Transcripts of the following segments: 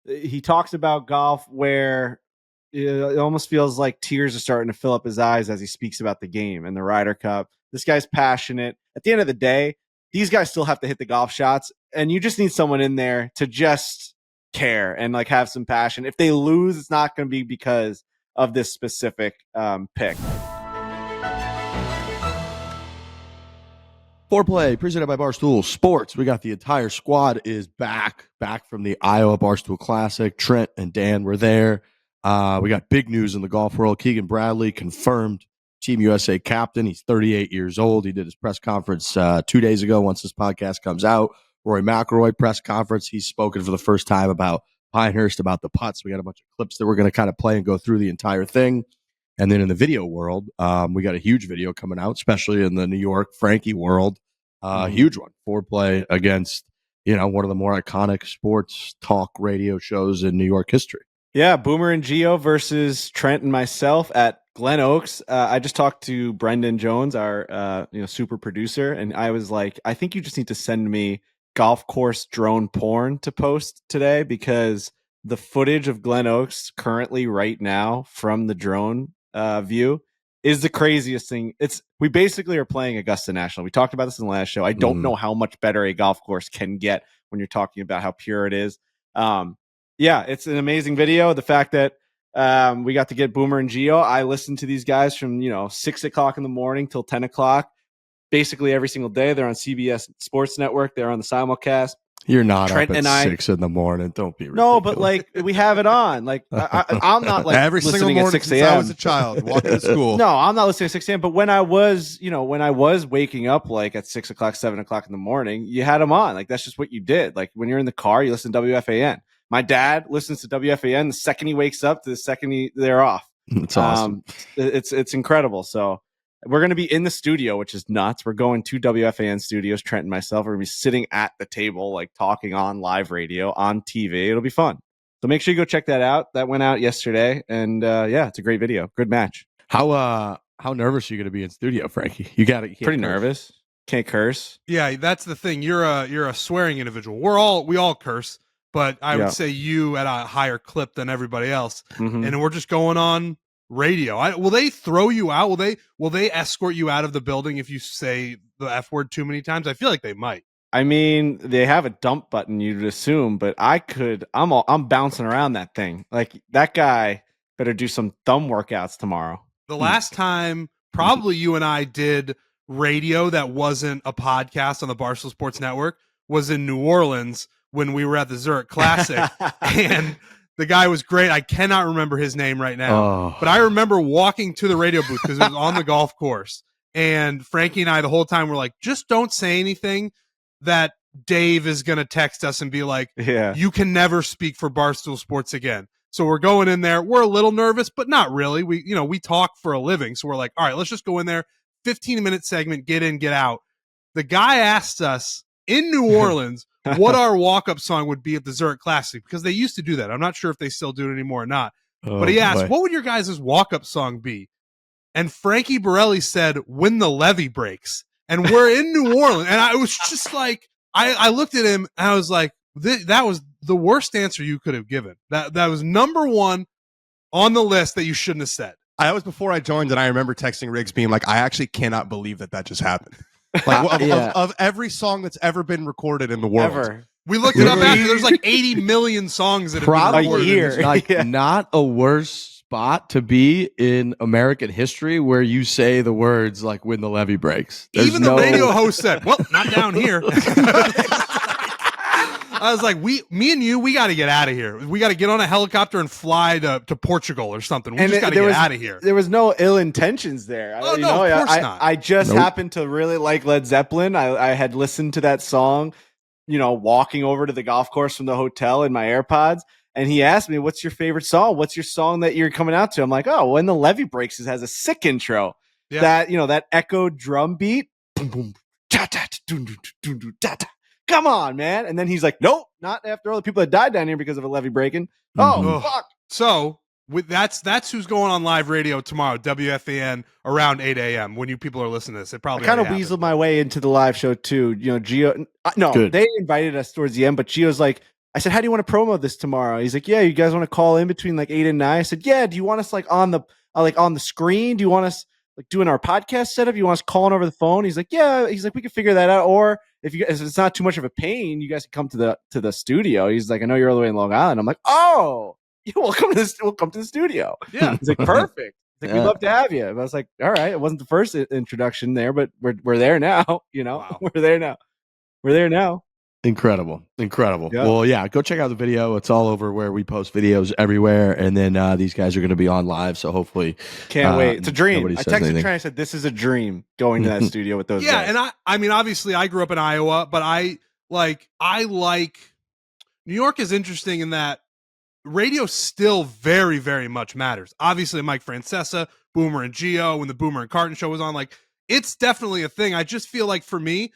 he talks about golf where it almost feels like tears are starting to fill up his eyes as he speaks about the game and the Ryder Cup. This guy's passionate. At the end of the day, these guys still have to hit the golf shots, and you just need someone in there to just care and like have some passion. If they lose, it's not going to be because of this specific pick. Foreplay presented by Barstool Sports. We got the entire squad is back from the Iowa Barstool Classic. Trent and Dan were there. We got big news in the golf world. Keegan Bradley confirmed Team USA captain. He's 38 years old. He did his press conference 2 days ago once this podcast comes out. Rory McIlroy press conference. He's spoken for the first time about Pinehurst, about the putts. We got a bunch of clips that we're going to kind of play and go through the entire thing. And then in the video world, we got a huge video coming out, especially in the New York Frankie world. Huge one. Foreplay against, one of the more iconic sports talk radio shows in New York history. Yeah, Boomer and Gio versus Trent and myself at Glen Oaks. I just talked to Brendan Jones, our super producer, and I was like, I think you just need to send me golf course drone porn to post today, because the footage of Glen Oaks currently right now from the drone view is the craziest thing. We basically are playing Augusta National. We talked about this in the last show. I don't know how much better a golf course can get when you're talking about how pure it is. Yeah, it's an amazing video. The fact that we got to get Boomer and Gio. I listened to these guys from 6 o'clock in the morning till 10 o'clock, basically every single day. They're on CBS Sports Network. They're on the simulcast. You're not Trent up at and 6 in the morning. Don't be ridiculous. No, but like we have it on. Like I'm not like every single listening morning at 6 since a.m. I was a child walking to school. No, I'm not listening at 6 a.m. But when I was waking up like at 6 o'clock, 7 o'clock in the morning, you had them on. Like that's just what you did. Like when you're in the car, you listen to WFAN. My dad listens to WFAN the second he wakes up to the second they're off. That's awesome. It's incredible. So we're going to be in the studio, which is nuts. We're going to WFAN studios. Trent and myself are going to be sitting at the table, like talking on live radio, on TV. It'll be fun. So make sure you go check that out. That went out yesterday. And yeah, it's a great video. Good match. How nervous are you going to be in studio, Frankie? You Pretty nervous. Can't curse. Yeah, that's the thing. You're a swearing individual. We all curse, but I would say you at a higher clip than everybody else. Mm-hmm. And we're just going on radio. Will they throw you out? Will they escort you out of the building if you say the F word too many times? I feel like they might. I mean, they have a dump button, you'd assume, but I'm bouncing around that thing. Like that guy better do some thumb workouts tomorrow. The last time probably you and I did radio that wasn't a podcast on the Barstool Sports Network was in New Orleans when we were at the Zurich Classic. And the guy was great. I cannot remember his name right now, but I remember walking to the radio booth because it was on the golf course. And Frankie and I the whole time were like, just don't say anything that Dave is going to text us and be like, you can never speak for Barstool Sports again. So we're going in there. We're a little nervous, but not really. We talk for a living. So we're like, all right, let's just go in there. 15-minute segment, get in, get out. The guy asked us in New Orleans what our walk-up song would be at the Zurich Classic, because they used to do that. I'm not sure if they still do it anymore or not. But he asked, what would your guys' walk-up song be? And Frankie Borelli said, When the Levee Breaks. And we're in New Orleans. And I was just like, I looked at him and I was like, that was the worst answer you could have given. That was number one on the list that you shouldn't have said. That was before I joined, and I remember texting Riggs being like, I actually cannot believe that just happened. Like of every song that's ever been recorded in the world. Ever. We looked it up after. There's like 80 million songs that have been recorded. A year. Like not a worse spot to be in American history where you say the words like when the levee breaks. Even the radio host said, well, not down here. I was like, me and you, we got to get out of here. We got to get on a helicopter and fly to Portugal or something. We just got to get out of here. There was no ill intentions there. Oh, no, of course not. I just happened to really like Led Zeppelin. I had listened to that song, walking over to the golf course from the hotel in my AirPods. And he asked me, what's your favorite song? What's your song that you're coming out to? I'm like, oh, When the Levee Breaks has a sick intro. Yeah. That echo drum beat. Boom, boom, da, da, dun, dun, dun, dun, da, da. Come on, man. And then he's like, nope, not after all the people that died down here because of a levee breaking. Oh, fuck. So that's who's going on live radio tomorrow, WFAN, around 8 a.m. when you people are listening to this. It probably kind of weaseled my way into the live show too. Gio, no, Good. They invited us towards the end, but Gio's like, I said, how do you want to promo this tomorrow? He's like, yeah, you guys want to call in between like 8 and 9? I said, yeah. Do you want us like on the screen? Do you want us like doing our podcast setup? You want us calling over the phone? He's like, yeah. He's like, we can figure that out. Or if it's not too much of a pain, you guys can come to the studio. He's like, I know you're all the way in Long Island. I'm like, oh, yeah, we'll come to the studio. Yeah. He's like, perfect. He's like, we'd love to have you. And I was like, all right. It wasn't the first introduction there, but we're there now. Wow. We're there now. We're there now. Incredible. Yep. Well, yeah, go check out the video. It's all over where we post videos everywhere. And then these guys are going to be on live. So hopefully. Can't wait. It's a dream. nobody I says texted anything. Trent. I said, this is a dream going to that studio with those Yeah, guys. and I mean, obviously, I grew up in Iowa, but I like New York is interesting in that radio still very, very much matters. Obviously, Mike Francesa, Boomer and Gio, when the Boomer and Carton show was on, like it's definitely a thing. I just feel like for me,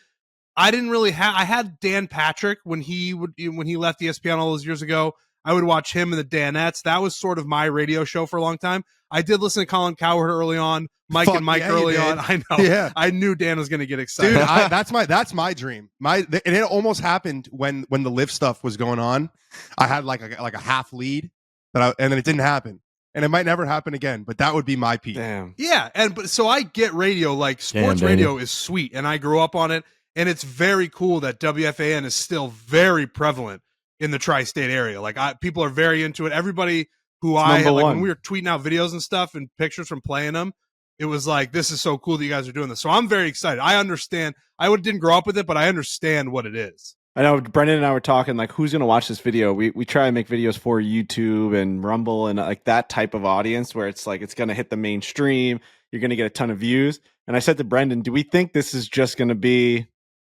I didn't really have. I had Dan Patrick when he left ESPN all those years ago. I would watch him and the Danettes. That was sort of my radio show for a long time. I did listen to Colin Cowherd early on, Mike and Mike early on. I know. Yeah. I knew Dan was going to get excited. Dude, that's my dream. And it almost happened when the live stuff was going on. I had like a half lead, and then it didn't happen. And it might never happen again, but that would be my peak. Damn. Yeah, but so I get radio, like sports radio is sweet, and I grew up on it, and it's very cool that WFAN is still very prevalent in the tri-state area. Like people are very into it. Everybody who when we were tweeting out videos and stuff and pictures from playing them, it was like, this is so cool that you guys are doing this. So I'm very excited. I understand. I didn't grow up with it, but I understand what it is. I know Brendan and I were talking like, who's going to watch this video? We try and make videos for YouTube and Rumble and like that type of audience where it's like, it's going to hit the mainstream. You're going to get a ton of views. And I said to Brendan, do we think this is just going to be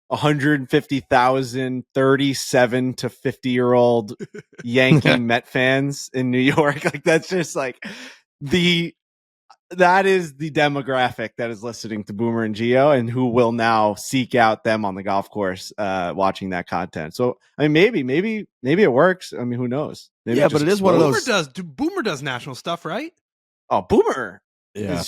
150,000 37 to 50-year-old Yankee Met fans in New York? Like that's just like that is the demographic that is listening to Boomer and Gio and who will now seek out them on the golf course watching that content. So I mean maybe it works. I mean, who knows? Maybe but it is one of those. Boomer does national stuff, right? Oh, Boomer. Yeah.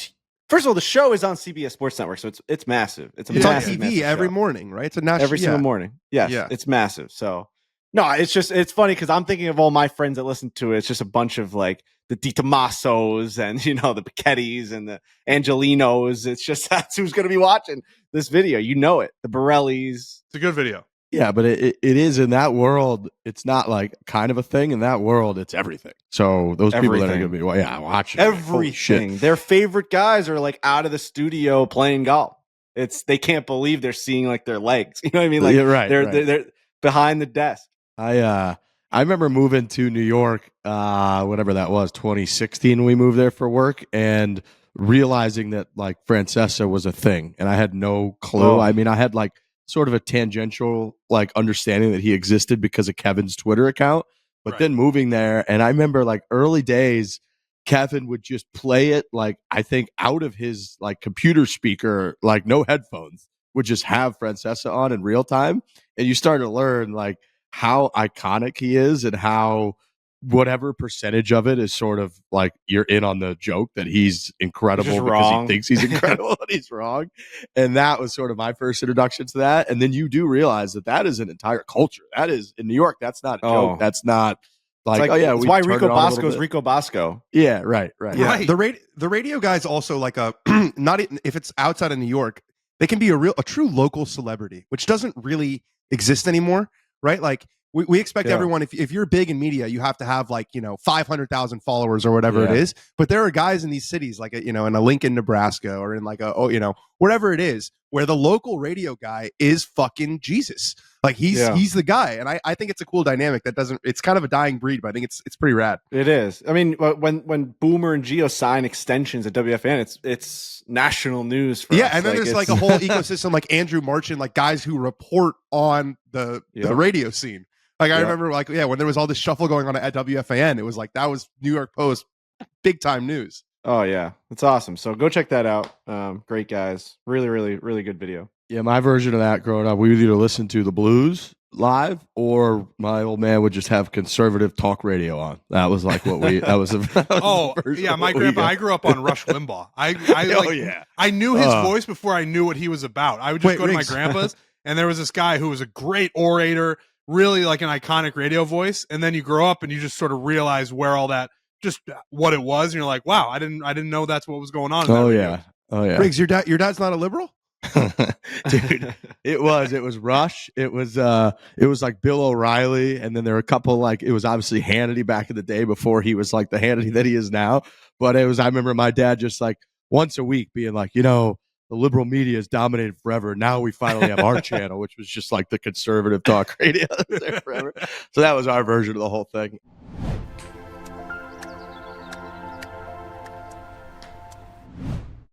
First of all, the show is on CBS Sports Network, so it's massive. It's on massive, TV every morning, right? It's a national every single morning. Yes, it's massive. So no, it's funny because I'm thinking of all my friends that listen to it. It's just a bunch of like the DiTomasos and the Picchettis and the Angelinos. It's just that's who's going to be watching this video. The Borellis. It's a good video. Yeah, but it is in that world. It's not like kind of a thing. In that world, it's everything. So those people that are going to be watching everything. Their favorite guys are like out of the studio playing golf. They can't believe they're seeing like their legs. You know what I mean? Like they're behind the desk. I remember moving to New York, whatever that was, 2016. We moved there for work and realizing that like Francesa was a thing, and I had no clue. I mean, I had like sort of a tangential like understanding that he existed because of Kevin's Twitter account, but then moving there, and I remember like early days, Kevin would just play it like I think out of his like computer speaker, like no headphones, would just have Francesa on in real time, and you start to learn like how iconic he is and how whatever percentage of it is sort of like you're in on the joke that he's incredible because he thinks he's incredible and he's wrong. And that was sort of my first introduction to that. And then you do realize that is an entire culture. That is in New York. That's not a joke. That's not like it's why Rico Bosco is Rico Bosco. Yeah, right. Yeah. Right. The radio guys also like not if it's outside of New York, they can be a true local celebrity, which doesn't really exist anymore, right? Like we expect everyone, if you're big in media, you have to have like, 500,000 followers or whatever it is. But there are guys in these cities, like, in a Lincoln, Nebraska, or in like wherever it is, where the local radio guy is fucking Jesus. Like he's the guy. And I think it's a cool dynamic it's kind of a dying breed, but I think it's pretty rad. It is. I mean, when Boomer and Gio sign extensions at WFN, it's national news for us. And then there's like a whole ecosystem, like Andrew Marchand, like guys who report on the radio scene. Like I remember when there was all this shuffle going on at WFAN, it was like that was New York Post big time news. Oh yeah. It's awesome. So go check that out. Great guys. Really, really, really good video. Yeah, my version of that growing up, we would either listen to the blues live or my old man would just have conservative talk radio on. That was like what we my grandpa, I grew up on Rush Limbaugh. I knew his voice before I knew what he was about. I would just go to my grandpa's and there was this guy who was a great orator, really like an iconic radio voice, and then you grow up and you just sort of realize where all that, just what it was, and you're like, wow, I didn't know that's what was going on in that radio. Oh yeah. Riggs, your dad's not a liberal? Dude, it was Rush, it was like Bill O'Reilly, and then there were a couple, like, it was obviously Hannity back in the day before he was like the Hannity that he is now. But I remember my dad just like once a week being like, the liberal media has dominated forever. Now we finally have our channel, which was just like the conservative talk radio there forever. So that was our version of the whole thing.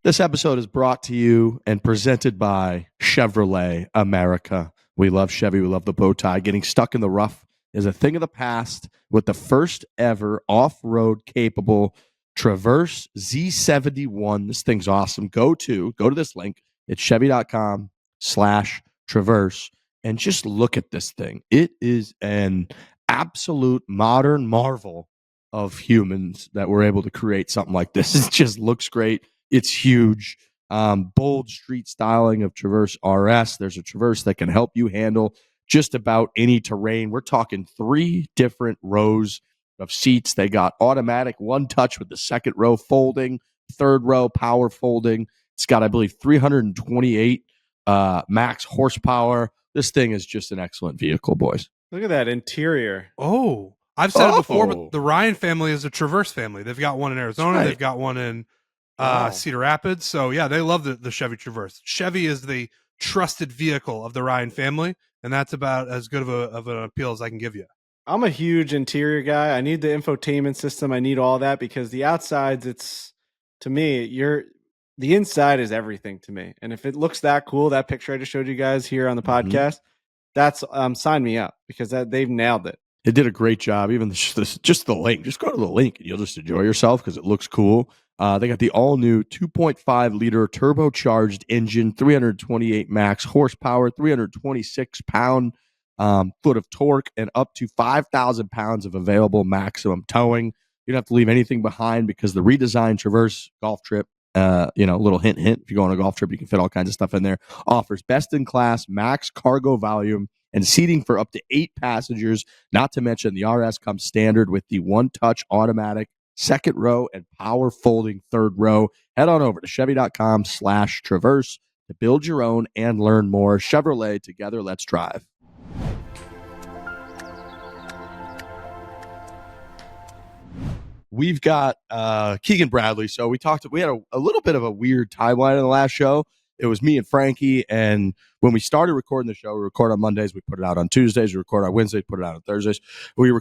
This episode is brought to you and presented by Chevrolet America. We love Chevy. We love the bow tie. Getting stuck in the rough is a thing of the past with the first ever off-road capable Traverse Z71. This thing's awesome. Go to this link. It's chevy.com/Traverse and just look at this thing. It is an absolute modern marvel of humans that were able to create something like this. It just looks great. It's huge. Bold street styling of Traverse RS. There's a Traverse that can help you handle just about any terrain. We're talking 3 different rows of seats. They got automatic one touch with the second row folding, third row power folding. It's got, I believe, 328 max horsepower. This thing is just an excellent vehicle, boys. Look at that interior. Oh, I've said it before, but the Ryan family is a Traverse family. They've got one in Arizona. Right. They've got one in Cedar Rapids. So yeah, they love the Chevy Traverse. Chevy is the trusted vehicle of the Ryan family, and that's about as good of an appeal as I can give you. I'm a huge interior guy. I need the infotainment system. I need all that because the outsides, to me, the inside is everything to me. And if it looks that cool, that picture I just showed you guys here on the podcast, that's sign me up because they've nailed it. It did a great job. Even just the link. Just go to the link and you'll just enjoy yourself because it looks cool. They got the all-new 2.5 liter turbocharged engine, 328 max horsepower, 326 pound foot of torque, and up to 5,000 pounds of available maximum towing. You don't have to leave anything behind because the redesigned Traverse golf trip, little hint, if you go on a golf trip, you can fit all kinds of stuff in there, offers best-in-class max cargo volume and seating for up to 8 passengers. Not to mention the RS comes standard with the one-touch automatic second row and power folding third row. Head on over to chevy.com/Traverse to build your own and learn more. Chevrolet, together, let's drive. We've got Keegan Bradley. So we had a little bit of a weird timeline in the last show. It was me and Frankie, and when we started recording the show, we record on Mondays, we put it out on Tuesdays, we record on Wednesdays, put it out on Thursdays. We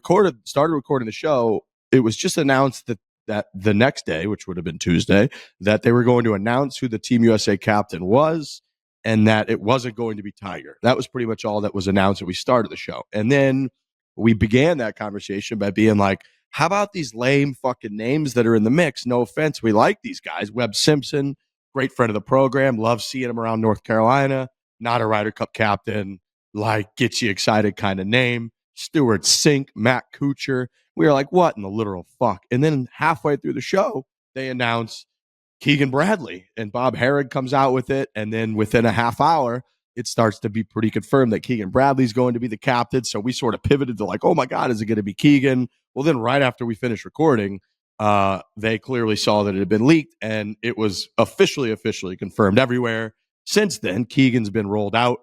started recording the show. It was just announced that the next day, which would have been Tuesday, that they were going to announce who the Team USA captain was and that it wasn't going to be Tiger. That was pretty much all that was announced when we started the show. And then we began that conversation by being like, how about these lame fucking names that are in the mix? No offense. We like these guys. Webb Simpson, great friend of the program. Love seeing him around North Carolina. Not a Ryder Cup captain. Like, gets you excited kind of name. Stuart Sink, Matt Kuchar. We were like, what in the literal fuck? And then halfway through the show, they announce Keegan Bradley. And Bob Herrig comes out with it. And then within a half hour, it starts to be pretty confirmed that Keegan Bradley's going to be the captain. So we sort of pivoted to like, oh my God, is it going to be Keegan? Well, then right after we finished recording, they clearly saw that it had been leaked and it was officially confirmed everywhere. Since then, Keegan's been rolled out.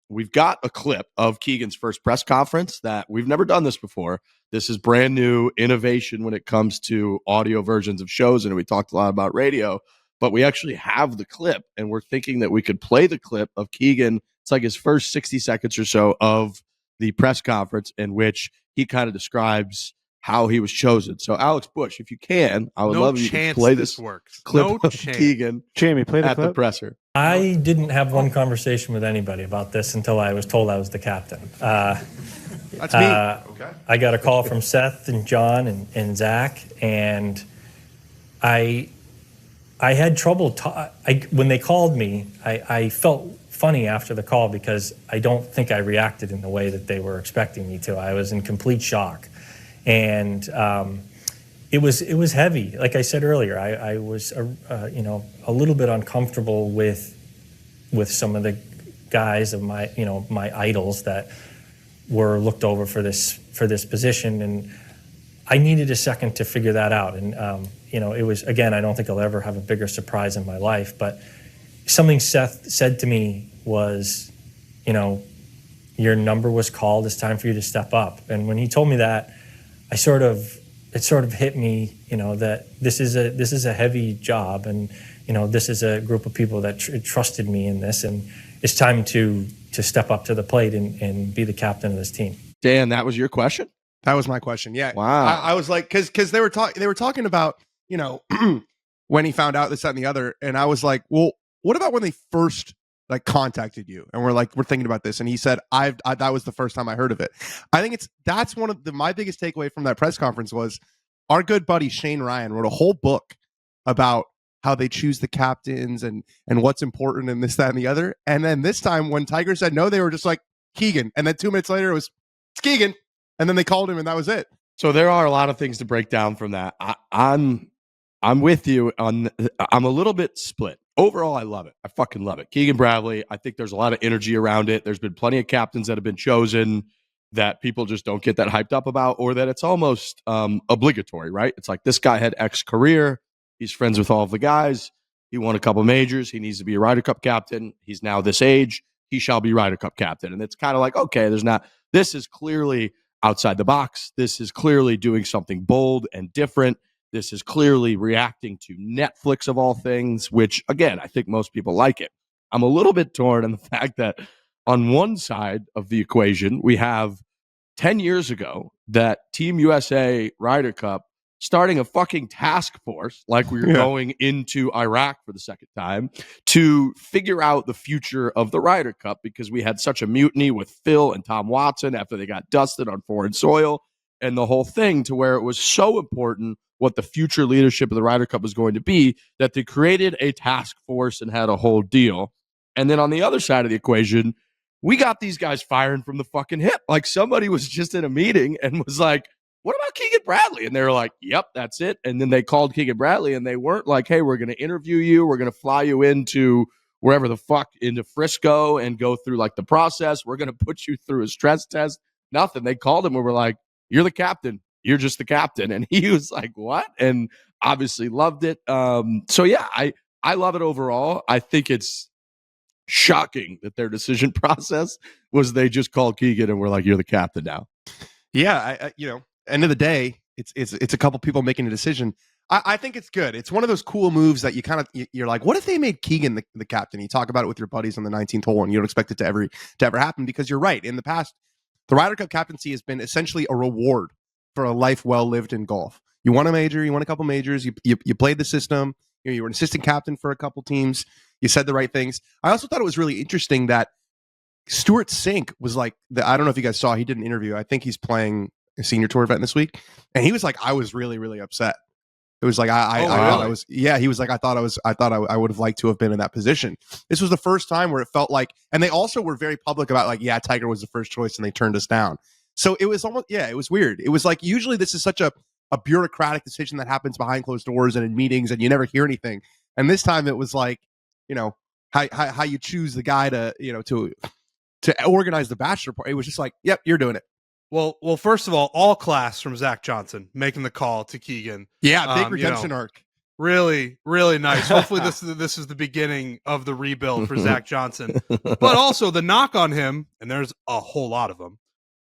We've got a clip of Keegan's first press conference that we've never done this before. This is brand new innovation when it comes to audio versions of shows. And we talked a lot about radio, but we actually have the clip and we're thinking that we could play the clip of Keegan. It's like his first 60 seconds or so of the press conference in which he kind of describes how he was chosen. So Alex Bush, if you can, I would love you to play this clip of Keegan. Jamie, play the at clip. The presser. I didn't have one conversation with anybody about this until I was told I was the captain. That's me. Okay. I got a call from Seth and John and Zach, and I had trouble. When they called me, I felt funny after the call because I don't think I reacted in the way that they were expecting me to. I was in complete shock, and it was heavy. Like I said earlier, I was a little bit uncomfortable with some of the guys of my idols that were looked over for this position, and I needed a second to figure that out. And it was, again, I don't think I'll ever have a bigger surprise in my life, but something Seth said to me was, your number was called. It's time for you to step up. And when he told me that, it sort of hit me, that this is a heavy job, and this is a group of people that trusted me in this, and it's time to step up to the plate and be the captain of this team. Dan, that was your question? That was my question. Yeah. Wow. I was like, because they were talking about, when he found out this, that, and the other, and I was like, well, what about when they first contacted you and we're thinking about this, and he said, that was the first time I heard of it. I think that's one of my biggest takeaway from that press conference was our good buddy Shane Ryan wrote a whole book about how they choose the captains and what's important and this, that, and the other. And then this time when Tiger said no, they were just like, Keegan. And then 2 minutes later it's Keegan. And then they called him and that was it. So there are a lot of things to break down from that. I'm with you on. I'm a little bit split. Overall, I love it. I fucking love it. Keegan Bradley, I think there's a lot of energy around it. There's been plenty of captains that have been chosen that people just don't get that hyped up about, or that it's almost obligatory, right? It's like, this guy had X career. He's friends with all of the guys. He won a couple majors. He needs to be a Ryder Cup captain. He's now this age. He shall be Ryder Cup captain. And it's kind of like, okay, this is clearly outside the box. This is clearly doing something bold and different. This is clearly reacting to Netflix of all things, which, again, I think most people like it. I'm a little bit torn on the fact that on one side of the equation, we have 10 years ago that Team USA Ryder Cup starting a fucking task force like we were going into Iraq for the second time to figure out the future of the Ryder Cup, because we had such a mutiny with Phil and Tom Watson after they got dusted on foreign soil and the whole thing, to where it was so important what the future leadership of the Ryder Cup was going to be that they created a task force and had a whole deal. And then on the other side of the equation, we got these guys firing from the fucking hip. Like, somebody was just in a meeting and was like, what about Keegan Bradley? And they were like, yep, that's it. And then they called Keegan Bradley and they weren't like, hey, we're going to interview you. We're going to fly you into wherever the fuck, into Frisco, and go through the process. We're going to put you through a stress test. Nothing. They called him and were like, you're the captain. You're just the captain. And he was like, what? And obviously loved it. So yeah, I love it overall. I think it's shocking that their decision process was they just called Keegan and were like, you're the captain now. Yeah. End of the day, it's a couple people making a decision. I think it's good. It's one of those cool moves that you're like, what if they made Keegan the captain? You talk about it with your buddies on the 19th hole and you don't expect it to ever happen, because you're right. In the past, the Ryder Cup captaincy has been essentially a reward for a life well lived in golf. You won a major, you won a couple majors, you played the system, you were an assistant captain for a couple teams, you said the right things. I also thought it was really interesting that Stuart Sink was like, I don't know if you guys saw, he did an interview. I think he's playing a senior tour event this week, and he was like, I was really, really upset. It was like, he was like, I thought I would have liked to have been in that position. This was the first time where it felt like, and they also were very public about like, yeah, Tiger was the first choice and they turned us down. So it was almost, it was weird. It was like, usually this is such a bureaucratic decision that happens behind closed doors and in meetings and you never hear anything. And this time it was like, how you choose the guy to organize the bachelor party. It was just like, yep, you're doing it. Well, first of all class from Zach Johnson making the call to Keegan. Yeah, big redemption arc. Really, really nice. Hopefully this is the beginning of the rebuild for Zach Johnson. But also the knock on him, and there's a whole lot of them,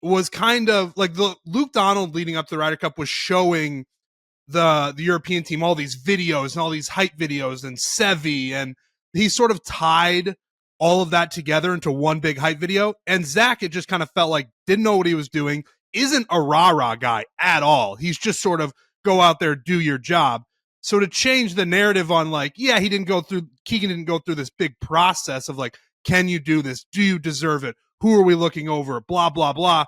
was kind of like the Luke Donald leading up to the Ryder Cup was showing the European team all these videos and all these hype videos and Chevy, and he sort of tied all of that together into one big hype video. And Zach, it just kind of felt like didn't know what he was doing, isn't a rah-rah guy at all. He's just sort of go out there, do your job. So to change the narrative on like, yeah, Keegan didn't go through this big process of like, can you do this? Do you deserve it? Who are we looking over? Blah, blah, blah.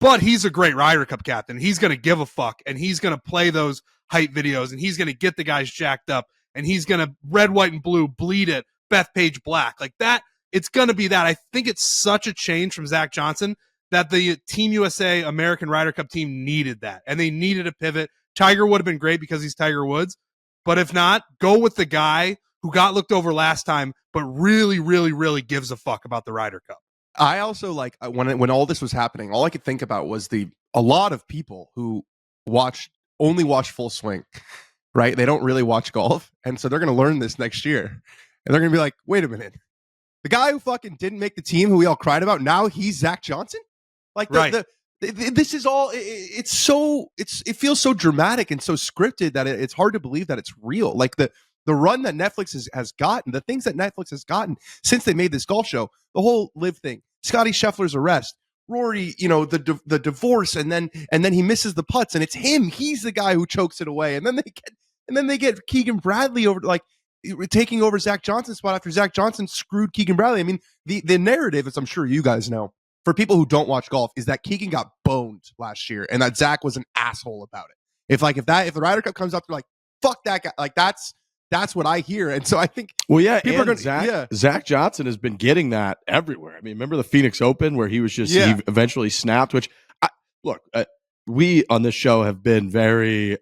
But he's a great Ryder Cup captain. He's going to give a fuck, and he's going to play those hype videos, and he's going to get the guys jacked up, and he's going to red, white, and blue, bleed it, Bethpage Black. Like that, it's going to be that. I think it's such a change from Zach Johnson that the Team USA American Ryder Cup team needed that, and they needed a pivot. Tiger would have been great because he's Tiger Woods, but if not, go with the guy who got looked over last time, but really, really, really gives a fuck about the Ryder Cup. I also like when all this was happening, all I could think about was a lot of people who only watch Full Swing, right? They don't really watch golf, and so they're going to learn this next year, and they're going to be like, "Wait a minute, the guy who fucking didn't make the team, who we all cried about, now he's Zach Johnson." Like this is all. It feels so dramatic and so scripted that it's hard to believe that it's real. Like the run that Netflix has gotten, the things that Netflix has gotten since they made this golf show, the whole live thing, Scotty Scheffler's arrest, Rory, the divorce, and then he misses the putts, and it's him. He's the guy who chokes it away, and then they get Keegan Bradley over, like taking over Zach Johnson's spot after Zach Johnson screwed Keegan Bradley. I mean, the narrative, as I'm sure you guys know, for people who don't watch golf, is that Keegan got boned last year and that Zach was an asshole about it. If the Ryder Cup comes up, they're like, fuck that guy. Like that's what I hear. And so I think people are going Zach Johnson has been getting that everywhere. I mean, remember the Phoenix Open where he was just he eventually snapped, which we on this show have been very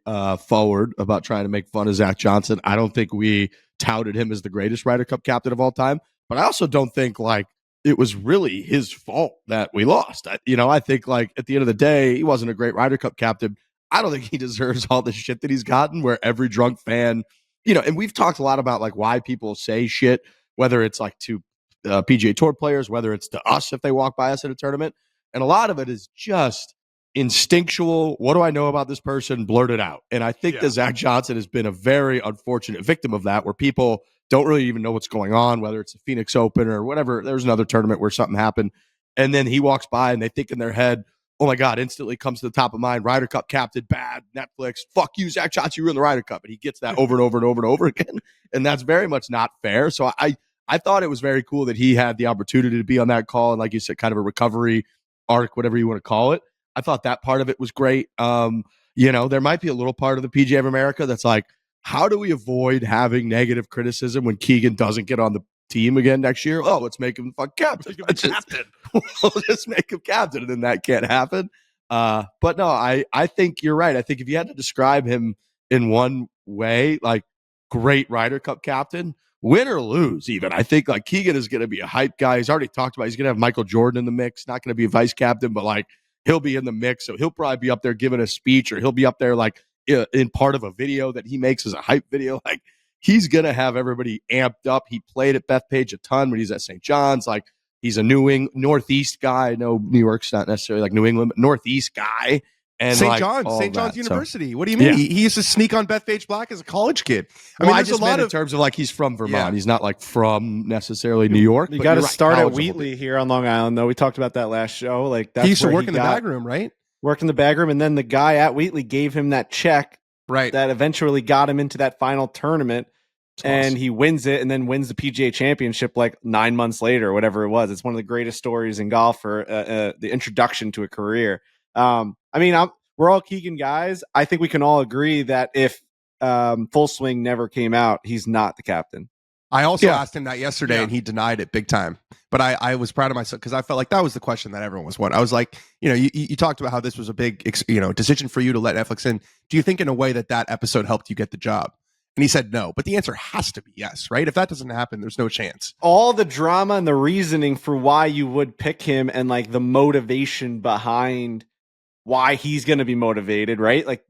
forward about trying to make fun of Zach Johnson. I don't think we touted him as the greatest Ryder Cup captain of all time, but I also don't think like it was really his fault that we lost. I think like at the end of the day, he wasn't a great Ryder Cup captain. I don't think he deserves all the shit that he's gotten where every drunk fan, and we've talked a lot about like why people say shit, whether it's like to PGA Tour players, whether it's to us if they walk by us at a tournament. And a lot of it is just instinctual. What do I know about this person? Blurt it out. And I think that Zach Johnson has been a very unfortunate victim of that, where people don't really even know what's going on, whether it's the Phoenix Open or whatever. There's another tournament where something happened, and then he walks by and they think in their head, oh my God, instantly comes to the top of mind, Ryder Cup captain, bad, Netflix, fuck you, Zach Johnson, you ruined the Ryder Cup. And he gets that over and over and over and over again. And that's very much not fair. So I thought it was very cool that he had the opportunity to be on that call. And like you said, kind of a recovery arc, whatever you want to call it. I thought that part of it was great. There might be a little part of the PGA of America that's like, how do we avoid having negative criticism when Keegan doesn't get on the team again next year? Oh, let's make him fuck captain. We'll just make him captain, and then that can't happen. But no, I think you're right. I think if you had to describe him in one way, like great Ryder Cup captain, win or lose even, I think like Keegan is going to be a hype guy. He's already talked about he's going to have Michael Jordan in the mix, not going to be a vice captain, but like he'll be in the mix. So he'll probably be up there giving a speech, or he'll be up there like in part of a video that he makes as a hype video. Like he's going to have everybody amped up. He played at Bethpage a ton when he's at St. John's. Like he's a Northeast guy. No, New York's not necessarily like New England, but Northeast guy. And St. John's University. So, what do you mean? Yeah. He used to sneak on Bethpage Black as a college kid. I just meant in terms of like he's from Vermont. Yeah. He's not like from necessarily New York. You got to start at Wheatley here on Long Island, though. We talked about that last show. Like that's he used to work in the bag room, right? Work in the bag room, and then the guy at Wheatley gave him that check, right? That eventually got him into that final tournament, and he wins it, and then wins the PGA Championship like 9 months later, or whatever it was. It's one of the greatest stories in golf for the introduction to a career. We're all Keegan guys. I think we can all agree that if Full Swing never came out, he's not the captain. I also asked him that yesterday, and he denied it big time. But I was proud of myself because I felt like that was the question that everyone was wanting. I was like, you talked about how this was a big, decision for you to let Netflix in. Do you think in a way that episode helped you get the job? And he said no. But the answer has to be yes, right? If that doesn't happen, there's no chance. All the drama and the reasoning for why you would pick him, and like the motivation behind why he's going to be motivated, right? Like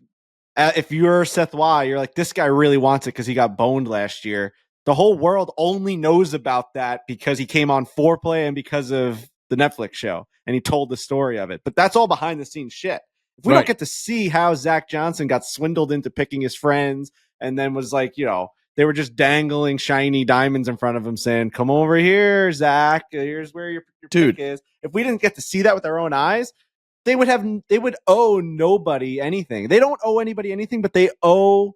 if you're Seth Y, you're like, this guy really wants it because he got boned last year. The whole world only knows about that because he came on Foreplay and because of the Netflix show, and he told the story of it. But that's all behind the scenes shit. If we don't get to see how Zach Johnson got swindled into picking his friends, and then was like, they were just dangling shiny diamonds in front of him saying, come over here, Zach, here's where your pick is. If we didn't get to see that with our own eyes, they would owe nobody anything. They don't owe anybody anything, but they owe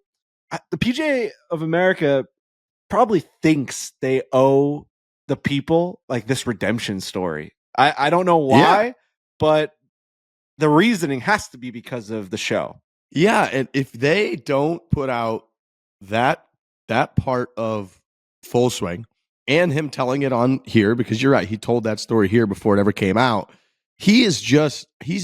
the PGA of America probably thinks they owe the people like this redemption story. I don't know why, but the reasoning has to be because of the show. Yeah, and if they don't put out that part of Full Swing and him telling it on here, because you're right, he told that story here before it ever came out. He's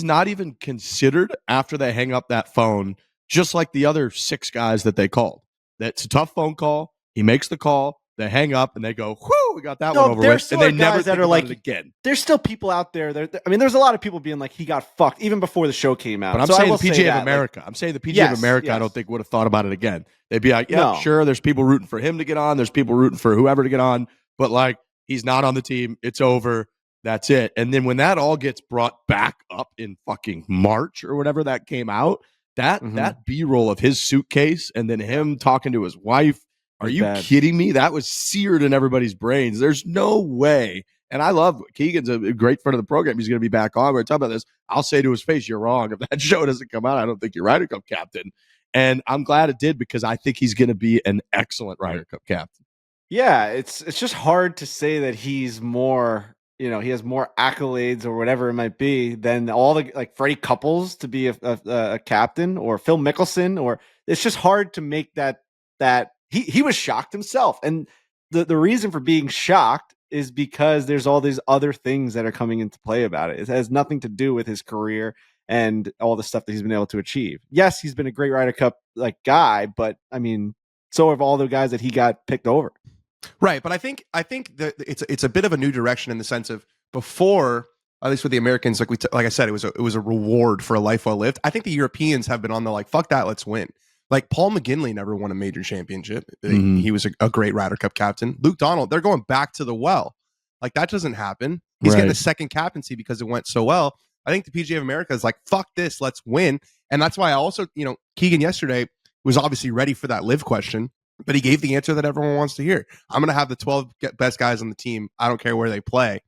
not even considered after they hang up that phone, just like the other 6 guys that they called. That's a tough phone call. He makes the call. They hang up and they go, whoo, we got that No, one over there with. still And they are never guys that think are about like- it again. There's still people out there. I mean, there's a lot of people being like, he got fucked even before the show came out. But I'm So I saying will the say PGA that, of America. I'm saying the PGA Yes, of America, I yes. don't think would have thought about it again. They'd be like, yeah, No. sure, there's people rooting for him to get on. There's people rooting for whoever to get on. But like, he's not on the team. It's over. That's it. And then when that all gets brought back up in fucking March or whatever that came out, that B-roll of his suitcase and then him talking to his wife, are It's you bad. kidding me? That was seared in everybody's brains. There's no way. And I love Keegan's a great friend of the program. He's going to be back on. We're talking about this. I'll say to his face, you're wrong. If that show doesn't come out, I don't think you're Ryder Cup captain. And I'm glad it did because I think he's going to be an excellent Ryder Cup captain. Yeah, it's just hard to say that he's more, he has more accolades or whatever it might be than all the like Freddie Couples to be a captain or Phil Mickelson, or it's just hard to make that he was shocked himself. And the reason for being shocked is because there's all these other things that are coming into play about it. It has nothing to do with his career and all the stuff that he's been able to achieve. Yes, he's been a great Ryder Cup like guy, but I mean, so have all the guys that he got picked over. Right, but I think that it's a bit of a new direction in the sense of before, at least with the Americans, like I said, it was a reward for a life well lived. I think the Europeans have been on the like, fuck that, let's win. Like Paul McGinley never won a major championship. He was a great Ryder Cup captain. Luke Donald, they're going back to the well. Like that doesn't happen. He's getting a second captaincy because it went so well. I think the PGA of America is like, fuck this, let's win. And that's why I also, Keegan yesterday was obviously ready for that live question, but he gave the answer that everyone wants to hear. I'm going to have the 12 best guys on the team. I don't care where they play.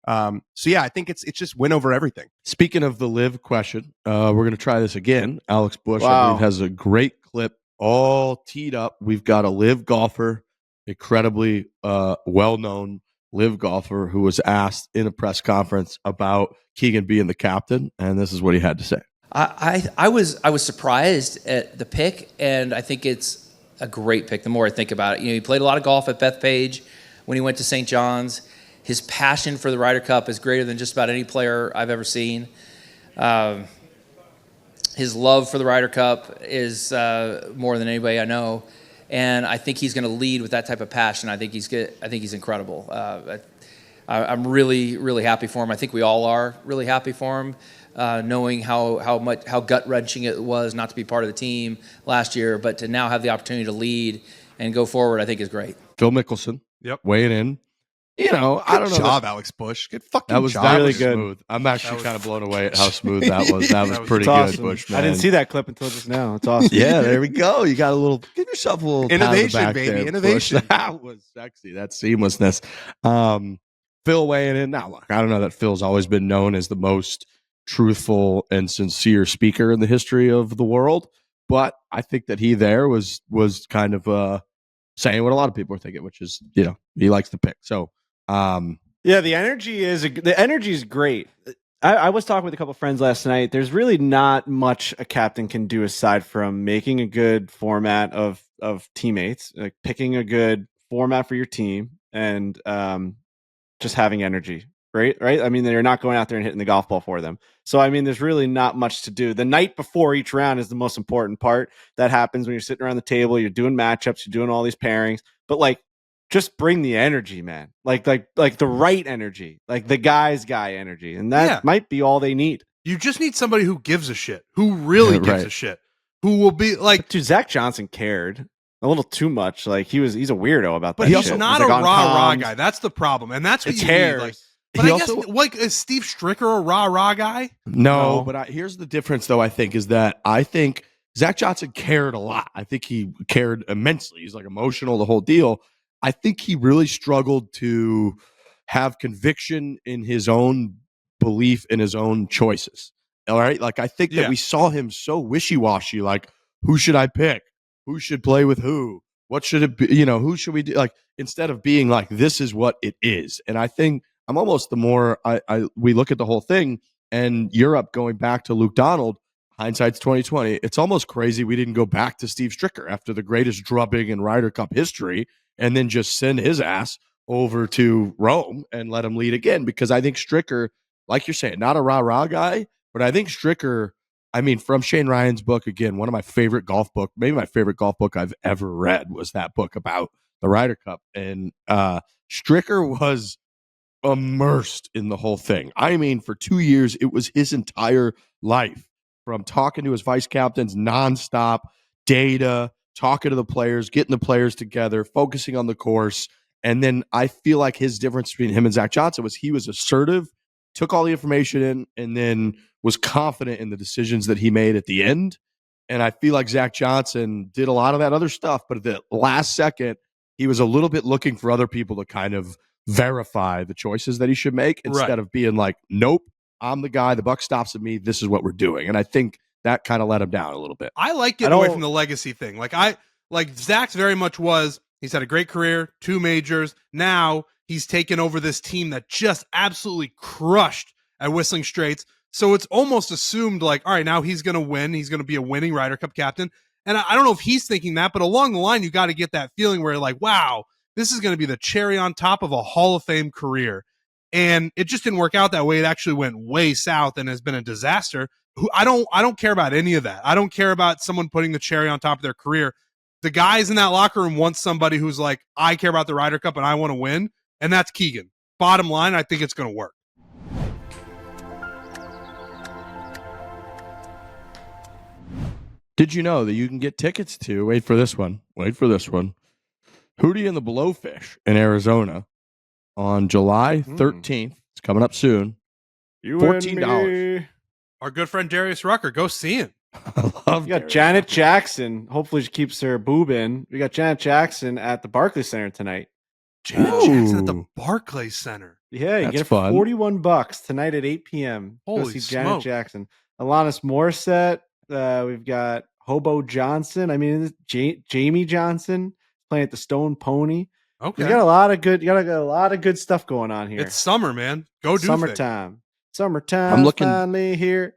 So yeah, I think it's just win over everything. Speaking of the live question, we're going to try this again. Alex Bush, I believe, has a great clip all teed up. We've got a live golfer, incredibly well-known live golfer, who was asked in a press conference about Keegan being the captain, and this is what he had to say. I was surprised at the pick, and I think it's a great pick. The more I think about it, he played a lot of golf at Bethpage when he went to St. John's. His passion for the Ryder Cup is greater than just about any player I've ever seen. His love for the Ryder Cup is more than anybody I know, and I think he's going to lead with that type of passion. I think he's good. I think he's incredible. I'm really, really happy for him. I think we all are really happy for him, knowing how gut wrenching it was not to be part of the team last year, but to now have the opportunity to lead and go forward, I think is great. Phil Mickelson, weighing in. I don't know. Good job, Alex Bush. Good fucking that was job. really Really good. Smooth. I'm actually kind of blown away at how smooth that was. That was pretty It's good, awesome. Bush, man. I didn't see that clip until just now. It's awesome. Yeah, there we go. You got give yourself a little pat on the Innovation, back baby, there, Bush. innovation. That was sexy. That seamlessness. Phil weighing in. Now, look, I don't know that Phil's always been known as the most truthful and sincere speaker in the history of the world, but I think that he there was kind of saying what a lot of people are thinking, which is, he likes to pick. So, yeah, the energy is great. I was talking with a couple of friends last night. There's really not much a captain can do aside from making a good format of teammates, like picking a good format for your team, and just having energy. Right. I mean, you're not going out there and hitting the golf ball for them. So, I mean, there's really not much to do. The night before each round is the most important part. That happens when you're sitting around the table, you're doing matchups, you're doing all these pairings. But like, just bring the energy, man. Like the right energy, like the guy energy, and that might be all they need. You just need somebody who gives a shit, who really gives a shit, who will be like. Dude, Zach Johnson cared a little too much. Like he's a weirdo about that. But he's shit. not He's a like rah guy. That's the problem, and that's what it's you hairs. need. Like, but I guess like is Steve Stricker a rah guy? No, but here's the difference, though. I think is that I think Zach Johnson cared a lot. I think he cared immensely. He's like emotional, the whole deal. I think he really struggled to have conviction in his own belief in his own choices. All right. Like, I think that we saw him so wishy-washy, like, who should I pick? Who should play with who? What should it be? Who should we do? Like, instead of being like, this is what it is. And I think I'm almost the more we look at the whole thing, and Europe going back to Luke Donald, hindsight's 2020. It's almost crazy we didn't go back to Steve Stricker after the greatest drubbing in Ryder Cup history, and then just send his ass over to Rome and let him lead again. Because I think Stricker, like you're saying, not a rah-rah guy, but I think Stricker, I mean, from Shane Ryan's book, again, one of my favorite golf book, maybe my favorite golf book I've ever read was that book about the Ryder Cup, and Stricker was immersed in the whole thing. I mean, for 2 years, it was his entire life, from talking to his vice captains nonstop, data, talking to the players, getting the players together, focusing on the course. And then I feel like his difference between him and Zach Johnson was he was assertive, took all the information in, and then was confident in the decisions that he made at the end. And I feel like Zach Johnson did a lot of that other stuff, but at the last second, he was a little bit looking for other people to kind of verify the choices that he should make instead of being like, nope, I'm the guy, the buck stops at me, this is what we're doing. And I think that kind of let him down a little bit. I like getting away from the legacy thing. Like Zach's very much was, he's had a great career, 2 majors. Now he's taken over this team that just absolutely crushed at Whistling Straits. So it's almost assumed like, all right, now he's going to win. He's going to be a winning Ryder Cup captain. And I don't know if he's thinking that, but along the line, you got to get that feeling where you're like, wow, this is going to be the cherry on top of a Hall of Fame career. And it just didn't work out that way. It actually went way south and has been a disaster. I don't care about any of that. I don't care about someone putting the cherry on top of their career. The guys in that locker room want somebody who's like, I care about the Ryder Cup and I want to win. And that's Keegan. Bottom line, I think it's going to work. Did you know that you can get tickets to, wait for this one, Hootie and the Blowfish in Arizona on July 13th. It's coming up soon. $14. Our good friend Darius Rucker, go see him. I love We got Janet Jackson. Hopefully she keeps her boob in. We got Janet Jackson at the Barclays Center tonight. Janet Jackson at the Barclays Center. Yeah, you That's get fun. $41 tonight at 8 p.m. Go Holy see Janet smoke. Jackson. Alanis Morissette. We've got Hobo Johnson. I mean, Jamie Johnson playing at the Stone Pony. Okay. You got a lot of good stuff going on here. It's summer, man. Go do summertime. Summertime. I'm looking- finally here.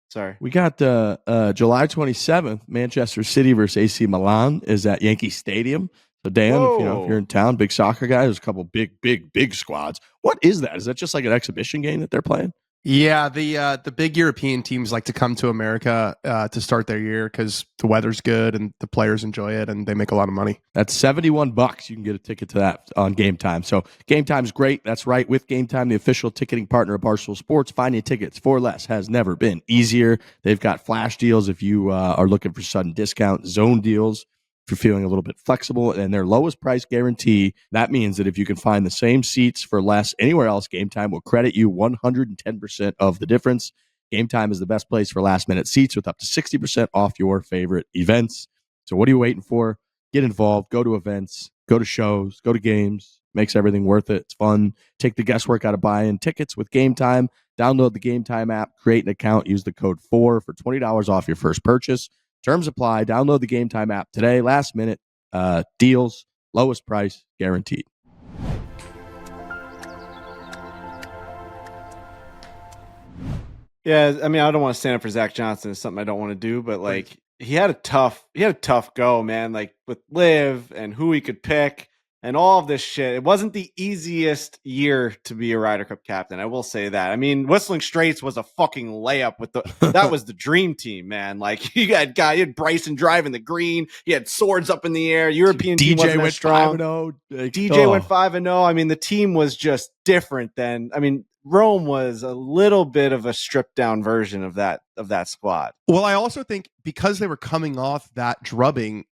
Sorry. We got July 27th, Manchester City versus AC Milan is at Yankee Stadium. So Dan, if you're in town, big soccer guy, there's a couple big squads. What is that? Is that just like an exhibition game that they're playing? Yeah, the big European teams like to come to America to start their year because the weather's good and the players enjoy it and they make a lot of money. That's $71. You can get a ticket to that on Game Time. So Game Time's great. That's right. With Game Time, the official ticketing partner of Barstool Sports, finding tickets for less has never been easier. They've got flash deals if you are looking for sudden discount, zone deals if you're feeling a little bit flexible, and their lowest price guarantee. That means that if you can find the same seats for less anywhere else, Game Time will credit you 110% of the difference. Game Time is the best place for last-minute seats with up to 60% off your favorite events. So what are you waiting for? Get involved. Go to events. Go to shows. Go to games. Makes everything worth it. It's fun. Take the guesswork out of buying tickets with Game Time. Download the Game Time app. Create an account. Use the code FORE for $20 off your first purchase. Terms apply. Download the Game Time app today. Last minute deals. Lowest price guaranteed. Yeah, I mean, I don't want to stand up for Zach Johnson. It's something I don't want to do, but like he had a tough go, man. Like with Liv and who he could pick and all of this shit. It wasn't the easiest year to be a Ryder Cup captain. I will say that. I mean, Whistling Straits was a fucking layup with that was the dream team, man. Like you had Bryson driving the green. He had swords up in the air. European team wasn't as strong. DJ went 5-0. I mean, the team was just different than. I mean, Rome was a little bit of a stripped down version of that squad. Well, I also think because they were coming off that drubbing,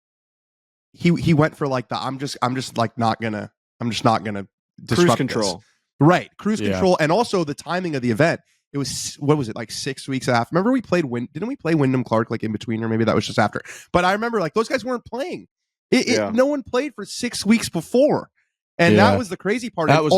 he went for like I'm just not gonna disrupt Cruise control. this. Right, cruise control, and also the timing of the event. It was, what was it, like 6 weeks after? Remember we played didn't we play Wyndham Clark like in between, or maybe that was just after? But I remember like those guys weren't playing. No one played for 6 weeks before, and that was the crazy part. That was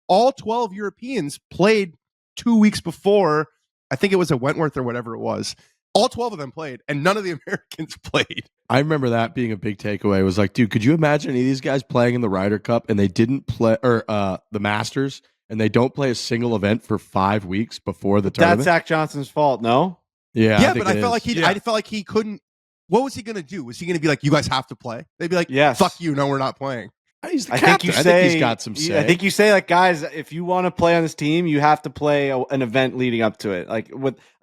all 12 Europeans played 2 weeks before. I think it was at Wentworth or whatever it was. All 12 of them played, and none of the Americans played. I remember that being a big takeaway. It was like, dude, could you imagine any of these guys playing in the Ryder Cup and they didn't play, or the Masters, and they don't play a single event for 5 weeks before the tournament? That's Zach Johnson's fault, no? Yeah, but I felt like he couldn't. What was he going to do? Was he going to be like, you guys have to play? They'd be like, yes. Fuck you, no, we're not playing. He's the I captain. think you say he's got some say. I think you say like, guys, if you want to play on this team, you have to play an event leading up to it. Like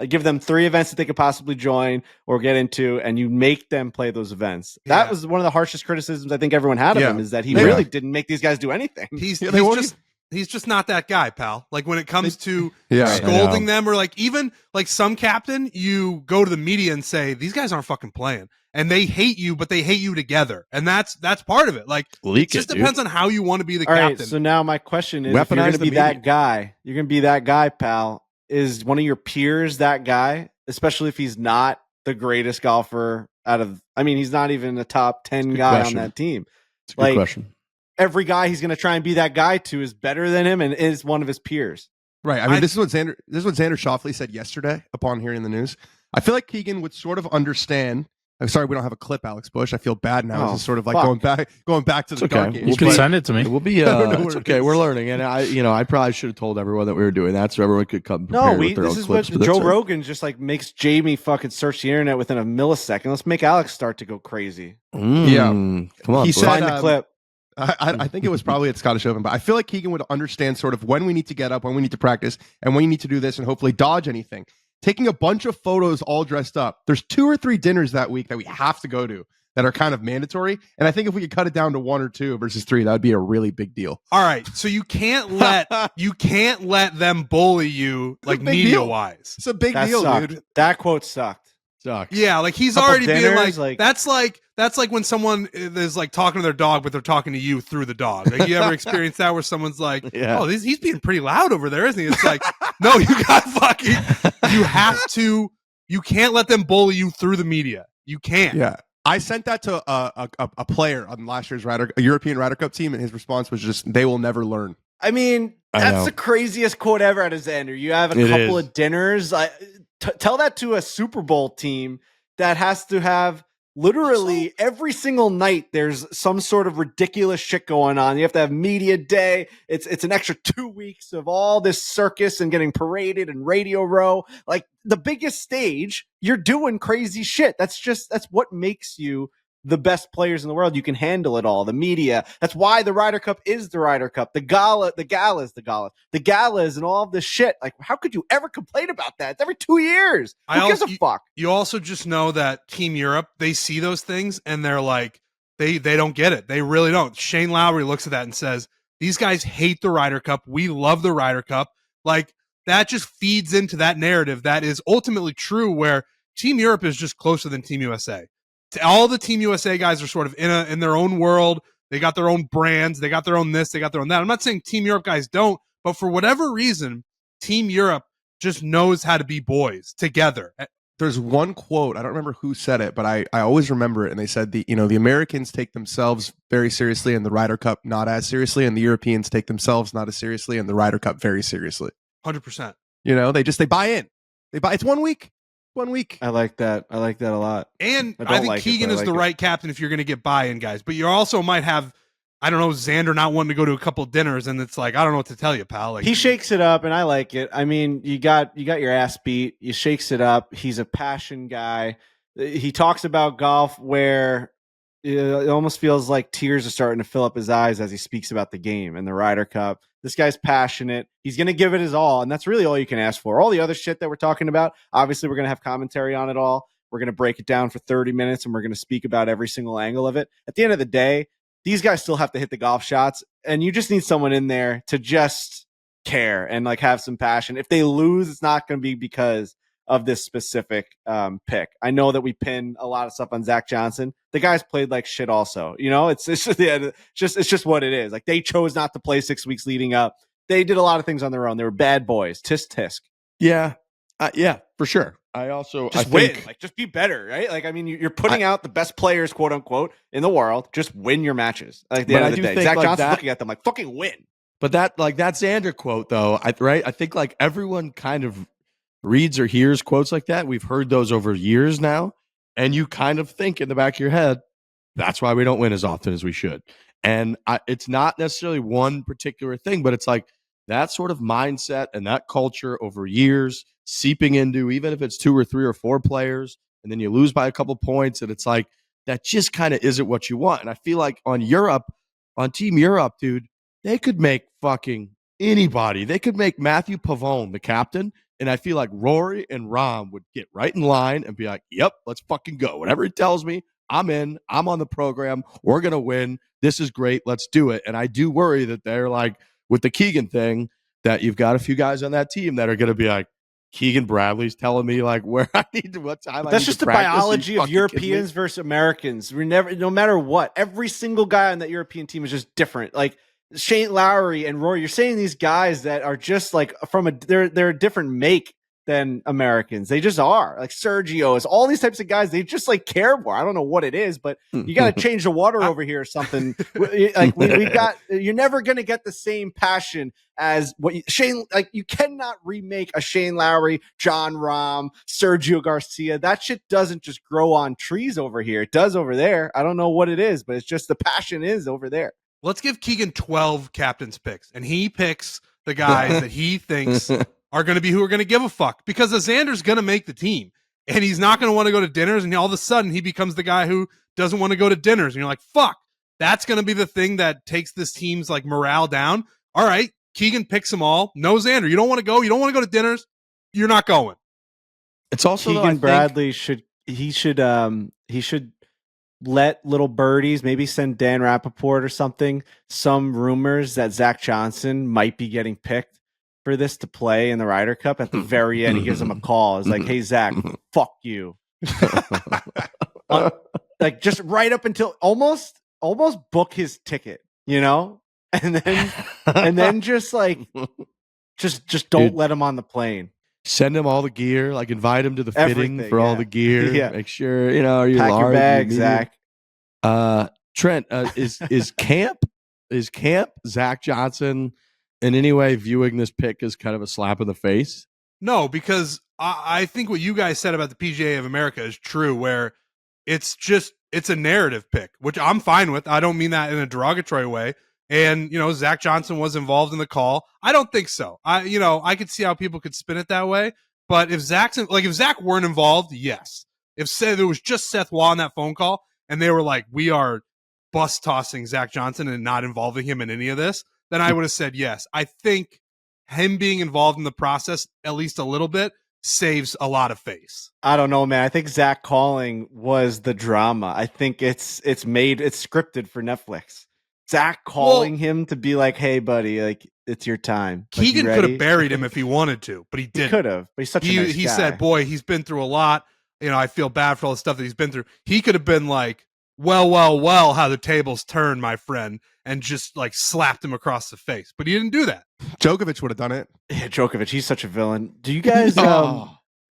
give them 3 events that they could possibly join or get into, and you make them play those events. That Yeah. was one of the harshest criticisms I think everyone had of Yeah. him, is that he They- really didn't make these guys do anything. He's Yeah, they won't he's just not that guy, pal. Like when it comes to Yeah, I scolding know. them, or like even like some captain, you go to the media and say these guys aren't fucking playing, and they hate you, but they hate you together, and that's part of it. Like Leak it just it, depends on how you want to be the All captain. right, so now my question is, if you're Weaponize going to the be that media. guy, you're going to be that guy, pal. Is one of your peers that guy, especially if he's not the greatest golfer out of, I mean, he's not even a top 10 good guy question. on that team. It's a good like, question. Every guy he's going to try and be that guy to is better than him and is one of his peers. Right. I mean, this is what Xander Schauffele said yesterday upon hearing the news. I feel like Keegan would sort of understand. I'm sorry we don't have a clip, Alex Bush. I feel bad now. Oh, This is sort of like fuck. going back to the It's dark okay. age. You can But- send it to me. We'll be. I don't know It's where it okay. is. We're learning, and I probably should have told everyone that we were doing that, so everyone could come prepared with their This own is what clips. but that's Joe all right. Rogan just like makes Jamie fucking search the internet within a millisecond. Let's make Alex start to go crazy. Yeah. Come on. He Bush. said, Find the clip. I think it was probably at Scottish Open, but I feel like Keegan would understand sort of when we need to get up, when we need to practice, and when you need to do this and hopefully dodge anything. Taking a bunch of photos all dressed up. There's 2 or 3 dinners that week that we have to go to that are kind of mandatory. And I think if we could cut it down to 1 or 2 versus 3, that would be a really big deal. All right, so you can't let them bully you like a big media deal. wise. It's a big That deal, sucked. dude. That quote sucked. Sucks. Yeah, like he's Couple already being dinners, like that's like when someone is like talking to their dog, but they're talking to you through the dog. Like you ever experienced that where someone's like, Yeah. "Oh, he's being pretty loud over there, isn't he?" It's like, no, you got you can't let them bully you through the media. You can't. Yeah. I sent that to a player on last year's a European Ryder Cup team, and his response was just, they will never learn. I mean, I that's know. the craziest quote ever out of Xander. You have a It couple is. of dinners. Tell that to a Super Bowl team that has to have literally every single night there's some sort of ridiculous shit going on. You have to have media day. It's an extra 2 weeks of all this circus and getting paraded and Radio Row. Like the biggest stage, you're doing crazy shit. That's what makes you the best players in the world. You can handle it all. The media. That's why the Ryder Cup is the Ryder Cup. The gala is the galas and all of this shit. Like, how could you ever complain about that? It's every 2 years. Who gives a fuck? You also just know that Team Europe, they see those things and they're like, they don't get it. They really don't. Shane Lowry looks at that and says, these guys hate the Ryder Cup. We love the Ryder Cup. Like that just feeds into that narrative that is ultimately true, where Team Europe is just closer than Team USA. All the Team USA guys are sort of in their own world. They got their own brands. They got their own this. They got their own that. I'm not saying Team Europe guys don't, but for whatever reason, Team Europe just knows how to be boys together. There's one quote, I don't remember who said it, but I always remember it. And they said the Americans take themselves very seriously and the Ryder Cup not as seriously, and the Europeans take themselves not as seriously and the Ryder Cup very seriously. 100%. They buy in. It's 1 week. 1 week. I like that. I like that a lot. And I I, don't think like it, Keegan but I is like the it. right captain if you're going to get buy-in, guys. But you also might have, I don't know, Xander not wanting to go to a couple of dinners, and it's like, I don't know what to tell you, pal. Like He shakes it up, and I like it. I mean, you got your ass beat. He shakes it up. He's a passion guy. He talks about golf where it almost feels like tears are starting to fill up his eyes as he speaks about the game and the Ryder Cup. This guy's passionate. He's going to give it his all, and that's really all you can ask for. All the other shit that we're talking about, obviously we're going to have commentary on it all. We're going to break it down for 30 minutes, and we're going to speak about every single angle of it. At the end of the day, these guys still have to hit the golf shots, and you just need someone in there to just care and like have some passion. If they lose, it's not going to be because of this specific pick. I know that we pin a lot of stuff on Zach Johnson. The guys played like shit also. It's just what it is. Like they chose not to play 6 weeks leading up. They did a lot of things on their own. They were bad boys. Tisk tisk. Yeah. Yeah, for sure. I Just win. Like just be better, right? Like I mean, you're putting out the best players, quote unquote, in the world. Just win your matches. Like at the But end I of the do day, think, Zach like, Johnson's that- looking at them like fucking win. But that Xander quote though, I think like everyone kind of reads or hears quotes like that. We've heard those over years now, and you kind of think in the back of your head, that's why we don't win as often as we should. And it's not necessarily one particular thing, but it's like that sort of mindset and that culture over years seeping into, even if it's 2 or 3 or 4 players, and then you lose by a couple points, and it's like that just kind of isn't what you want. And I feel like on Europe, on Team Europe, dude, they could make fucking anybody. They could make Matthew Pavone the captain, and I feel like Rory and Rom would get right in line and be like, yep, let's fucking go. Whatever he tells me, I'm in. I'm on the program. We're going to win. This is great. Let's do it. And I do worry that they're like, with the Keegan thing, that you've got a few guys on that team that are going to be like, Keegan Bradley's telling me like where I need to, what time I need to practice. That's just the biology of Europeans versus Americans. We never, no matter what, every single guy on that European team is just different. Like Shane Lowry and Rory, you're saying these guys that are just like they're a different make than Americans. They just are. Like Sergio is all these types of guys. They just like care more. I don't know what it is, but you got to change the water over here or something. Like we've got. You're never going to get the same passion as what Shane. Like you cannot remake a Shane Lowry, John Rahm, Sergio Garcia. That shit doesn't just grow on trees over here. It does over there. I don't know what it is, but it's just the passion is over there. Let's give Keegan 12 captain's picks, and he picks the guys that he thinks are going to be who are going to give a fuck, because Xander's going to make the team, and he's not going to want to go to dinners, and all of a sudden he becomes the guy who doesn't want to go to dinners, and you're like, fuck, that's going to be the thing that takes this team's like morale down. All right, Keegan picks them all. No, Xander, you don't want to go. You don't want to go to dinners. You're not going. It's also Keegan Bradley should let little birdies, maybe send Dan Rappaport or something, some rumors that Zach Johnson might be getting picked for this to play in the Ryder Cup. At the very end, he gives him a call. It's like, hey, Zach, fuck you. Like just right up until almost book his ticket, you know? And then just like, just don't let him on the plane. Send him all the gear, like invite him to the fitting for all the gear. Yeah. Make sure, you know, are you pack large, your bag, Zach. Trent, is camp Zach Johnson in any way viewing this pick as kind of a slap in the face? No, because I think what you guys said about the PGA of America is true, where it's a narrative pick, which I'm fine with. I don't mean that in a derogatory way. And, you know, Zach Johnson was involved in the call. I don't think so. I could see how people could spin it that way. But if Zach weren't involved, yes. If there was just Seth Waugh on that phone call and they were like, we are bus tossing Zach Johnson and not involving him in any of this, then I would have said yes. I think him being involved in the process, at least a little bit, saves a lot of face. I don't know, man. I think Zach calling was the drama. I think it's scripted for Netflix. Zach calling him to be like, hey, buddy, like, it's your time. Keegan could have buried him if he wanted to, but he didn't. He could have, but he's such a nice guy. He said, boy, he's been through a lot. You know, I feel bad for all the stuff that he's been through. He could have been like, well, how the tables turn, my friend, and just like slapped him across the face. But he didn't do that. Djokovic would have done it. Yeah, Djokovic, he's such a villain. Do you guys...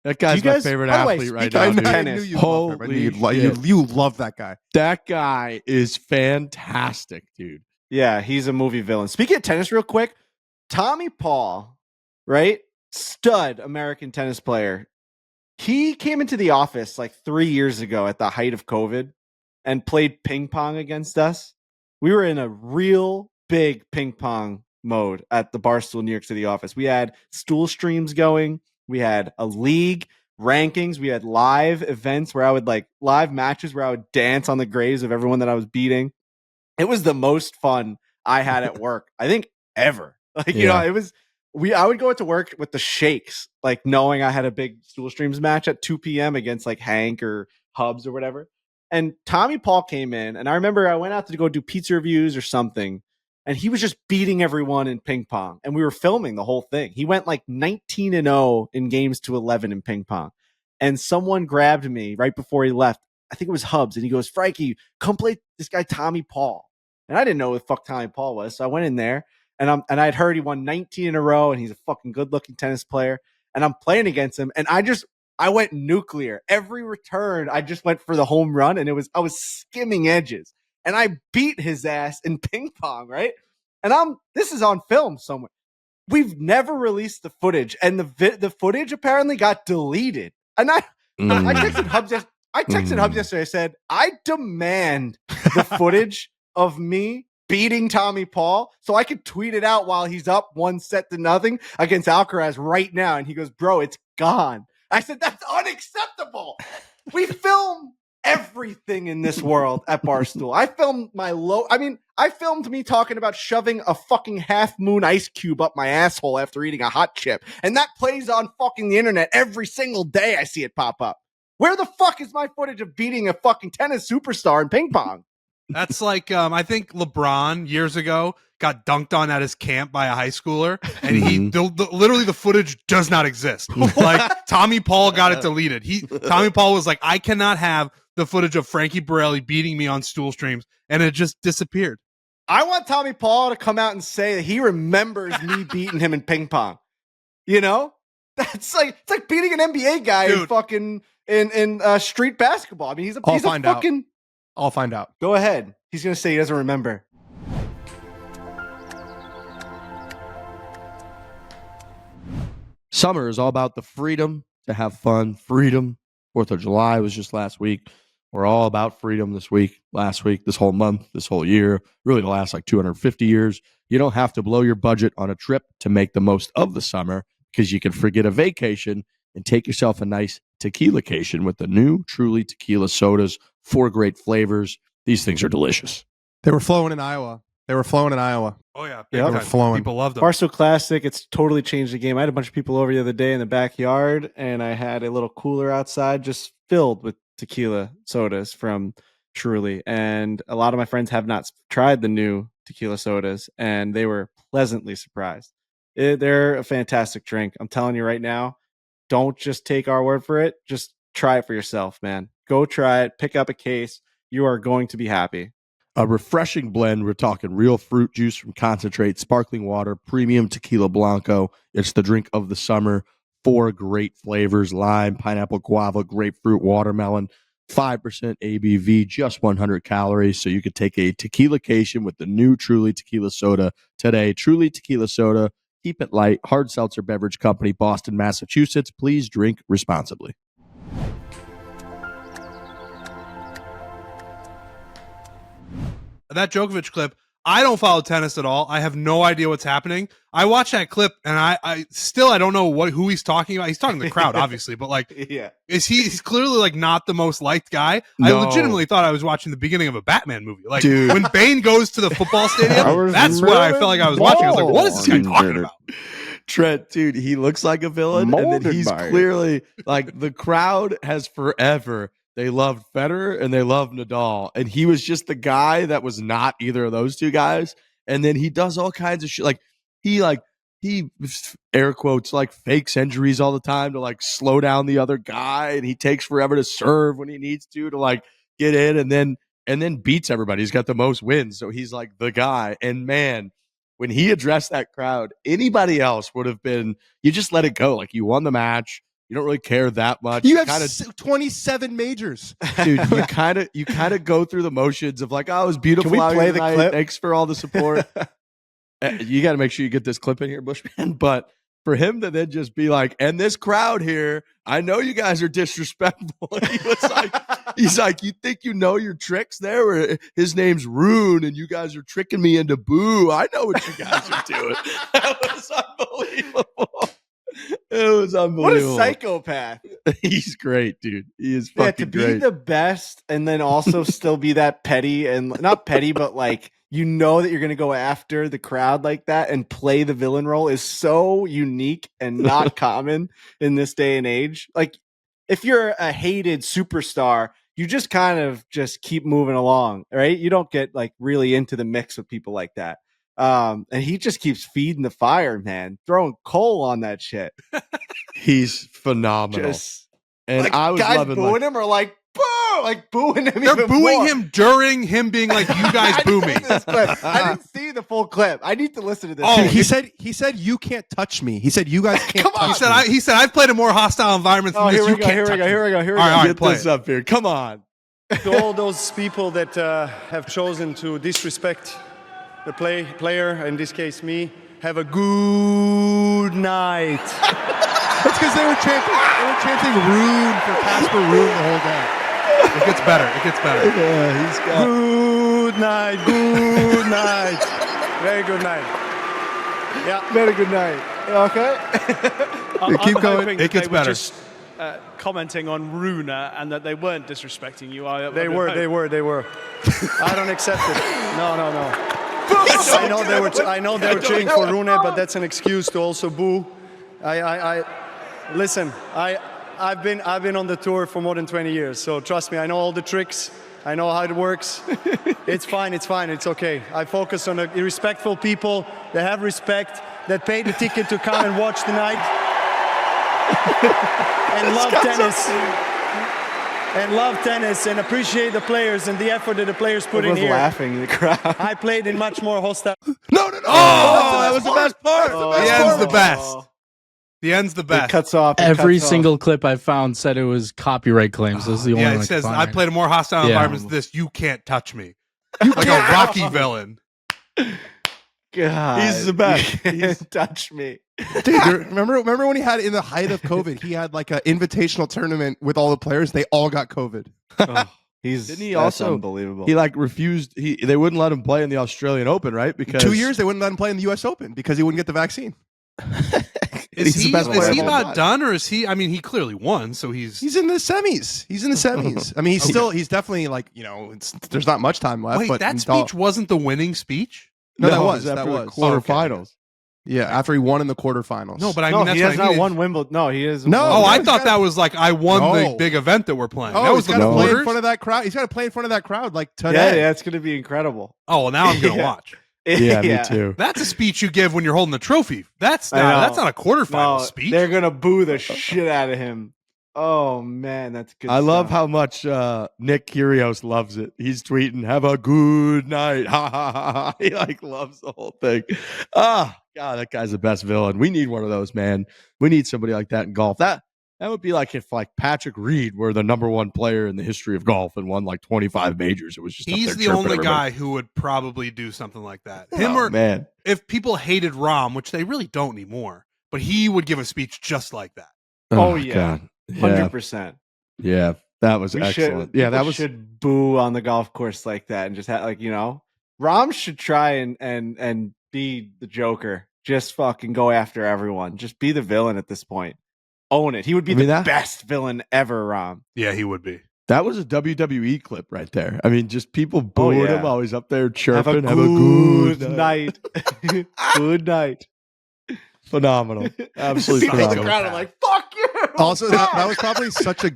That guy's my favorite athlete right now. I knew you you love that guy. That guy is fantastic, dude. Yeah, he's a movie villain. Speaking of tennis real quick, Tommy Paul, right? Stud American tennis player. He came into the office like 3 years ago at the height of COVID and played ping pong against us. We were in a real big ping pong mode at the Barstool New York City office. We had stool streams going. We had a league rankings. We had live events where I would live matches where I would dance on the graves of everyone that I was beating. It was the most fun I had at work, I think, ever. You know, I would go to work with the shakes, like knowing I had a big stool streams match at 2 p.m. against like Hank or Hubs or whatever. And Tommy Paul came in, and I remember I went out to go do pizza reviews or something, and he was just beating everyone in ping pong. And we were filming the whole thing. He went like 19-0 in games to 11 in ping pong. And someone grabbed me right before he left. I think it was Hubs. And he goes, Frankie, come play this guy, Tommy Paul. And I didn't know who the fuck Tommy Paul was. So I went in there, and I'd heard he won 19 in a row, and he's a fucking good looking tennis player. And I'm playing against him. And I went nuclear. Every return, I just went for the home run. And I was skimming edges. And I beat his ass in ping pong, right? And this is on film somewhere. We've never released the footage, and the footage apparently got deleted. And I texted Hubs. Hubs yesterday. I said, I demand the footage of me beating Tommy Paul so I could tweet it out while he's up 1-0 against Alcaraz right now. And he goes, bro, it's gone. I said, that's unacceptable. We film every everything in this world at Barstool. I filmed I filmed me talking about shoving a fucking half moon ice cube up my asshole after eating a hot chip. And that plays on fucking the internet every single day. I see it pop up. Where the fuck is my footage of beating a fucking tennis superstar in ping pong? That's like I think LeBron years ago got dunked on at his camp by a high schooler, and literally the footage does not exist. Like Tommy Paul got it deleted. Tommy Paul was like, I cannot have the footage of Frankie Borelli beating me on stool streams, and it just disappeared. I want Tommy Paul to come out and say that he remembers me beating him in ping pong. You know, it's like beating an NBA guy in fucking in street basketball. I mean, I'll find out. Go ahead. He's gonna say he doesn't remember. Summer is all about the freedom to have fun. Freedom. 4th of July was just last week. We're all about freedom this week, last week, this whole month, this whole year, really the last like 250 years. You don't have to blow your budget on a trip to make the most of the summer because you can forget a vacation and take yourself a nice tequila-cation with the new Truly Tequila sodas. 4 great flavors. These things are delicious. They were flowing in Iowa. Oh yeah, They were flowing. People loved them. Barstool Classic, it's totally changed the game. I had a bunch of people over the other day in the backyard, and I had a little cooler outside just filled with tequila sodas from Truly. And a lot of my friends have not tried the new tequila sodas, and they were pleasantly surprised. They're a fantastic drink. I'm telling you right now, don't just take our word for it. Just try it for yourself, man. Go try it. Pick up a case. You are going to be happy. A refreshing blend. We're talking real fruit juice from concentrate, sparkling water, premium tequila blanco. It's the drink of the summer. 4 great flavors: lime, pineapple, guava, grapefruit, watermelon. 5% ABV, just 100 calories. So you could take a tequila-cation with the new Truly Tequila Soda today. Truly Tequila Soda. Keep it light. Hard Seltzer Beverage Company, Boston, Massachusetts. Please drink responsibly. That Djokovic clip, I don't follow tennis at all. I have no idea what's happening. I watched that clip, and I still don't know who he's talking about. He's talking to the crowd, obviously, but like, Yeah. he's clearly like not the most liked guy. No. I legitimately thought I was watching the beginning of a Batman movie. Like Dude. when Bane goes to the football stadium, that's what I felt like I was watching. I was like, what is this guy talking about? Trent, dude, he looks like a villain, and then he's clearly like the crowd has forever. They loved Federer and they loved Nadal, and he was just the guy that was not either of those two guys. And then he does all kinds of shit, like he air quotes like fakes injuries all the time to like slow down the other guy, and he takes forever to serve when he needs to like get in, and then beats everybody. He's got the most wins, so he's like the guy. And man, when he addressed that crowd, anybody else would have been, you just let it go. Like, you won the match. You don't really care that much. You have 27 majors. Dude, you kind of go through the motions of like, oh, it was beautiful. Can we out play here the tonight. clip? Thanks for all the support. You got to make sure you get this clip in here, Bushman. But for him to then just be like, and this crowd here, I know you guys are disrespectful. He's like, you think you know your tricks there? Where his name's Rune, and you guys are tricking me into boo. I know what you guys are doing. That was unbelievable. It was unbelievable. What a psychopath. He's great, dude. He is fucking to be great. the best and then also still be that petty, and not petty, but like, you know that you're going to go after the crowd like that and play the villain role is so unique and not common in this day and age. Like, if you're a hated superstar, you just kind of just keep moving along, right? You don't get like really into the mix with people like that. And he just keeps feeding the fire, man, throwing coal on that shit. He's phenomenal. And like, I was guys loving booing him, or like, boo, like booing him. They're even booing more. him during him being like, you guys boo me. I didn't see the full clip. I need to listen to this. Oh, Dude, he said you can't touch me. He said you guys can't Come on. touch me. He said I've played in more hostile environments than Oh, this. here You we go. can't Here we touch go. me. Here we go. Here we All go. right, Get play this it. up here. Come on. To all those people that have chosen to disrespect the player, in this case me, have a good night. That's because they were chanting Rune for Casper Rune the whole day. It gets better. It gets better. Yeah, he's got. Good night. Good night. Very good night. Yeah. Very good night. Okay. Keep going. It gets better. commenting on Rune and that they weren't disrespecting you. They were. I don't accept it. No. I know they were cheering for Rune, but that's an excuse to also boo. Listen. I've been on the tour for more than 20 years, so trust me, I know all the tricks. I know how it works. It's fine. It's okay. I focus on the respectful people that have respect, that paid the ticket to come and watch tonight, and love tennis, and appreciate the players and the effort that the players put in here. Laughing in the crowd. I played in much more hostile. No. Oh, that was the best part. The end's the best. The end's the best. It cuts off. Every single clip I found said it was copyright claims. This is the only one it says, I find. played a more hostile environment than this. You can't touch me. Like a Rocky villain. God, He's the best. You can't touch me. Dude, remember when he had, in the height of COVID, he had like an invitational tournament with all the players. They all got COVID. Didn't he also unbelievable? He like refused. They wouldn't let him play in the Australian Open, right? Because 2 years they wouldn't let him play in the U.S. Open because he wouldn't get the vaccine. Is he best player of all not time. done, or is he? I mean, he clearly won, so he's in the semis. I mean, he's definitely like, there's not much time left. Wait, but that speech wasn't the winning speech? No, that it was after the was quarterfinals. Yeah, after he won in the quarterfinals. No, but I mean, that's he has what I not mean. won Wimbledon. No, he is. No. Oh, I he's thought got- that was like I won the No. big event that we're playing. Oh, that was he's the got to play in quarters? front of that crowd. He's got to play in front of that crowd like today. Yeah, it's going to be incredible. Oh, well, now I'm gonna Yeah. watch. Yeah, me too. That's a speech you give when you're holding the trophy. That's I know. not a quarterfinal No, speech. they're gonna boo the shit out of him. Oh man, that's good. I love stuff. how much Nick Kyrgios loves it. He's tweeting, "Have a good night." Ha ha ha ha. He like loves the whole thing. God, that guy's the best villain. We need one of those, man. We need somebody like that in golf. That would be like if like Patrick Reed were the number one player in the history of golf and won like 25 majors. It was just up He's there the chirping only everybody. guy who would probably do something like that. Him Oh, or man. if people hated Rahm, which they really don't anymore, but he would give a speech just like that. Oh, yeah. God. Yeah. 100%. Yeah, that was excellent. Yeah, that was should boo on the golf course like that and just have Rahm should try and be the Joker. Just fucking go after everyone. Just be the villain at this point. Own it. He would be the best villain ever, Rahm. Yeah, he would be. That was a WWE clip right there. I mean, just people booing him while he's up there chirping. Have a good night. Good night. Phenomenal. Absolutely People in the phenomenal. crowd are like, fuck you. Also, that was probably such a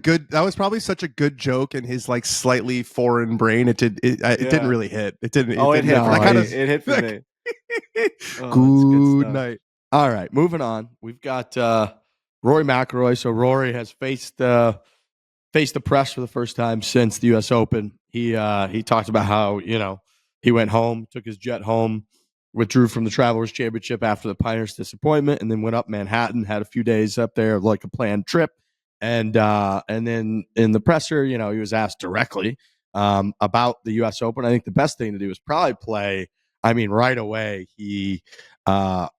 good joke in his like slightly foreign brain. It didn't really hit. It didn't. Oh, it hit. I kind of It hit for me. good night. All right, moving on. We've got Rory McIlroy. So Rory has faced the press for the first time since the U.S. Open. He talked about how he went home, took his jet home, withdrew from the Travelers Championship after the Pinehurst disappointment, and then went up Manhattan, had a few days up there like a planned trip, and then in the presser, he was asked directly about the U.S. Open. I think the best thing to do is probably play. I mean, right away he's kind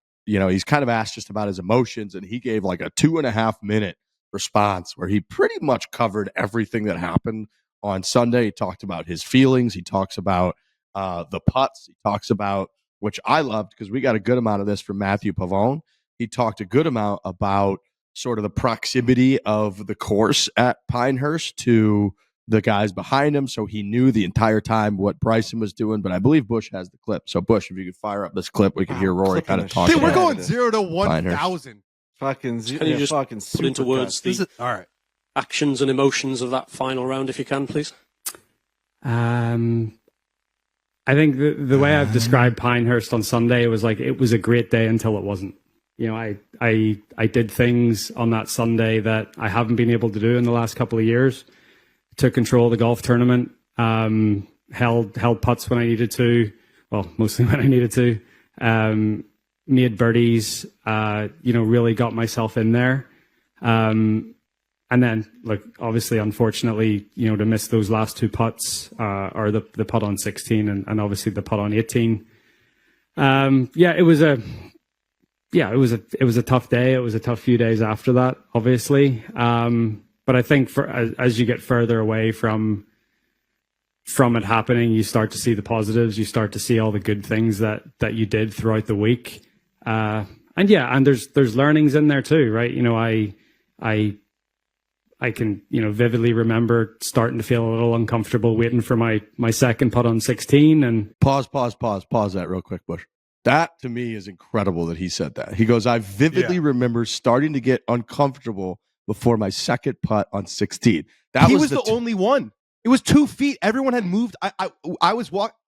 of asked just about his emotions, and he gave like a 2.5 minute response where he pretty much covered everything that happened on Sunday. He talked about his feelings. He talks about the putts. He talks about, which I loved because we got a good amount of this from Matthew Pavone. He talked a good amount about sort of the proximity of the course at Pinehurst to the guys behind him. So he knew the entire time what Bryson was doing, but I believe Bush has the clip. So Bush, if you could fire up this clip, we can hear Rory kind of talk. Dude, we're about going it. 0 to 1,000. Fucking Can you just fucking put into words the All right. actions and emotions of that final round, if you can, please? I think the way I've described Pinehurst on Sunday, it was like it was a great day until it wasn't. I did things on that Sunday that I haven't been able to do in the last couple of years. Took control of the golf tournament, held putts when I needed to, well, mostly when I needed to, made birdies, really got myself in there. And then, obviously, unfortunately, to miss those last two putts, or the putt on 16 and obviously the putt on 18. It was a tough day. It was a tough few days after that, obviously. But I think as you get further away from it happening, you start to see the positives. You start to see all the good things that you did throughout the week. And there's learnings in there too, right? I can, vividly remember starting to feel a little uncomfortable waiting for my second putt on 16. And pause that real quick, Bush. That to me is incredible that he said that. He goes, I vividly remember starting to get uncomfortable before my second putt on 16. He was the only one. It was 2 feet. Everyone had moved.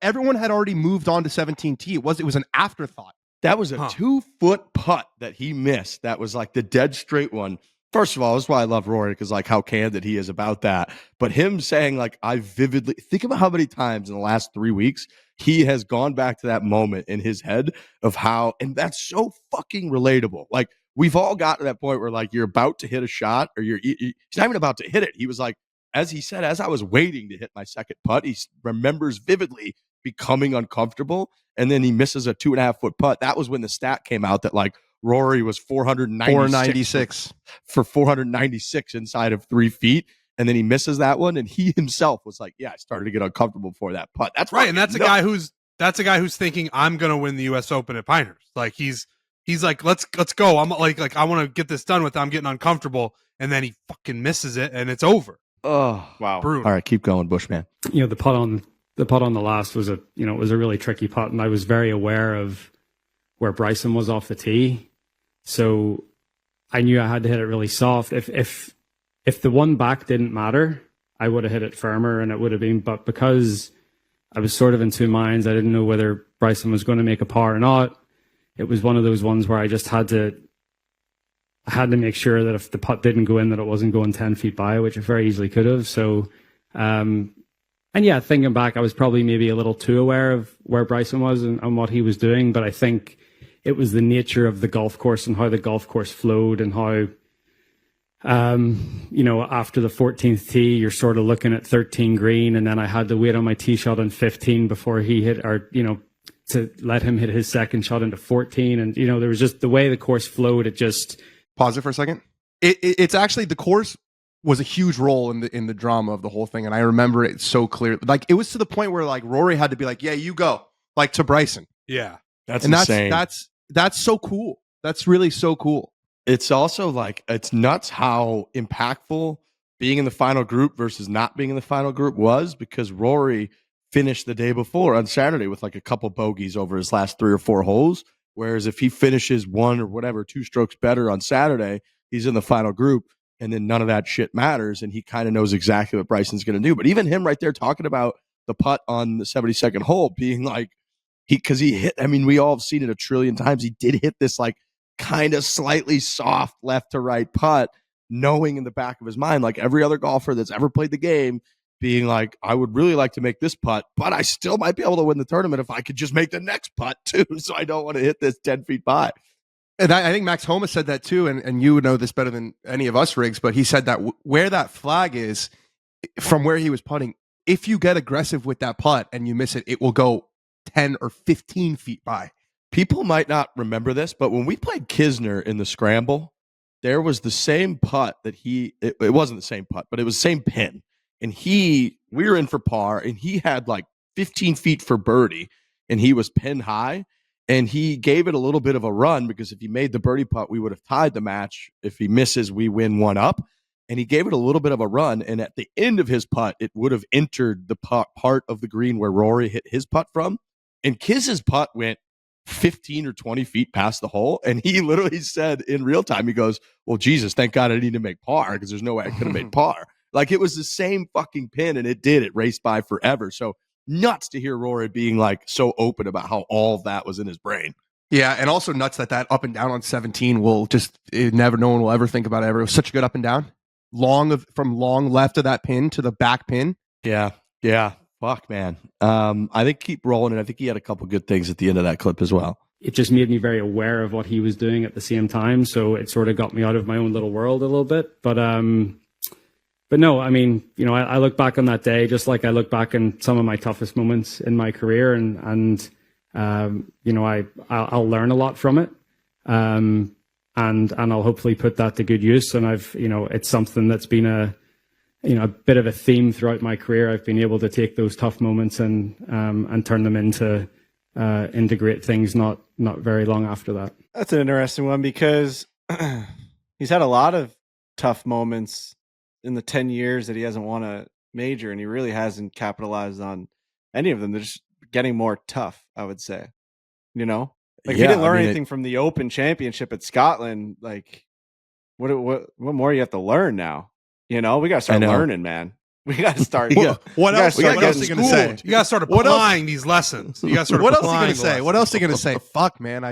Everyone had already moved on to 17T. It was an afterthought. That was a 2-foot putt that he missed. That was like the dead straight one. First of all, that's why I love Rory, because like how candid he is about that. But him saying like, I vividly think about how many times in the last 3 weeks he has gone back to that moment in his head of how, and that's so fucking relatable. Like we've all gotten to that point where like you're about to hit a shot or he's not even about to hit it. He was like, as he said, as I was waiting to hit my second putt, he remembers vividly becoming uncomfortable. And then he misses a 2.5-foot putt. That was when the stat came out that like Rory was 496 for 496 inside of 3 feet. And then he misses that one. And he himself was like, yeah, I started to get uncomfortable before that putt. That's right. And that's a guy who's thinking I'm going to win the US Open at Pinehurst. Like he's like, let's go. I'm like, I want to get this done with. I'm getting uncomfortable. And then he fucking misses it and it's over. Oh, wow. Brutal. All right. Keep going, Bushman. The putt on the last was it was a really tricky putt. And I was very aware of where Bryson was off the tee. So I knew I had to hit it really soft. If the one back didn't matter, I would have hit it firmer and it would have been, but because I was sort of in two minds, I didn't know whether Bryson was going to make a par or not. It was one of those ones where I just had to make sure that if the putt didn't go in, that it wasn't going 10 feet by, which it very easily could have. So, and yeah, thinking back, I was probably maybe a little too aware of where Bryson was and what he was doing, but I think it was the nature of the golf course and how the golf course flowed and how, after the 14th tee, you're sort of looking at 13 green, and then I had to wait on my tee shot on 15 before he hit, to let him hit his second shot into 14. And, there was just the way the course flowed. It just... Pause it for a second. It's actually, the course was a huge role in the drama of the whole thing. And I remember it so clear. Like it was to the point where like Rory had to be like, yeah, you go, like to Bryson. Yeah. That's insane. That's so cool. That's really so cool. It's also like, it's nuts how impactful being in the final group versus not being in the final group was, because Rory finished the day before on Saturday with like a couple bogeys over his last 3 or 4 holes. Whereas if he finishes 1 or whatever, 2 strokes better on Saturday, he's in the final group, and then none of that shit matters. And he kind of knows exactly what Bryson's going to do. But even him right there talking about the putt on the 72nd hole being like, because he hit, I mean, we all have seen it a trillion times. He did hit this like kind of slightly soft left to right putt, knowing in the back of his mind, like every other golfer that's ever played the game, being like, I would really like to make this putt, but I still might be able to win the tournament if I could just make the next putt too. So I don't want to hit this 10 feet by. And I think Max Homa said that too, and you would know this better than any of us, Riggs, but he said that where that flag is from where he was putting, if you get aggressive with that putt and you miss it, it will go 10 or 15 feet by. People might not remember this, but when we played Kisner in the scramble, there was the same putt that it wasn't the same putt, but it was the same pin. And we were in for par, and he had like 15 feet for birdie, and he was pin high, and he gave it a little bit of a run, because if he made the birdie putt, we would have tied the match. If he misses, we win 1 up. And he gave it a little bit of a run, and at the end of his putt, it would have entered the part of the green where Rory hit his putt from. And Kiz's putt went 15 or 20 feet past the hole, and he literally said in real time, he goes, well, Jesus, thank God I didn't need to make par, because there's no way I could have made par. Like, it was the same fucking pin, and it raced by forever. So nuts to hear Rory being like so open about how all of that was in his brain. Yeah, and also nuts that up and down on 17 will just no one will ever think about it ever. It was such a good up and down. From long left of that pin to the back pin. Yeah. Fuck, man. I think keep rolling, and I think he had a couple good things at the end of that clip as well. It just made me very aware of what he was doing at the same time, so it sort of got me out of my own little world a little bit. But no, I mean, I look back on that day just like I look back on some of my toughest moments in my career, and I'll learn a lot from it, and I'll hopefully put that to good use. And it's something that's been a bit of a theme throughout my career. I've been able to take those tough moments and turn them into great things. Not very long after that. That's an interesting one, because he's had a lot of tough moments in the 10 years that he hasn't won a major, and he really hasn't capitalized on any of them. They're just getting more tough, I would say. You know, like if you didn't learn anything from the Open Championship at Scotland, like what more you have to learn now? You know, we got to start learning, man. We got to start. What else are you going to say? You got to start applying these lessons. You got to start. What else are you going to say? What else are you going to say? Fuck, man,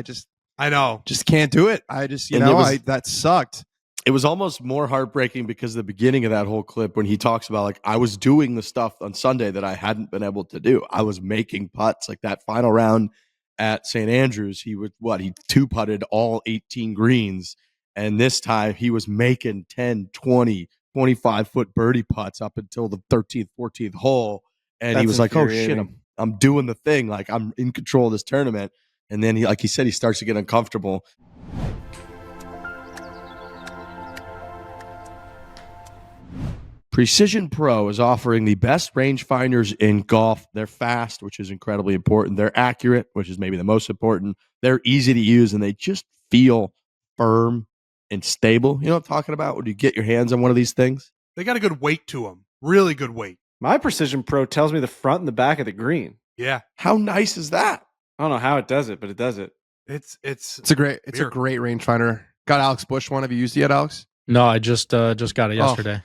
I know, just can't do it. I just, that sucked. It was almost more heartbreaking because the beginning of that whole clip when he talks about like I was doing the stuff on Sunday that I hadn't been able to do. I was making putts, like that final round at St. Andrews. He two putted all 18 greens, and this time he was making 10, 20, 25-foot birdie putts up until the 13th, 14th hole. And he was like, oh shit, I'm doing the thing. Like I'm in control of this tournament. And then he said, he starts to get uncomfortable. Precision Pro is offering the best rangefinders in golf. They're fast, which is incredibly important. They're accurate, which is maybe the most important. They're easy to use, and they just feel firm and stable. You know what I'm talking about when you get your hands on one of these things? They got a good weight to them. Really good weight. My Precision Pro tells me the front and the back of the green. Yeah. How nice is that? I don't know how it does it, but it does it. It's a great rangefinder. Got Alex Bush one. Have you used it yet, Alex? No, I just got it yesterday.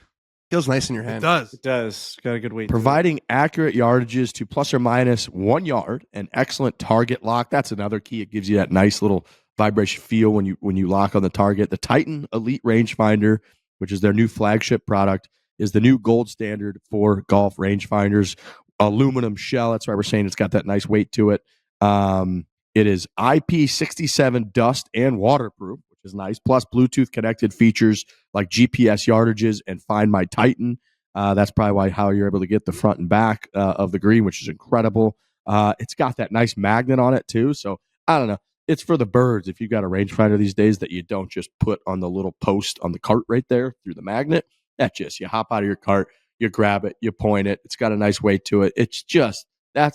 Feels nice in your hand. It does. Got a good weight. Providing accurate yardages to plus or minus 1 yard and excellent target lock. That's another key. It gives you that nice little vibration feel when you lock on the target. The Titan Elite Rangefinder, which is their new flagship product, is the new gold standard for golf rangefinders. Aluminum shell. That's why we're saying it's got that nice weight to it. It is IP67 dust and waterproof, which is nice. Plus Bluetooth connected features like GPS yardages and Find My Titan. That's probably how you're able to get the front and back of the green, which is incredible. It's got that nice magnet on it too. So I don't know. It's for the birds. If you've got a rangefinder these days that you don't just put on the little post on the cart right there through the magnet, that's just, you hop out of your cart, you grab it, you point it. It's got a nice weight to it. It's just,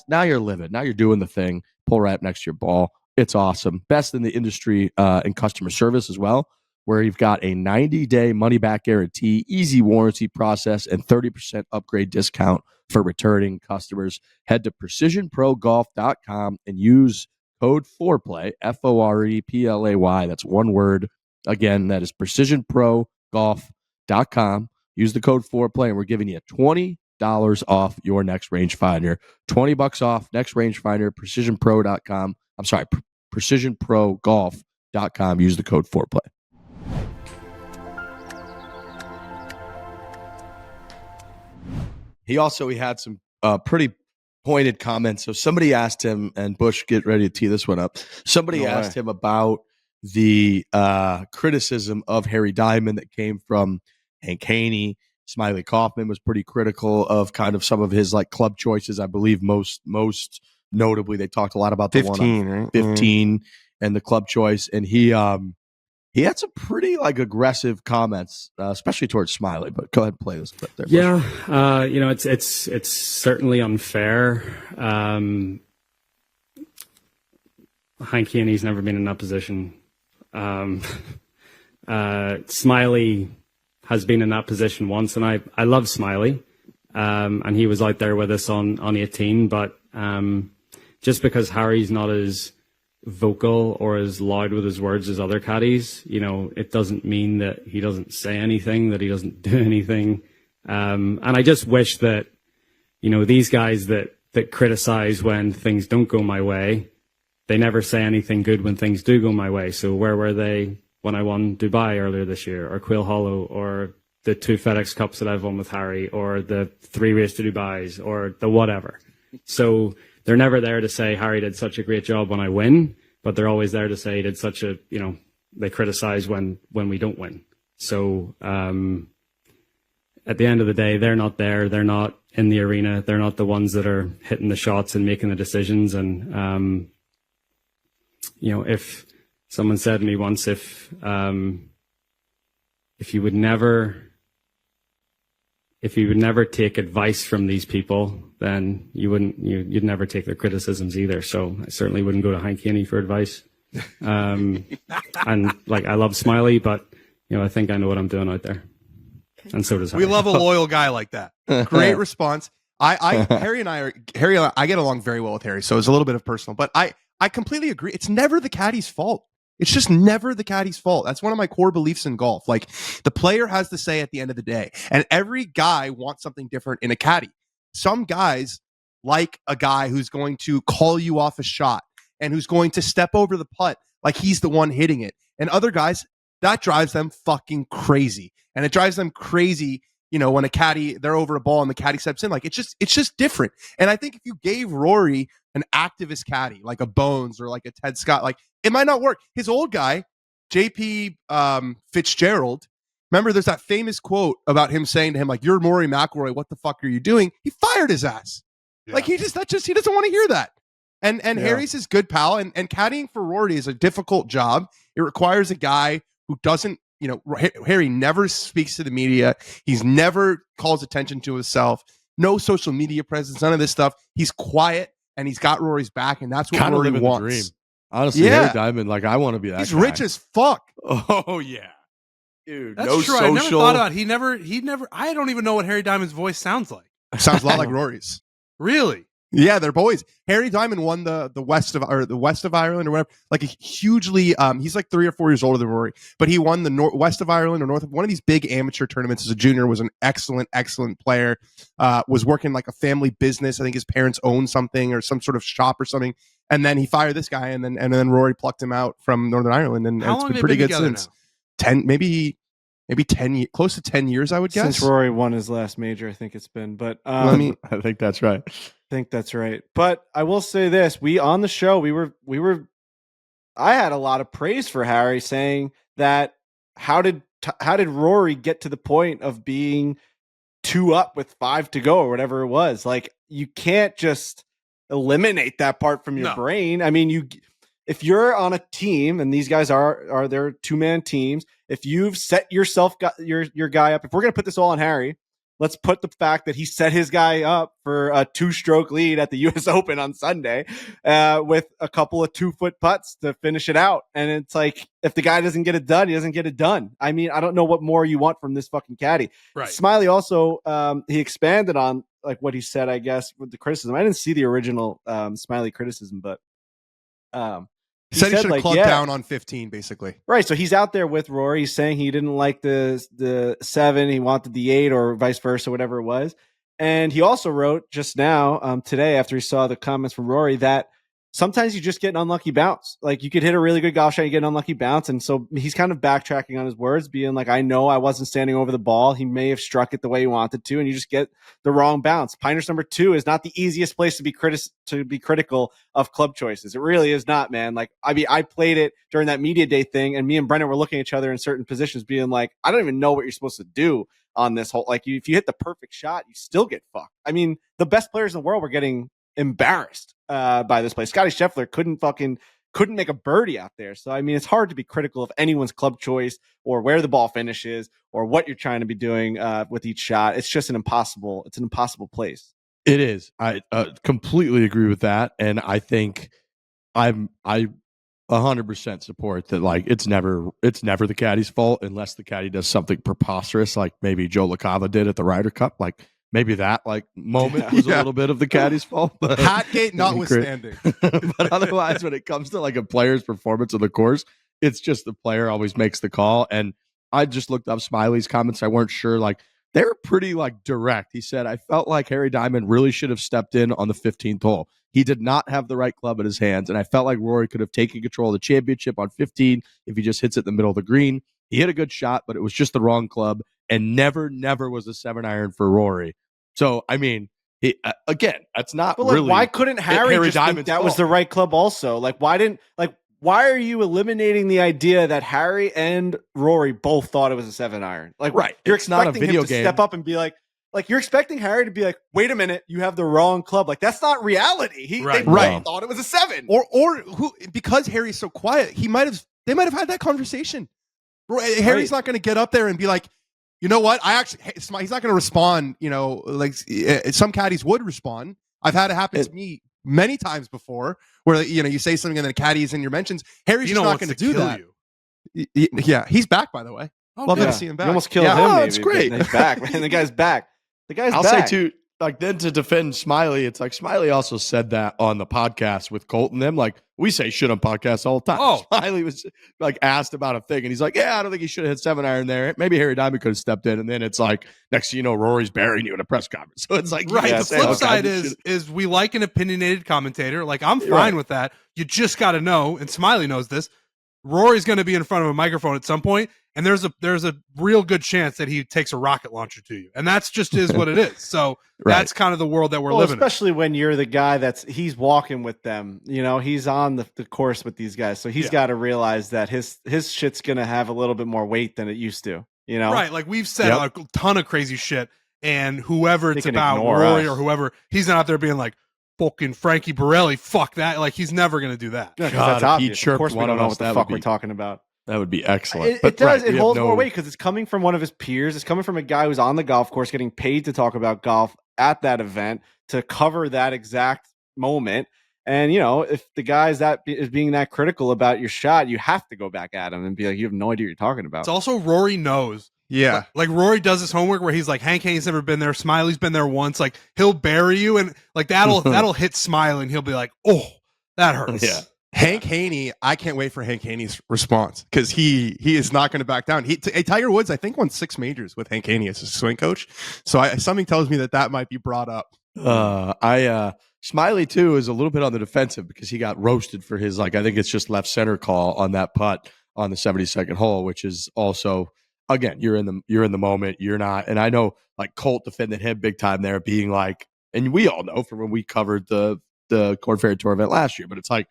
now you're living. Now you're doing the thing. Pull right up next to your ball. It's awesome. Best in the industry in customer service as well, where you've got a 90-day money-back guarantee, easy warranty process, and 30% upgrade discount for returning customers. Head to precisionprogolf.com and use code FOREPLAY, FOREPLAY. That's one word. Again, that is precisionprogolf.com. Use the code FOREPLAY, and we're giving you $20 off your next rangefinder. $20 off next rangefinder, precisionpro.com. I'm sorry, precisionprogolf.com. Use the code FOREPLAY. He had some pretty pointed comments. So somebody asked him, and Bush, get ready to tee this one up. Somebody asked him about the criticism of Harry Diamond that came from Hank Haney. Smiley Kaufman was pretty critical of kind of some of his like club choices. I believe most notably, they talked a lot about the 15, one on right? 15 and the club choice. And he had some pretty like aggressive comments, especially towards Smiley. But go ahead and play this clip there. Yeah, it's certainly unfair. Hank Haney's never been in that position. Smiley has been in that position once, and I love Smiley, and he was out there with us on 18. But just because Harry's not as vocal or as loud with his words as other caddies, it doesn't mean that he doesn't say anything, that he doesn't do anything. And I just wish that, these guys that criticize when things don't go my way, they never say anything good when things do go my way. So where were they when I won Dubai earlier this year, or Quail Hollow, or the 2 FedEx Cups that I've won with Harry, or the 3 Race to Dubais, or the whatever? So they're never there to say Harry did such a great job when I win, but they're always there to say he did such a, they criticize when we don't win. So at the end of the day, they're not there. They're not in the arena. They're not the ones that are hitting the shots and making the decisions. And, if someone said to me once, if you would never take advice from these people, then you'd never take their criticisms either. So I certainly wouldn't go to Hank Haney for advice. And I love Smiley, but I think I know what I'm doing out there. and so does We Harry. love a loyal guy like that. Great response. Harry and I get along very well with Harry, so it's a little bit of personal, but I completely agree. It's never the caddy's fault. It's just never the caddy's fault. That's one of my core beliefs in golf. Like, the player has to say at the end of the day, and every guy wants something different in a caddy. Some guys like a guy who's going to call you off a shot and who's going to step over the putt like he's the one hitting it. And other guys, that drives them fucking crazy. And it drives them crazy, when a caddy, they're over a ball and the caddy steps in. Like, it's just different. And I think if you gave Rory an activist caddy, like a Bones or like a Ted Scott, like, it might not work. His old guy, JP Fitzgerald, remember there's that famous quote about him saying to him, like, "You're Rory McIlroy, what the fuck are you doing?" He fired his ass. Yeah. Like, he doesn't want to hear that. And Harry's his good pal, and caddying for Rory is a difficult job. It requires a guy who doesn't, Harry never speaks to the media. He's never calls attention to himself. No social media presence, none of this stuff. He's quiet, and he's got Rory's back, and that's what Kinda Rory living the wants. dream. Honestly, Harry Diamond, like, I want to be that He's guy. rich as fuck. Oh, yeah. Dude, That's no true. social. I never thought about it. He never, I don't even know what Harry Diamond's voice sounds like. Sounds a lot like Rory's. Really? Yeah, they're boys. Harry Diamond won the west of Ireland or whatever. Like, a hugely, he's like 3 or 4 years older than Rory, but he won the west of Ireland or north of one of these big amateur tournaments as a junior. Was an excellent player. Was working like a family business. I think his parents owned something or some sort of shop or something. And then he fired this guy, and then Rory plucked him out from Northern Ireland, and it's been pretty good since. Now? Maybe 10, close to 10 years, I would guess. Since Rory won his last major, I think it's been. But I think that's right. But I will say this: on the show, I had a lot of praise for Harry, saying that how did Rory get to the point of being 2 up with 5 to go or whatever it was? Like, you can't just eliminate that part from your brain. I mean, if you're on a team, and these guys are their 2-man teams, if you've set yourself your guy up, if we're gonna put this all on Harry, let's put the fact that he set his guy up for a 2-stroke lead at the U.S. Open on Sunday with a couple of 2-foot putts to finish it out. And it's like, if the guy doesn't get it done, he doesn't get it done. I mean, I don't know what more you want from this fucking caddy. Right. Smiley also, he expanded on like what he said, I guess, with the criticism. I didn't see the original Smiley criticism, but he said he should have clubbed down on 15, basically. Right. So he's out there with Rory. He's saying he didn't like the 7. He wanted the 8 or vice versa, whatever it was. And he also wrote just now, today, after he saw the comments from Rory, that sometimes you just get an unlucky bounce. Like, you could hit a really good golf shot, you get an unlucky bounce. And so he's kind of backtracking on his words, being like, I know I wasn't standing over the ball. He may have struck it the way he wanted to, and you just get the wrong bounce. Pinehurst number 2 is not the easiest place to be critical of club choices. It really is not, man. Like, I mean, I played it during that media day thing, and me and Brendan were looking at each other in certain positions, being like, I don't even know what you're supposed to do on this whole, like, if you hit the perfect shot, you still get fucked. I mean, the best players in the world were getting embarrassed by this play. Scotty Scheffler couldn't make a birdie out there. So, I mean, it's hard to be critical of anyone's club choice or where the ball finishes or what you're trying to be doing with each shot. It's just an impossible place. It is. I completely agree with that. And I think I 100% support that. Like, it's never the caddy's fault unless the caddy does something preposterous, like maybe Joe LaCava did at the Ryder Cup. Like, maybe that moment was a little bit of the caddy's fault. But Hatgate notwithstanding. But otherwise, when it comes to like a player's performance on the course, it's just the player always makes the call. And I just looked up Smiley's comments. I weren't sure. Like, they were pretty like direct. He said, I felt like Harry Diamond really should have stepped in on the 15th hole. He did not have the right club in his hands. And I felt like Rory could have taken control of the championship on 15 if he just hits it in the middle of the green. He hit a good shot, but it was just the wrong club. And never was a 7-iron for Rory. So, I mean, again, that's not but really. Why couldn't Harry just think that was fault. the right club also? Like, why are you eliminating the idea that Harry and Rory both thought it was a 7-iron? Like, right. You're It's not a expecting video him to game. step up and be like you're expecting Harry to be like, wait a minute, you have the wrong club. Like, that's not reality. They both thought it was a 7. Or who, because Harry's so quiet, they might have had that conversation. Harry's not going to get up there and be like, you know what? He's not going to respond. You know, like some caddies would respond. I've had it happen to me many times before, where you say something and then a caddy is in your mentions. Harry's just not going to do that. Yeah, he's back, by the way. Love to see him back. You almost killed him. Oh, Maybe, it's great. He's back, man. The guy's back. I'll say too, like then to defend Smiley, it's like Smiley also said that on the podcast with Colt and them. Like we say shit on podcasts all the time. Oh. Smiley was like asked about a thing and he's like, yeah, I don't think he should have hit 7-iron there. Maybe Harry Diamond could have stepped in. And then it's like, next thing you know, Rory's burying you in a press conference. So it's like, right. The flip side is we like an opinionated commentator. Like I'm fine with that. You just got to know, and Smiley knows this, Rory's going to be in front of a microphone at some point, and there's a real good chance that he takes a rocket launcher to you, and that's just is what it is. So that's kind of the world that we're living especially when you're the guy he's walking with them. You know, he's on the course with these guys, so he's got to realize that his shit's going to have a little bit more weight than it used to. You know, right? Like we've said a ton of crazy shit, and whoever it's about, ignore Rory us. or whoever, he's not out there being like, fucking Frankie Borelli, fuck that. Like he's never going to do that. Yeah, that's obvious. Of course we don't know what the fuck we're talking about. That would be excellent. It does. It holds more weight because it's coming from one of his peers. It's coming from a guy who's on the golf course getting paid to talk about golf at that event to cover that exact moment. And, you know, if the guy is being that critical about your shot, you have to go back at him and be like, you have no idea what you're talking about. It's also Rory knows. Yeah. Like Rory does his homework where he's like, Hank Haney's never been there. Smiley's been there once. Like he'll bury you and like that'll hit Smiley and he'll be like, oh, that hurts. Yeah. Hank Haney, I can't wait for Hank Haney's response because he is not going to back down. Tiger Woods, I think, won 6 majors with Hank Haney as his swing coach. So something tells me that might be brought up. Smiley too is a little bit on the defensive because he got roasted for his I think it's just left center call on that putt on the 72nd hole, which is also. Again, you're in the moment. You're not, and I know like Colt defended him big time there, being like, and we all know from when we covered the Corn Ferry Tour event last year. But it's like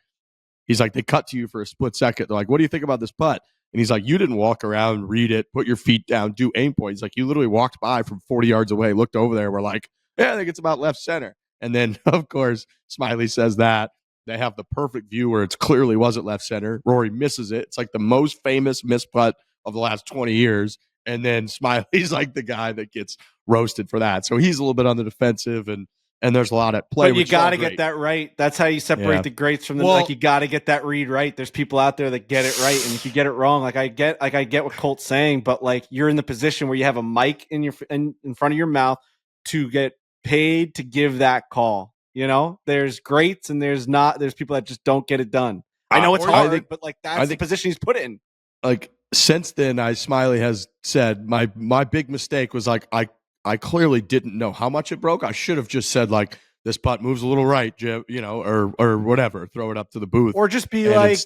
he's like they cut to you for a split second. They're like, "What do you think about this putt?" And he's like, "You didn't walk around, read it, put your feet down, do aim point." He's like, "You literally walked by from 40 yards away, looked over there, and we're like, yeah, I think it's about left center." And then of course Smiley says that they have the perfect view where it's clearly wasn't left center. Rory misses it. It's like the most famous miss putt of the last 20 years. And then Smiley's like the guy that gets roasted for that. So he's a little bit on the defensive and there's a lot at play. But you got to get that right. That's how you separate the greats from the like you got to get that read right. There's people out there that get it right. And if you get it wrong, I get what Colt's saying, but like you're in the position where you have a mic in front of your mouth to get paid to give that call. You know, there's greats and there's people that just don't get it done. I know it's hard, but like that's the position he's put in. Like, since then, Smiley has said my big mistake was like I clearly didn't know how much it broke. I should have just said like this putt moves a little right, Jim, you know, or whatever. Throw it up to the booth, or just be like,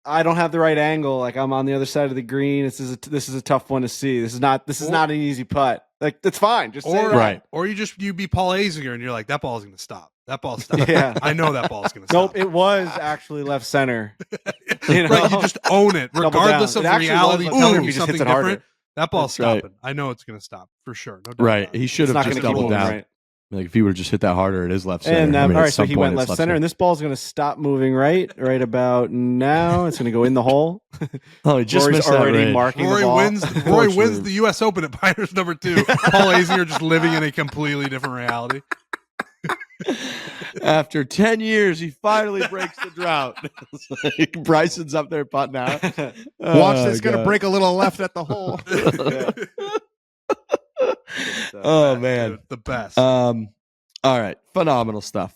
I don't have the right angle. Like I'm on the other side of the green. This is a tough one to see. This is not an easy putt. Like that's fine. Just say right. Or you be Paul Azinger and you're like that ball's gonna stop. That ball's stopped. Yeah, I know that ball's gonna stop. Nope, it was actually left center. You know? Right, you just own it, regardless of reality. Ooh, something different. Harder. That ball's That's stopping. Right. I know it's gonna stop for sure. No doubt right, he should have just doubled down. Right. Like if he would have just hit that harder, it is left center. And all right, so he went left center, and this ball's going to stop moving right about now. It's going to go in the hole. Oh, he just missed already marking Rory the ball. Rory wins the U.S. Open at Pinehurst #2. Paul Azinger just living in a completely different reality. After 10 years, he finally breaks the drought. Bryson's up there putting out. Watch this, going to break a little left at the hole. Oh man, dude, the best. All right, phenomenal stuff.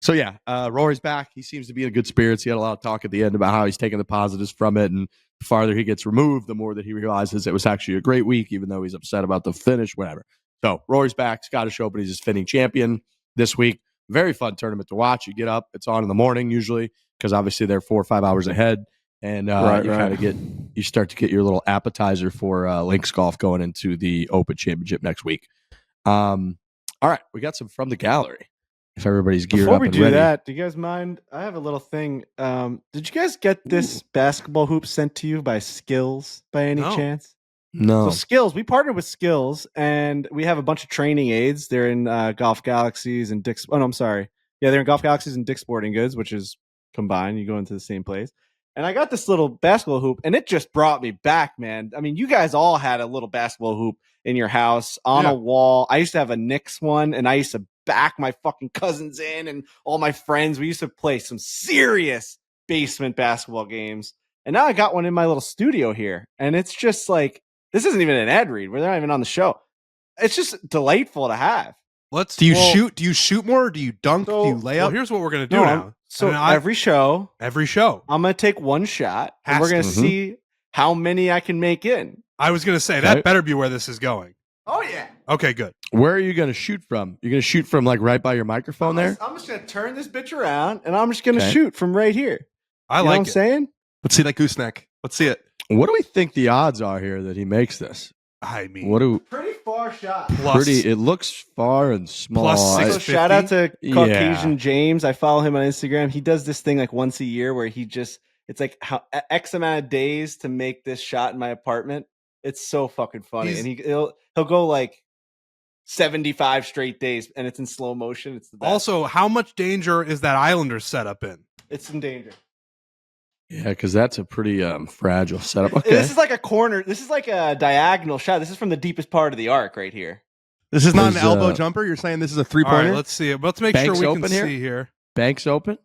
So yeah, Rory's back. He seems to be in good spirits. He had a lot of talk at the end about how he's taking the positives from it, and the farther he gets removed, the more that he realizes it was actually a great week, even though he's upset about the finish, whatever. So Rory's back. Scottish Open. He's his defending champion this week. Very fun tournament to watch. You get up, it's on in the morning usually because obviously they're 4 or 5 hours ahead. And you start to get your little appetizer for links golf going into the Open Championship next week. All right, we got some from the gallery. If everybody's geared Before up we and do ready. that, do you guys mind? I have a little thing. Did you guys get this basketball hoop sent to you by Skills by any chance? No. So Skills, we partnered with Skills, and we have a bunch of training aids. They're in Golf Galaxies and Dick's. Oh no, I'm sorry. Yeah, they're in Golf Galaxies and Dick's Sporting Goods, which is combined. You go into the same place. And I got this little basketball hoop, and it just brought me back, man. I mean, you guys all had a little basketball hoop in your house on a wall. I used to have a Knicks one, and I used to back my fucking cousins in and all my friends. We used to play some serious basement basketball games. And now I got one in my little studio here. And it's just like, this isn't even an ad read. We're not even on the show. It's just delightful to have. Do you shoot? Do you shoot more? Or do you dunk? Do you lay Well, up? here's what we're gonna do now. So And every show, I'm gonna take one shot, and we're gonna see how many I can make in. I was gonna say that better be where this is going. Oh yeah. Okay, good. Where are you going to shoot from? You're going to shoot from like right by your microphone there? I'm just gonna turn this bitch around, and I'm just gonna Okay. shoot from right here. I You know like what I'm it. saying? Let's see that gooseneck. Let's see it. What do we think the odds are here that he makes this? I mean, What do Pretty far shot. it looks far and small. Plus I- So shout out to Yeah. Caucasian James. I follow him on Instagram. He does this thing like once a year where he just it's like how X amount of days to make this shot in my apartment. It's so fucking funny. And he'll go like 75 straight days and it's in slow motion. It's the best. Also, how much danger is that Islanders setup in? It's in danger. Yeah, because that's a pretty fragile setup. Okay. This is like a corner. This is like a diagonal shot. This is from the deepest part of the arc right here. This is not an Is, elbow jumper. You're saying this is a All 3-pointer? right, let's see it. Let's make Banks sure we open can here? see here. Banks open?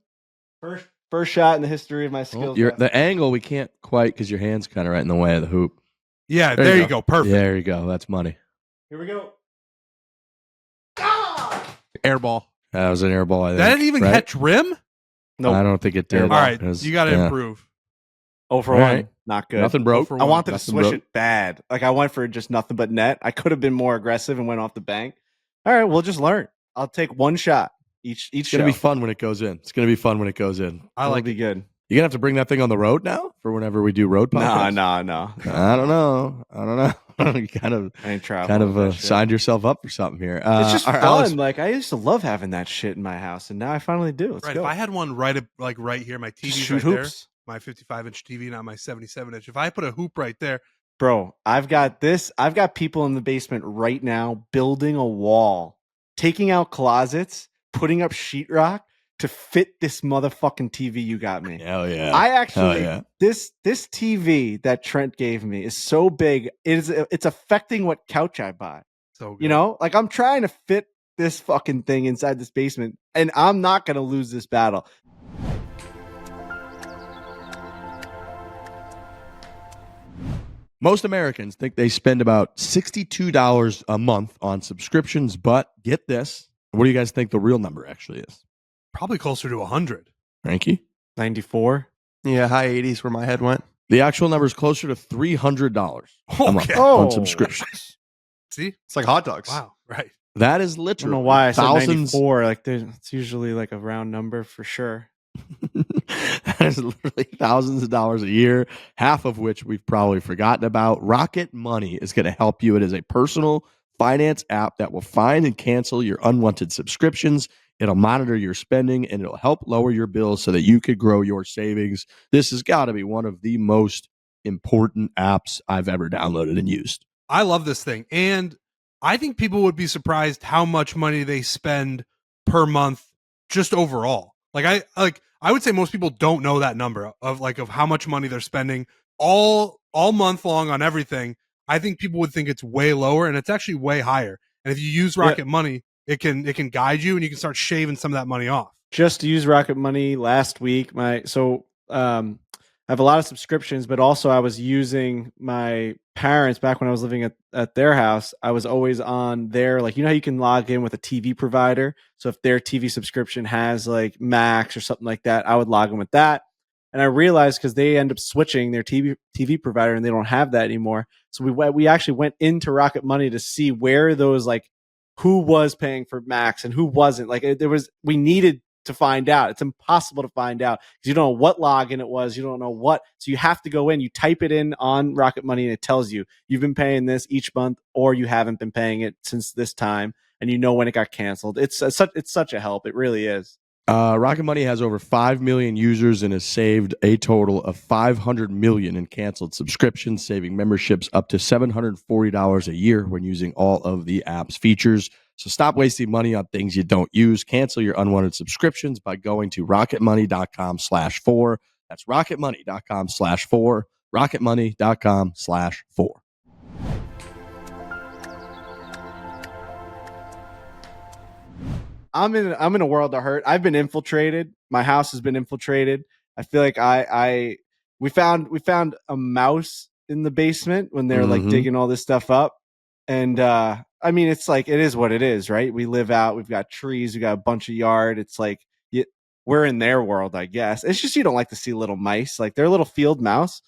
First shot in the history of my skills. The angle we can't quite because your hand's kind of right in the way of the hoop. Yeah, there you go. Perfect. Yeah, there you go. That's money. Here we go. Airball. That was an air ball. I think, That didn't even right? catch rim? Nope. I don't think it did. All right, It was- you got to yeah. improve. Oh for All one. right. Not good. Nothing broke. I wanted to Nothing swish broke. it bad. Like I went for just nothing but net. I could have been more aggressive and went off the bank. All right, we'll just learn. I'll take one shot each It's show. gonna be fun when it goes in. It's gonna be fun when it goes in. It'll be good. You're gonna have to bring that thing on the road now for whenever we do road podcasts. No. I don't know. You I ain't traveling. signed yourself up for something here. It's just all right, fun. Alex, Like I used to love having that shit in my house, and now I finally do. Let's Right. go. If I had one right here, my TV's Shoot right hoops. there. My 55-inch TV, not my 77-inch. If I put a hoop right there, Bro, I've got this. I've got people in the basement right now building a wall, taking out closets, putting up sheetrock to fit this motherfucking TV you got me. hell yeah. I actually Hell yeah. this TV that Trent gave me is so big. It's affecting what couch I buy. so good. You know, like I'm trying to fit this fucking thing inside this basement, and I'm not gonna lose this battle. Most Americans think they spend about $62 a month on subscriptions, but get this. What do you guys think the real number actually is? probably closer to 100. Frankie? 94. Yeah, high 80s where my head went. The actual number is closer to $300 a month Okay. on subscriptions. See? It's like hot dogs. Wow. Right. That is I don't literally know why I said thousands. 94. Like it's usually like a round number for sure. That is literally thousands of dollars a year, half of which we've probably forgotten about. Rocket Money is going to help you. It is a personal finance app that will find and cancel your unwanted subscriptions. It'll monitor your spending and it'll help lower your bills so that you could grow your savings. This has got to be one of the most important apps I've ever downloaded and used. I love this thing. And I think people would be surprised how much money they spend per month just overall. I would say most people don't know that number of how much money they're spending all month long on everything. I think people would think it's way lower, and it's actually way higher. And if you use Rocket Money, it can guide you, and you can start shaving some of that money off. Just used Rocket Money last week. I have a lot of subscriptions, but also I was using my parents back when I was living at their house. I was always on their, like, you know how you can log in with a TV provider. So if their TV subscription has like Max or something like that, I would log in with that. And I realized because they end up switching their TV provider and they don't have that anymore. So we actually went into Rocket Money to see where those, like, who was paying for Max and who wasn't. Like we needed to find out. It's impossible to find out because you don't know what login it was. You don't know what. So you have to go in, you type it in on Rocket Money and it tells you you've been paying this each month or you haven't been paying it since this time. And you know when it got canceled. It's such a help. It really is. Rocket Money has over 5 million users and has saved a total of $500 million in canceled subscriptions, saving memberships up to $740 a year when using all of the app's features. So stop wasting money on things you don't use. Cancel your unwanted subscriptions by going to rocketmoney.com/Fore. That's rocketmoney.com/Fore. rocketmoney.com/Fore. I'm in a world of hurt. I've been infiltrated. My house has been infiltrated. I feel like we found a mouse in the basement when they're like digging all this stuff up. And I mean, it's like, it is what it is, right? We live out, we've got trees, we got a bunch of yard. It's like, we're in their world, I guess. It's just, you don't like to see little mice. Like, they're a little field mouse.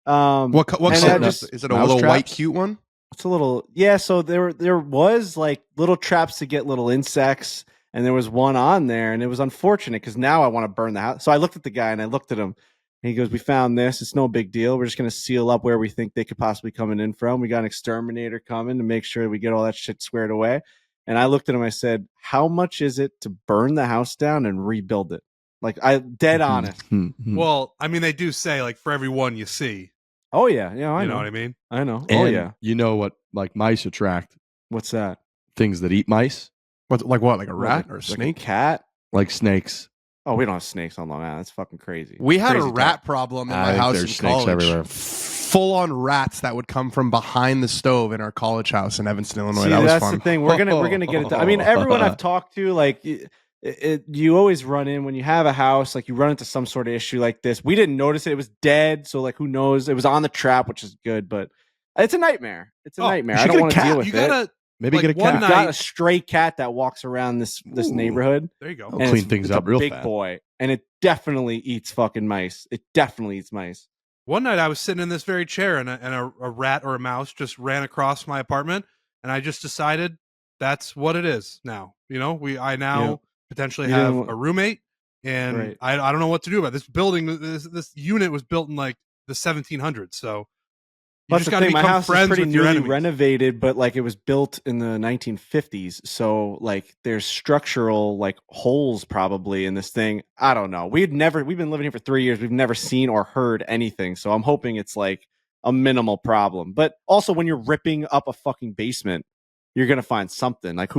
What color is it? A little traps? white cute one? It's a little, yeah. So there was like little traps to get little insects, and there was one on there, and it was unfortunate because now I want to burn the house. So I looked at the guy and I looked at him, and he goes, "We found this. It's no big deal. We're just going to seal up where we think they could possibly coming in from. We got an exterminator coming to make sure we get all that shit squared away." And I looked at him. I said, "How much is it to burn the house down and rebuild it?" Like, I dead honest. Well, I mean, they do say like for every one you see. Oh yeah, yeah, I know what I mean. I know. And oh yeah. You know what? Like mice attract What's that? things that eat mice, Like what? Like a rat or a Like snake? a cat? like snakes. Oh, we don't have snakes on Long Island. That's fucking crazy. We had Crazy a rat talk. problem in I my think house there's in snakes college. everywhere. Full on rats that would come from behind the stove in our college house in Evanston, Illinois. See, that was that's fun. the thing. We're gonna get it done. I mean, everyone I've talked to, like, you always run in when you have a house, like you run into some sort of issue like this. We didn't notice it; it was dead. So, like, who knows? It was on the trap, which is good, but it's a nightmare. It's a nightmare. I don't want to deal with You it. gotta Maybe like, get a one cat. I've got a night. stray cat that walks around this neighborhood. There you go. I'll and clean it's- things it's up a real big fast. boy, and it definitely eats fucking mice. It definitely eats mice. One night I was sitting in this very chair and a rat or a mouse just ran across my apartment, and I just decided that's what it is now. You know, I now potentially You have didn't- a roommate, and Right. I don't know what to do about it. This building. This unit was built in like the 1700s, so you That's just the got to thing. My become house is friends pretty with your newly enemies. renovated, but like it was built in the 1950s. So like there's structural like holes probably in this thing. I don't know. We've been living here for 3 years. We've never seen or heard anything. So I'm hoping it's like a minimal problem. But also when you're ripping up a fucking basement, you're going to find something. Like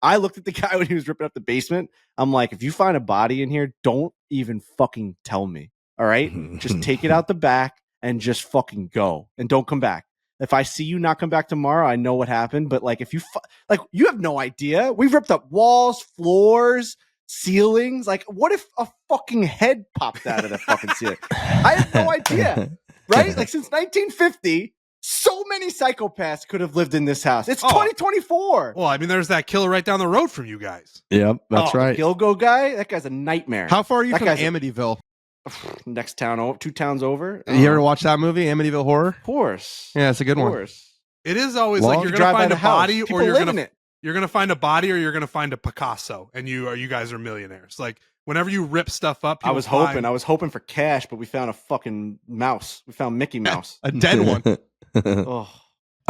I looked at the guy when he was ripping up the basement. I'm like, if you find a body in here, don't even fucking tell me. All right? Just take it out the back and just fucking go and don't come back. If I see you not come back tomorrow, I know what happened. But like, if you like, you have no idea. We've ripped up walls, floors, ceilings. Like, what if a fucking head popped out of the fucking ceiling? I have no idea. Right? Like, since 1950, so many psychopaths could have lived in this house. It's 2024. Well, I mean, there's that killer right down the road from you guys. Yep, that's The right. Gilgo guy, that guy's a nightmare. How far are you That from guy's Amityville? Next town, 2 towns over. You ever watch that movie, Amityville Horror? Of course. Yeah, it's a good Of one. course. It is always Long like you're to gonna drive by find the a house. body, People or you're live in gonna it. you're gonna find a body, or you're gonna find a Picasso, and you guys are millionaires. Like whenever you rip stuff up, I was hoping for cash, but we found a fucking mouse. We found Mickey Mouse. A dead one.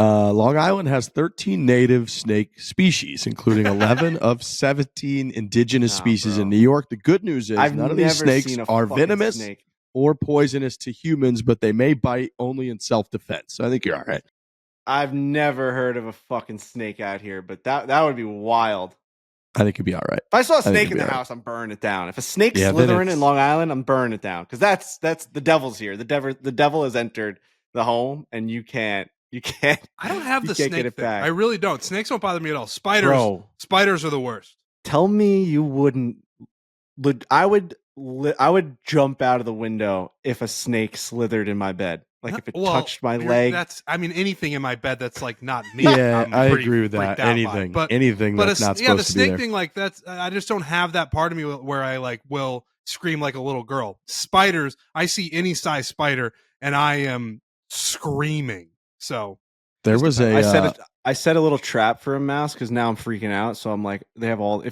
Oh, Long Island has 13 native snake species, including 11 of 17 indigenous species bro. in New York. The good news is I've none of these never snakes seen a are fucking venomous snake. or poisonous to humans, but they may bite only in self-defense. So I think you're all right. I've never heard of a fucking snake out here, but that would be wild. I think you'll be all right. If I saw a think snake you'll in be the all right. house, I'm burning it down. If a snake's Yeah, then slithering in it's- Long Island, I'm burning it down because that's the devil's here. The devil has entered the home, and you can't. I don't have you the can't snake get it thing. back. I really don't. Snakes don't bother me at all. Spiders, Bro. spiders are the worst. Tell me you wouldn't. I would jump out of the window if a snake slithered in my bed. Like if it Well, touched my you're- leg. That's, I mean, anything in my bed that's like not me. Yeah, I'm I pretty agree with freaked that. out by. Anything, But anything that's not the supposed to be snake there. thing, like that's, I just don't have that part of me where I like will scream like a little girl. Spiders, I see any size spider and I am screaming. So There was a. I set a little trap for a mouse because now I'm freaking out. So I'm like, they have all.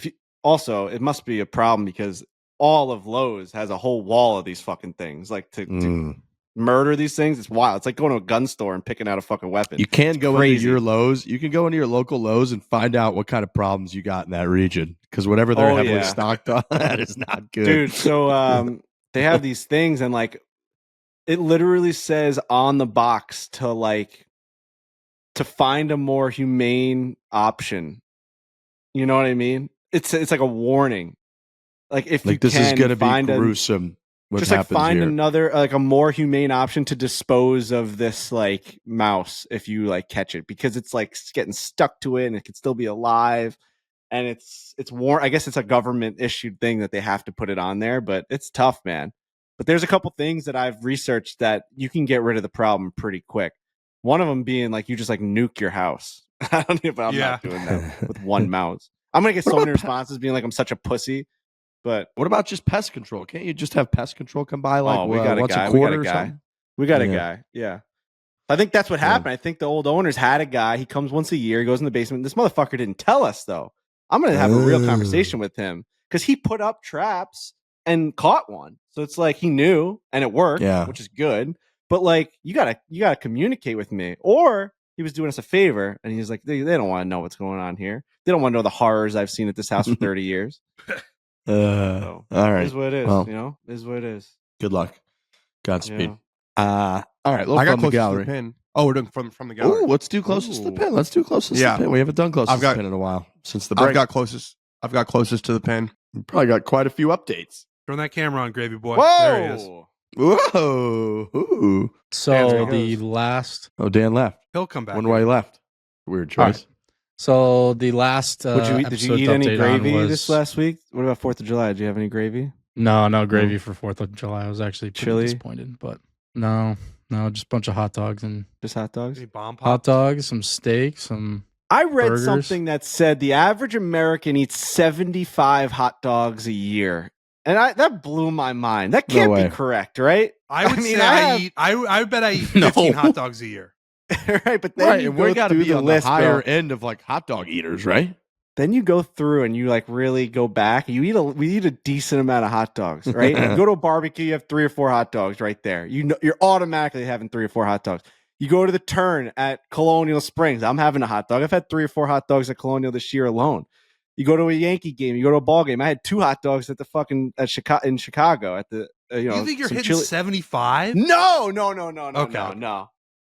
Also, it must be a problem because all of Lowe's has a whole wall of these fucking things. Like to murder these things, it's wild. It's like going to a gun store and picking out a fucking weapon. You can It's go crazy. into your Lowe's. You can go into your local Lowe's and find out what kind of problems you got in that region because whatever they're Oh, heavily yeah. stocked on, that is not good, dude. So they have these things, and like it literally says on the box to find a more humane option. You know what I mean? It's like a warning. Like if you Like this is can going to be find gruesome. What just like happens find here? another like a more humane option to dispose of this like mouse if you like catch it, because it's like getting stuck to it and it could still be alive, and it's I guess it's a government issued thing that they have to put it on there, but it's tough, man. But there's a couple things that I've researched that you can get rid of the problem pretty quick. One of them being like you just like nuke your house. I don't know, but I'm not doing that with one mouse. I'm gonna get so many responses being like I'm such a pussy. But what about just pest control? Can't you just have pest control come by like we got once a guy. a quarter or something? We got a guy. Yeah. I think that's what happened. I think the old owners had a guy. He comes once a year. He goes in the basement. This motherfucker didn't tell us though. I'm gonna have a real conversation with him because he put up traps and caught one. So it's like he knew and it worked, which is good. But like you gotta communicate with me. Or he was doing us a favor and he's like, they don't want to know what's going on here. They don't want to know the horrors I've seen at this house for 30 years. All right. It is what it is. Well, it is what it is. Good luck. Godspeed. Yeah. All right, I got from the closest gallery. to the pin. Oh, we're doing from the gallery. Ooh, let's do closest to the pin. Let's do closest to the pin. We haven't done closest to the pin in a while since the break. I've got closest to the pin. We probably got quite a few updates. Turn that camera on, Gravy Boy. Whoa! There he is. Whoa! Ooh. So the last. Oh, Dan left. He'll come back. Wonder why he left. Weird choice. Right. So the last. Did you eat any gravy this last week? What about 4th of July? Did you have any gravy? No gravy for 4th of July. I was actually pretty Chili? disappointed, but no, just a bunch of hot dogs and just hot dogs. Hot dogs, some steak, some. I read burgers. something that said the average American eats 75 hot dogs a year, and that blew my mind. That can't be correct, right? I would say I bet I eat 15 hot dogs a year. Right, but then you we go got to through be the on list, the higher bro. end of like hot dog eaters, right? Then you go through and you like really go back. We eat a decent amount of hot dogs, right? You go to a barbecue, you have 3 or 4 hot dogs right there. You know, you're automatically having 3 or 4 hot dogs. You go to the Turn at Colonial Springs. I'm having a hot dog. I've had 3 or 4 hot dogs at Colonial this year alone. You go to a Yankee game. You go to a ball game. I had 2 hot dogs at the in Chicago at the you think you're hitting 75? No. Okay. No.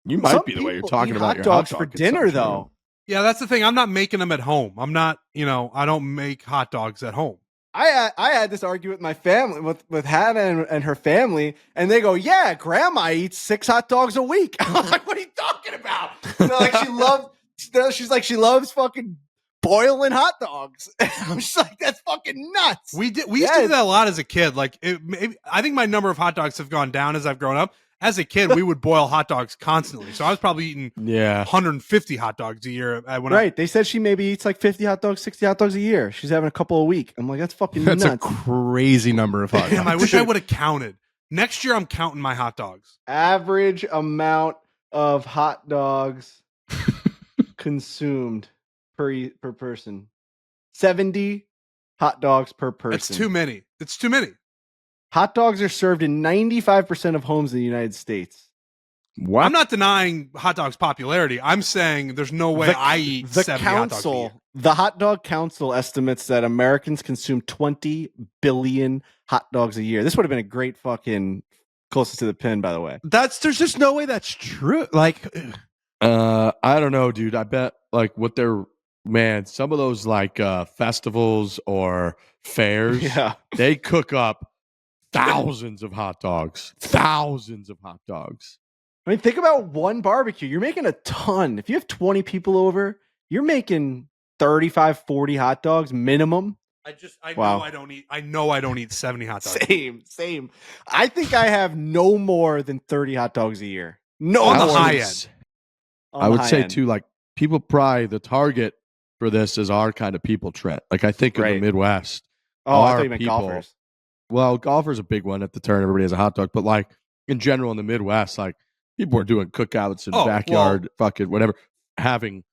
You might Some be the way you're people talking eat about hot your dogs hot for dog dinner consumption. though. Yeah, that's the thing. I'm not making them at home. I'm not, I don't make hot dogs at home. I had this argument with my family, with Hannah and her family, and they go, "Yeah, Grandma eats 6 hot dogs a week." I'm like, "What are you talking about?" They're like, she loves fucking boiling hot dogs. I'm just like, that's fucking nuts. We used to do that a lot as a kid. Like, I think my number of hot dogs have gone down as I've grown up. As a kid, we would boil hot dogs constantly. So I was probably eating 150 hot dogs a year. They said she maybe eats like 50 hot dogs, 60 hot dogs a year. She's having a couple a week. I'm like, that's fucking nuts. That's a crazy number of hot dogs. Damn, I wish I would have counted. Next year, I'm counting my hot dogs. Average amount of hot dogs consumed per person. 70 hot dogs per person. That's too many. It's too many. Hot dogs are served in 95% of homes in the United States. What? I'm not denying hot dogs' popularity. I'm saying there's no way I eat 70 hot dogs a year. The Hot Dog Council estimates that Americans consume 20 billion hot dogs a year. This would have been a great fucking closest to the pin, by the way. There's just no way that's true. Like, I don't know, dude. I bet like some of those like festivals or fairs, they cook up thousands of hot dogs. I mean, think about one barbecue. You're making a ton. If you have 20 people over, you're making 35, 40 hot dogs minimum. I know I don't eat 70 hot dogs. Same. I think I have no more than 30 hot dogs a year. No, on more. The high end. I would say too, like people probably the target for this is our kind of people, Trent. Like I think in the Midwest. Oh, I thought you meant golfers. Well, golfers a big one at the Turn. Everybody has a hot dog, but like in general in the Midwest, like people are doing cookouts in backyard, fucking whatever, having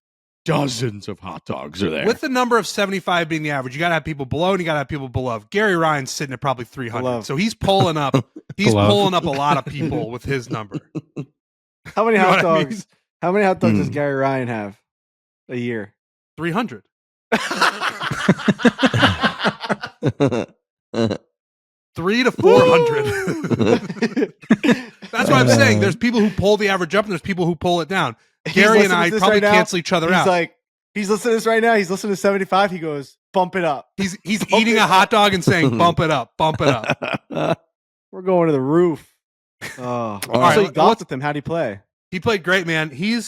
dozens of hot dogs are there. With the number of 75 being the average, you got to have people below and you got to have people above. Gary Ryan's sitting at probably 300. Below. So he's pulling up. Pulling up a lot of people with his number. How many hot dogs? I mean? How many hot dogs does Gary Ryan have a year? 300. 300 to 400. That's what I'm saying. There's people who pull the average up and there's people who pull it down. Gary and I probably cancel each other out. He's listening to this right now. He's listening to 75. He goes, bump it up. He's eating a hot dog and saying, bump it up, bump it up. We're going to the roof. Oh, all right. So you golfed with him. How'd he play? He played great, man. He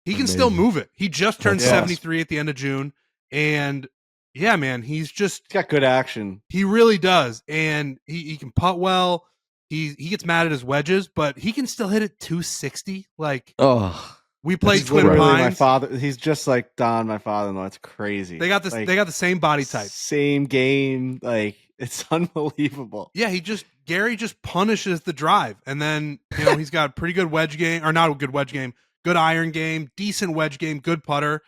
can still move it. He just turned 73 at the end of June. And yeah, man, he's got good action. He really does. And he can putt well. he gets mad at his wedges, but he can still hit it 260. Like, Oh, we played He's Twin literally my Pines. father. He's just like Don, my father-in-law. It's crazy. They got this. Like, They got the same body type. same game. Like, it's unbelievable. Yeah, Gary just punishes the drive, and then he's got a pretty good wedge game, or not a good wedge game, good iron game, decent wedge game, good putter.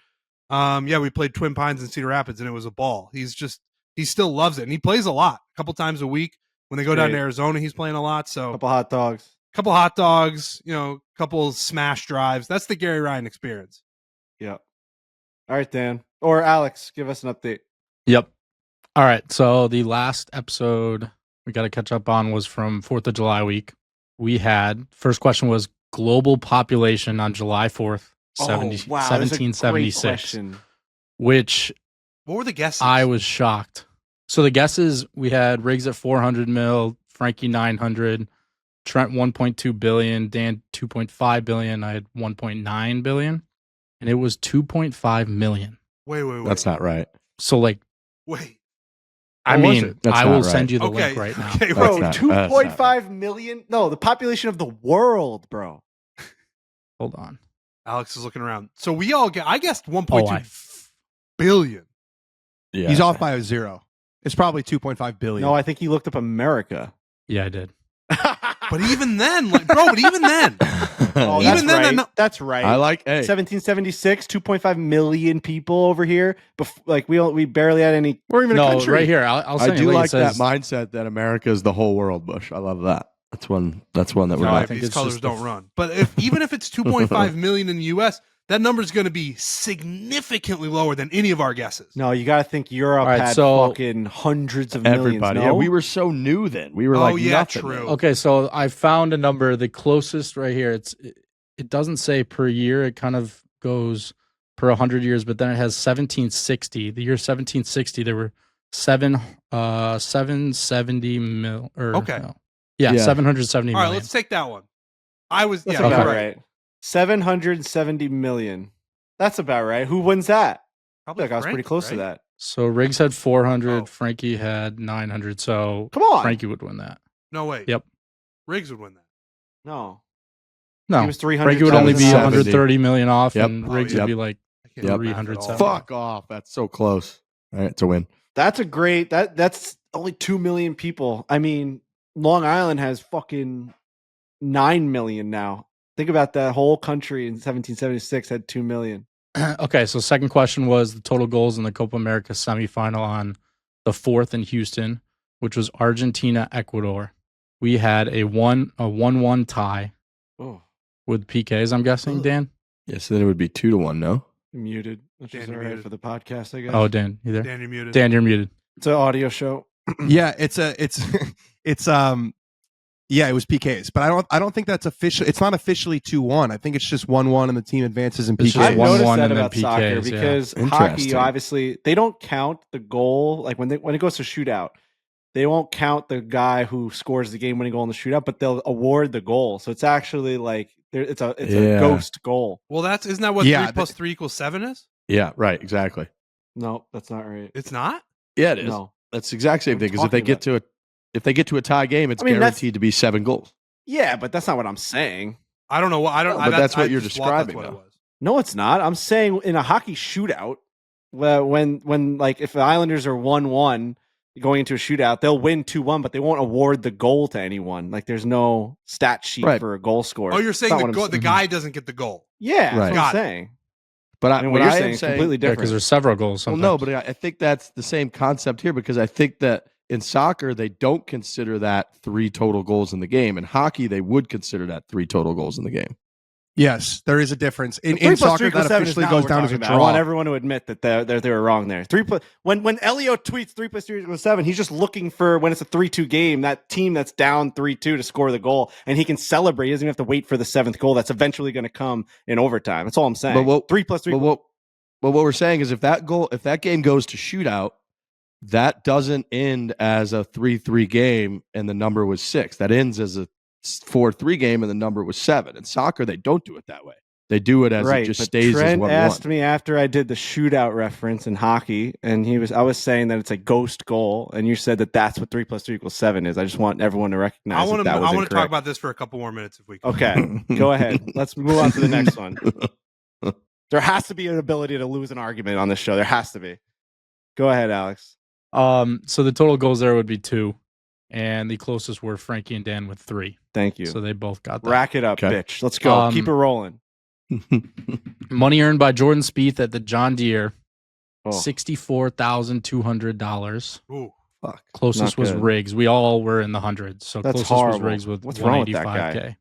Yeah, we played Twin Pines in Cedar Rapids, and it was a ball. He still loves it, and he plays a lot, a couple times a week. When they go down to Arizona, he's playing a lot. So Couple hot dogs, couple smash drives. That's the Gary Ryan experience. Yep. All right, Dan or Alex, give us an update. Yep. All right. So the last episode we got to catch up on was from 4th of July week. We had, first question was global population on July 4th, 1776, which what were the guesses? I was shocked. So the guesses, we had Riggs at 400 mil, Frankie 900, Trent 1.2 billion, Dan 2.5 billion. I had 1.9 billion, and it was 2.5 million. Wait. That's not right. So like, wait. I mean, I will send you the link right now. Okay, bro, 2.5 million? No, the population of the world, bro. Hold on. Alex is looking around. So I guessed 1.2 billion. Yeah. He's off by a zero. It's probably 2.5 billion. No, I think he looked up America. Yeah, I did. But even then, even then. Oh, even then, right. That's right. I like 1776, 2.5 million people over here. We barely had any. We're even a country. Right here. I'll send I you do a link. like that mindset that America is the whole world, Bush. I love that. That's one that we like. These colors don't run. But even if it's 2.5 million in the U.S., that number is going to be significantly lower than any of our guesses. No, you got to think Europe had fucking hundreds of millions. Everybody. No? Yeah, we were so new then. We were nothing. True. Okay, so I found a number. The closest right here. It doesn't say per year. It kind of goes per 100 years, but then it has 1760. The year 1760, there were 770 mil. Okay. No. Yeah, 770 All million. right, let's take that one. That's about right. 770 million. That's about right. Who wins that? Probably I was pretty close to that. So Riggs had 400. Frankie had 900. So come on, Frankie would win that. No way. Yep. Riggs would win that. No. He was 300. Frankie would only be 130 million off, Yep. and Riggs would be like 370. Fuck off. That's so close. All right, it's a win. That's a great. That's only 2 million people. I mean, Long Island has fucking 9 million now. Think about that whole country in 1776 had 2 million. Okay, so second question was the total goals in the Copa America semifinal on the 4th in Houston, which was Argentina, Ecuador. We had a 1-1 tie with PKs, I'm guessing, Dan? Yeah, so then it would be 2-1, no? Muted. Which is all right for the podcast, I guess. Oh, Dan, you there? Dan, you're muted. Dan, you're muted. It's an audio show. Yeah, it was PKs, but I don't think that's official. It's not officially 2-1. I think it's just 1-1 and the team advances in PKs. I've noticed that and about then soccer PKs, because yeah. hockey, obviously, they don't count the goal. Like when it goes to shootout, they won't count the guy who scores the game-winning goal in the shootout, but they'll award the goal. So it's actually like it's a ghost goal. Well, isn't that what 3 plus 3 equals 7 is? Yeah, right, exactly. No, that's not right. It's not? Yeah, it is. No. That's the exact same thing, because if they get to a tie game, it's guaranteed to be 7 goals. Yeah, but that's not what I'm saying. I don't know what But that's what you're describing, That's what though. it was. No, it's not. I'm saying in a hockey shootout, when like if the Islanders are 1-1 going into a shootout, they'll win 2-1, but they won't award the goal to anyone. Like there's no stat sheet for a goal scorer. Oh, you're saying the guy doesn't get the goal. Yeah, Right. that's what I'm saying. But what you're saying is completely Yeah, different. because there's several goals. Well, Sometimes. no, but I think that's the same concept here, because I think that in soccer, they don't consider that 3 total goals in the game. In hockey, they would consider that 3 total goals in the game. Yes, there is a difference. In 3 plus soccer, 3 equals that 7 is officially not goes what down we're as a talking about. draw. I want everyone to admit that they were wrong there. 3 plus when Elio tweets 3 plus 3 equals 7, he's just looking for when it's a 3-2 game, that team that's down 3-2 to score the goal, and he can celebrate. He doesn't even have to wait for the 7th goal. That's eventually going to come in overtime. That's all I'm saying. But 3 plus 3. But what we're saying is if that game goes to shootout, that doesn't end as a 3-3 game and the number was 6. That ends as a 4-3 game and the number was 7. In soccer, they don't do it that way. They do it as right, it just but stays Trent as what asked won. me after I did the shootout reference in hockey, and I was saying that it's a ghost goal, and you said that that's what 3 + 3 = 7 is. I just want everyone to recognize that was I want to incorrect. talk about this for a couple more minutes if we can. Okay, go ahead. Let's move on to the next one. There has to be an ability to lose an argument on this show. There has to be. Go ahead, Alex. So the total goals there would be 2, and the closest were Frankie and Dan with 3. Thank you. So they both got that. Rack it up, Okay. bitch. Let's go. Keep it rolling. Money earned by Jordan Spieth at the John Deere, Oh, $64,200. Ooh. fuck. Closest Not was good. Riggs. We all were in the hundreds. So That's closest was horrible. Riggs with What's wrong with that guy? 185K.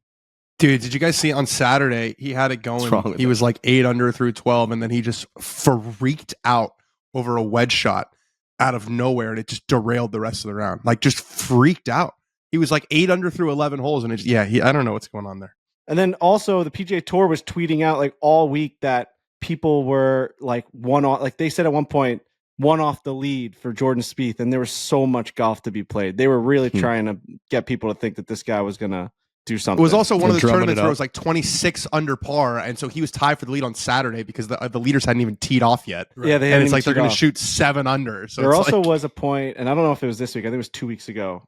Dude, did you guys see on Saturday? He had it wrong going. with He him? was like 8 under through 12, and then he just freaked out over a wedge shot out of nowhere, and it just derailed the rest of the round. Like, just freaked out. He was like 8 under through 11 holes, and I don't know what's going on there. And then also the PGA Tour was tweeting out like all week that people were like one off. Like they said at one point, one off the lead for Jordan Spieth, and there was so much golf to be played. They were really trying to get people to think that this guy was gonna do something. It was also one of the drumming tournaments it where it up. was like 26 under par, and so he was tied for the lead on Saturday because the leaders hadn't even teed off yet. Yeah, they And hadn't it's like even they're going teed to off. shoot 7 under. So There it's also like, was a point, and I don't know if it was this week. I think it was 2 weeks ago.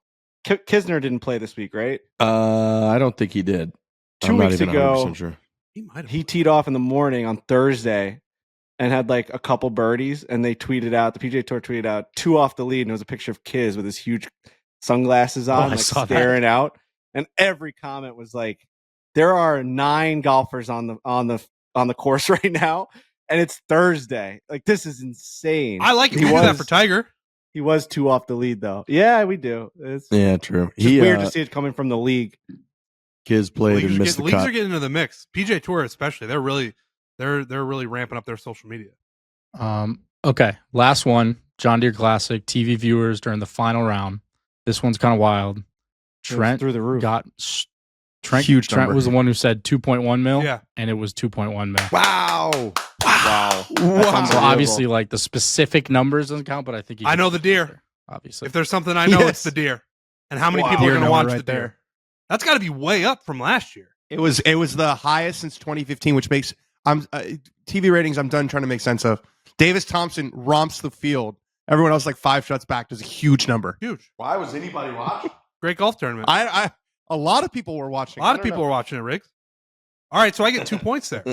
Kisner didn't play this week, right? I don't think he did. 2 I'm not weeks even ago, 100% sure. He might have. he teed off in the morning on Thursday and had like a couple birdies, and they tweeted out, the PGA Tour tweeted out 2 off the lead, and it was a picture of Kiz with his huge sunglasses on, I like saw that. staring out. And every comment was like, there are 9 golfers on the course right now, and it's Thursday. Like, this is insane. I like it. He We do that was- for Tiger. He was 2 off the lead though. Yeah, we do. It's Yeah, true. just He weird to see it coming from the league. Kids played and missed the Leagues cut. are getting into the mix. PGA Tour especially. They're really ramping up their social media. Okay, last one. John Deere Classic TV viewers during the final round. This one's kind of wild. It was Trent through the roof. Huge Trent number. was the one who said 2.1 mil. Yeah. And it was 2.1 mil. Wow. Wow. So obviously, like the specific numbers doesn't count, but I think I know the deer. Obviously, If there's something I know, Yes. it's the deer. And how many Wow. people are Deer going to number watch right the deer? there. That's got to be way up from last year. it was the highest since 2015, which makes TV ratings I'm done trying to make sense of. Davis Thompson romps the field. Everyone else like 5 shots back does a huge number. Huge. Why was anybody watching? Great golf tournament. A lot of people were watching. A lot of people were watching it, Riggs. All right, so I get 2 points there.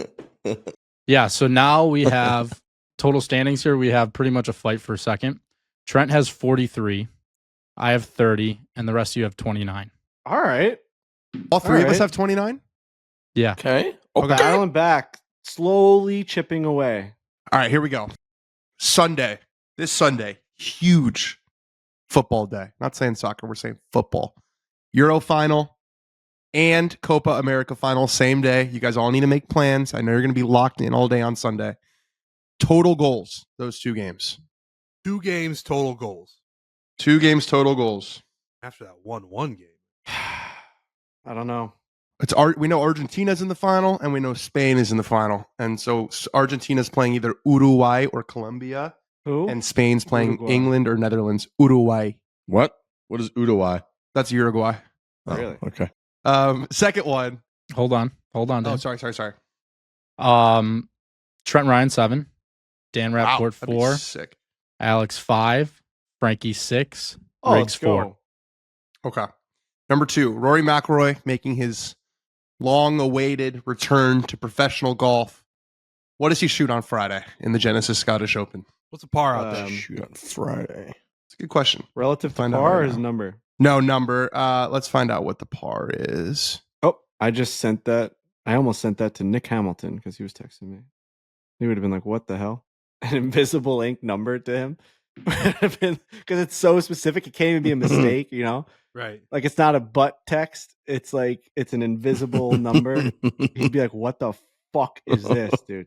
yeah. So now we have total standings here. We have pretty much a fight for second. Trent has 43. I have 30, and the rest of you have 29. All right. All 3 of us right. have 29. Yeah. Okay. Dialing back, slowly chipping away. All right, here we go. Sunday. This Sunday, huge football day. Not saying soccer, we're saying football. Euro final and Copa America final, same day. You guys all need to make plans. I know you're going to be locked in all day on Sunday. Total goals, those 2 games. 2 games, total goals. 2 games, total goals. After that 1-1 game. I don't know. We know Argentina's in the final, and we know Spain is in the final. And so Argentina's playing either Uruguay or Colombia, Who? and Spain's playing Uruguay. England or Netherlands. Uruguay. What? What is Uruguay? That's Uruguay. Oh, Really? Okay. Second one. Hold on. Oh, Dan. sorry. Trent Ryan 7. Dan Wow, Rappaport that'd be 4. sick. Alex 5. Frankie 6. Oh, Riggs let's 4. go. Okay. Number 2, Rory McIlroy making his long-awaited return to professional golf. What does he shoot on Friday in the Genesis Scottish Open? What's the par out there? Shoot on Friday. It's a good question. Relative to Find out par right or his now. number? No number. Let's find out what the par is. Oh, I just sent that. I almost sent that to Nick Hamilton because he was texting me. He would have been like, what the hell? An invisible ink number to him. Because it's so specific. It can't even be a mistake, you know? Right. Like it's not a butt text. It's like it's an invisible number. He'd be like, what the fuck is this, dude?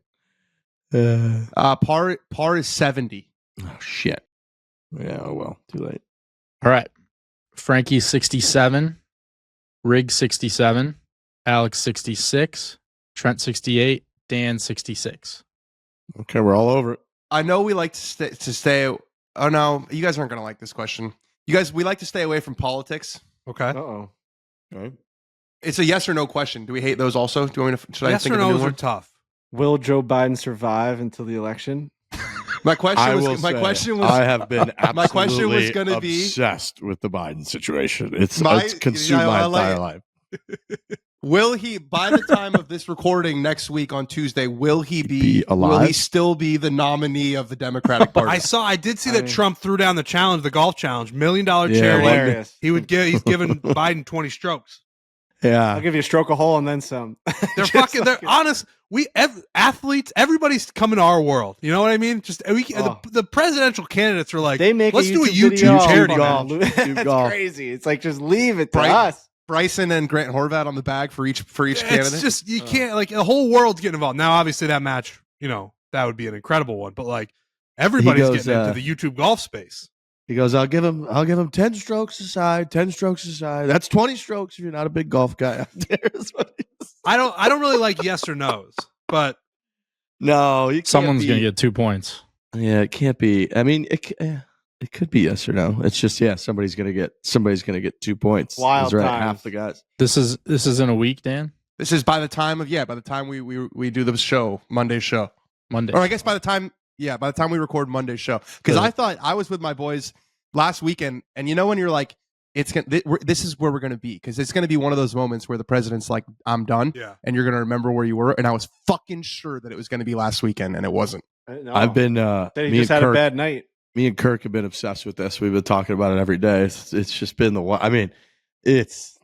Par is 70. Oh, shit. Yeah, oh well. Too late. All right. Frankie 67. Riggs 67. Alex 66. Trent 68. Dan 66. Okay, we're all over it. I know we like to stay. Oh no, you guys aren't going to like this question. We like to stay away from politics. Okay. Uh-oh. Okay. It's a yes or no question. Do we hate those also? Do you want me to? Should I Yes think or of a new no's are one? tough. Will Joe Biden survive until the election? My question I was. will My say, question was. I have been absolutely My question was gonna be- obsessed with the Biden situation. It's consumed I my like entire it. life. Will he, by the time of this recording next week on Tuesday, will he Be alive? Will he still be the nominee of the Democratic Party? I did see that Trump threw down the challenge, the golf challenge, $1 million Yeah, charity. Hilarious. He's giving Biden 20 strokes. Yeah. I'll give you a stroke a hole and then some. They're Just fucking. They're fucking- honest. Athletes. Everybody's coming to our world. You know what I mean? Just the presidential candidates are like, They make let's do a video YouTube of charity golf. match. That's golf. crazy. It's like just leave it to Right. us. Bryson and Grant Horvat on the bag for each candidate. It's just you can't like the whole world's getting involved. Now, obviously, that match, that would be an incredible one. But like everybody's goes, getting into the YouTube golf space. He goes, I'll give him 10 strokes aside, 10 strokes aside. That's 20 strokes if you're not a big golf guy out there. Is what he said. I don't really like yes or no's, but No, you can't Someone's be- going to get 2 points. Yeah, it can't be. I mean, it could be yes or no. It's just somebody's gonna get 2 points. Wild That's right, times. half the guys. This is in a week, Dan. This is by the time we do the show, Monday's show. Monday. Or I guess by the time we record Monday's show. Because I thought I was with my boys last weekend, and when you're like, this is where we're going to be, because it's going to be one of those moments where the president's like, I'm done, and you're going to remember where you were. And I was fucking sure that it was going to be last weekend, and it wasn't. No. I've been. That he me just and had a Kirk- bad night. Me and Kirk have been obsessed with this. We've been talking about it every day. It's just been I mean, it's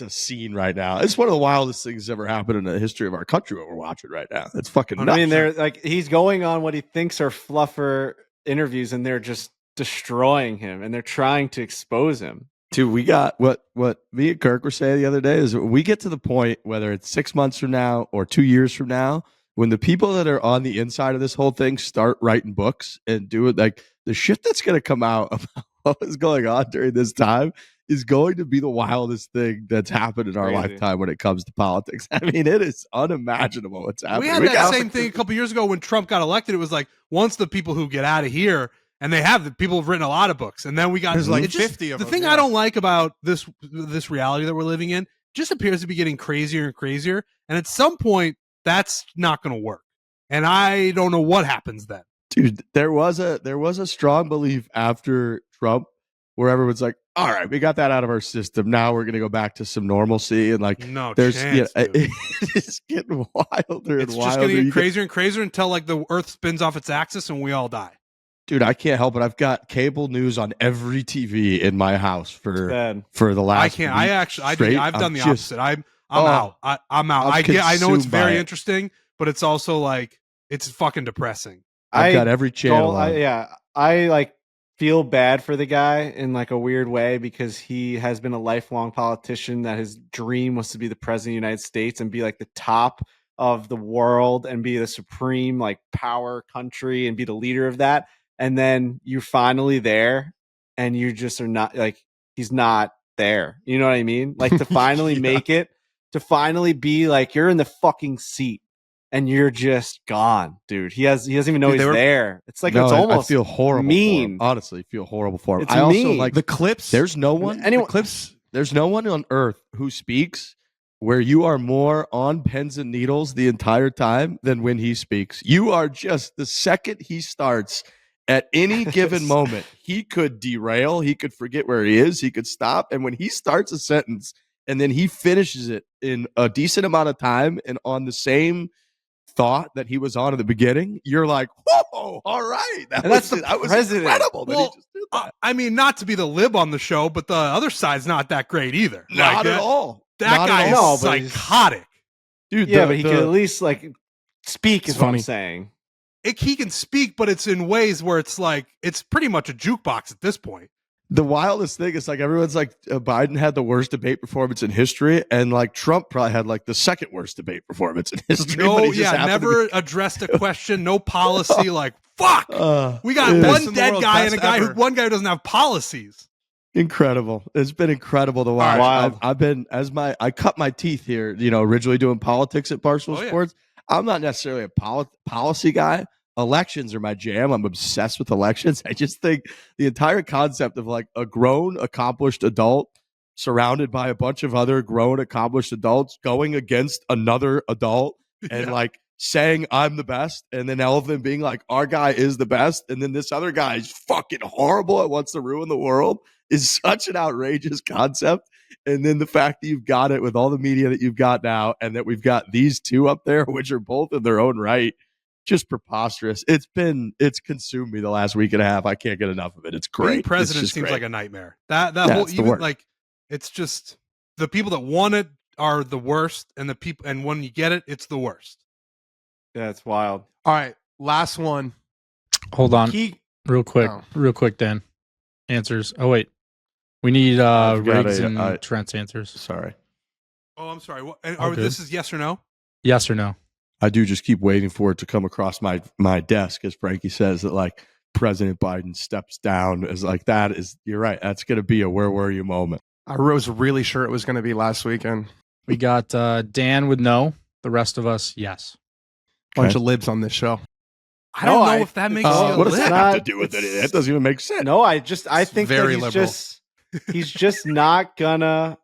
a scene right now. It's one of the wildest things that's ever happened in the history of our country. What we're watching right now. It's fucking nuts. I mean, they're like he's going on what he thinks are fluffer interviews, and they're just destroying him, and they're trying to expose him. Dude, we got what me and Kirk were saying the other day is when we get to the point, whether it's 6 months from now or 2 years from now, when the people that are on the inside of this whole thing start writing books and do it, like the shit that's going to come out about what was going on during this time is going to be the wildest thing that's happened in our Crazy. lifetime when it comes to politics. I mean, it is unimaginable what's happening. We had that same thing a couple years ago when Trump got elected. It was like once the people who get out of here, and the people have written a lot of books, and then we got There's like it's just- 50 of the them, thing yeah. I don't like about this reality that we're living in just appears to be getting crazier and crazier, and at some point that's not going to work, and I don't know what happens then. Dude, there was a strong belief after Trump where everyone's like, all right, we got that out of our system. Now we're going to go back to some normalcy. And like, No there's, chance, dude. it's getting wilder It's and just wilder. going to You get crazier and crazier until like the Earth spins off its axis and we all die. Dude, I can't help it. I've got cable news on every TV in my house for Bad. the last. I can't. I week actually, straight. I've done I'm the just- opposite. I'm Oh, out. I'm out. I'm I know it's consumed by very it. interesting, but it's also like it's fucking depressing. I've got every channel. I like feel bad for the guy in like a weird way because he has been a lifelong politician that his dream was to be the president of the United States and be like the top of the world and be the supreme like power country and be the leader of that. And then you're finally there and you just are not like, he's not there. You know what I mean? Like to finally make it, to finally be like, you're in the fucking seat. And you're just gone, dude. He doesn't even know Dude, he's there. It's like it's I almost feel horrible. mean. For him. Honestly, feel horrible for him. It's I also mean. like The clips. There's no one. Anyone- the clips. There's no one on earth who speaks where you are more on pins and needles the entire time than when he speaks. You are just the second he starts. At any given moment, he could derail. He could forget where he is. He could stop. And when he starts a sentence and then he finishes it in a decent amount of time and on the same thought that he was on at the beginning, you're like, whoa, all right. That And that's was, the that was president. incredible that Well, he just did that. I mean, not to be the lib on the show, but the other side's not that great either. Not Like, at all. That Not guy at is all. No, but he's- psychotic. Dude, Yeah, but he could at least like speak. It's Is what funny. I'm saying. He can speak, but it's in ways where it's like it's pretty much a jukebox at this point. the wildest thing is like everyone's like Biden had the worst debate performance in history, and like Trump probably had like the second worst debate performance in history. No, but he just yeah, happened to never be- addressed a question, no policy. Like fuck, we got it is one in the dead world, guy and best a guy ever. one guy who doesn't have policies. incredible. It's been incredible to watch. Wild. I've been I cut my teeth here. You know, originally doing politics at Barstool Oh, yeah. Sports. I'm not necessarily a policy guy. Elections are my jam. I'm obsessed with elections. I just think the entire concept of like a grown, accomplished adult surrounded by a bunch of other grown, accomplished adults going against another adult and like saying I'm the best, and then all of them being like, our guy is the best, and then this other guy is fucking horrible and wants to ruin the world is such an outrageous concept. And then the fact that you've got it with all the media that you've got now, and that we've got these two up there, which are both in their own right, just preposterous. It's consumed me the last week and a half. I can't get enough of it. It's great. Being president seems like a nightmare. That whole, even like, it's just the people that want it are the worst, and the people, and when you get it, it's the worst. Yeah, it's wild. All right, last one. Hold on, real quick, Dan. Answers. Oh wait, we need Riggs and Trent's answers. Sorry. Oh, I'm sorry. What? This is yes or no? Yes or no? I do just keep waiting for it to come across my desk, as Frankie says, that like President Biden steps down as like that is. You're right. That's going to be a where were you moment. I was really sure it was going to be last weekend. We got Dan with no. The rest of us, yes. Bunch of libs on this show. I don't know if that makes sense. What does that have to do with it? That doesn't even make sense. No, I think very that liberal. He's just not gonna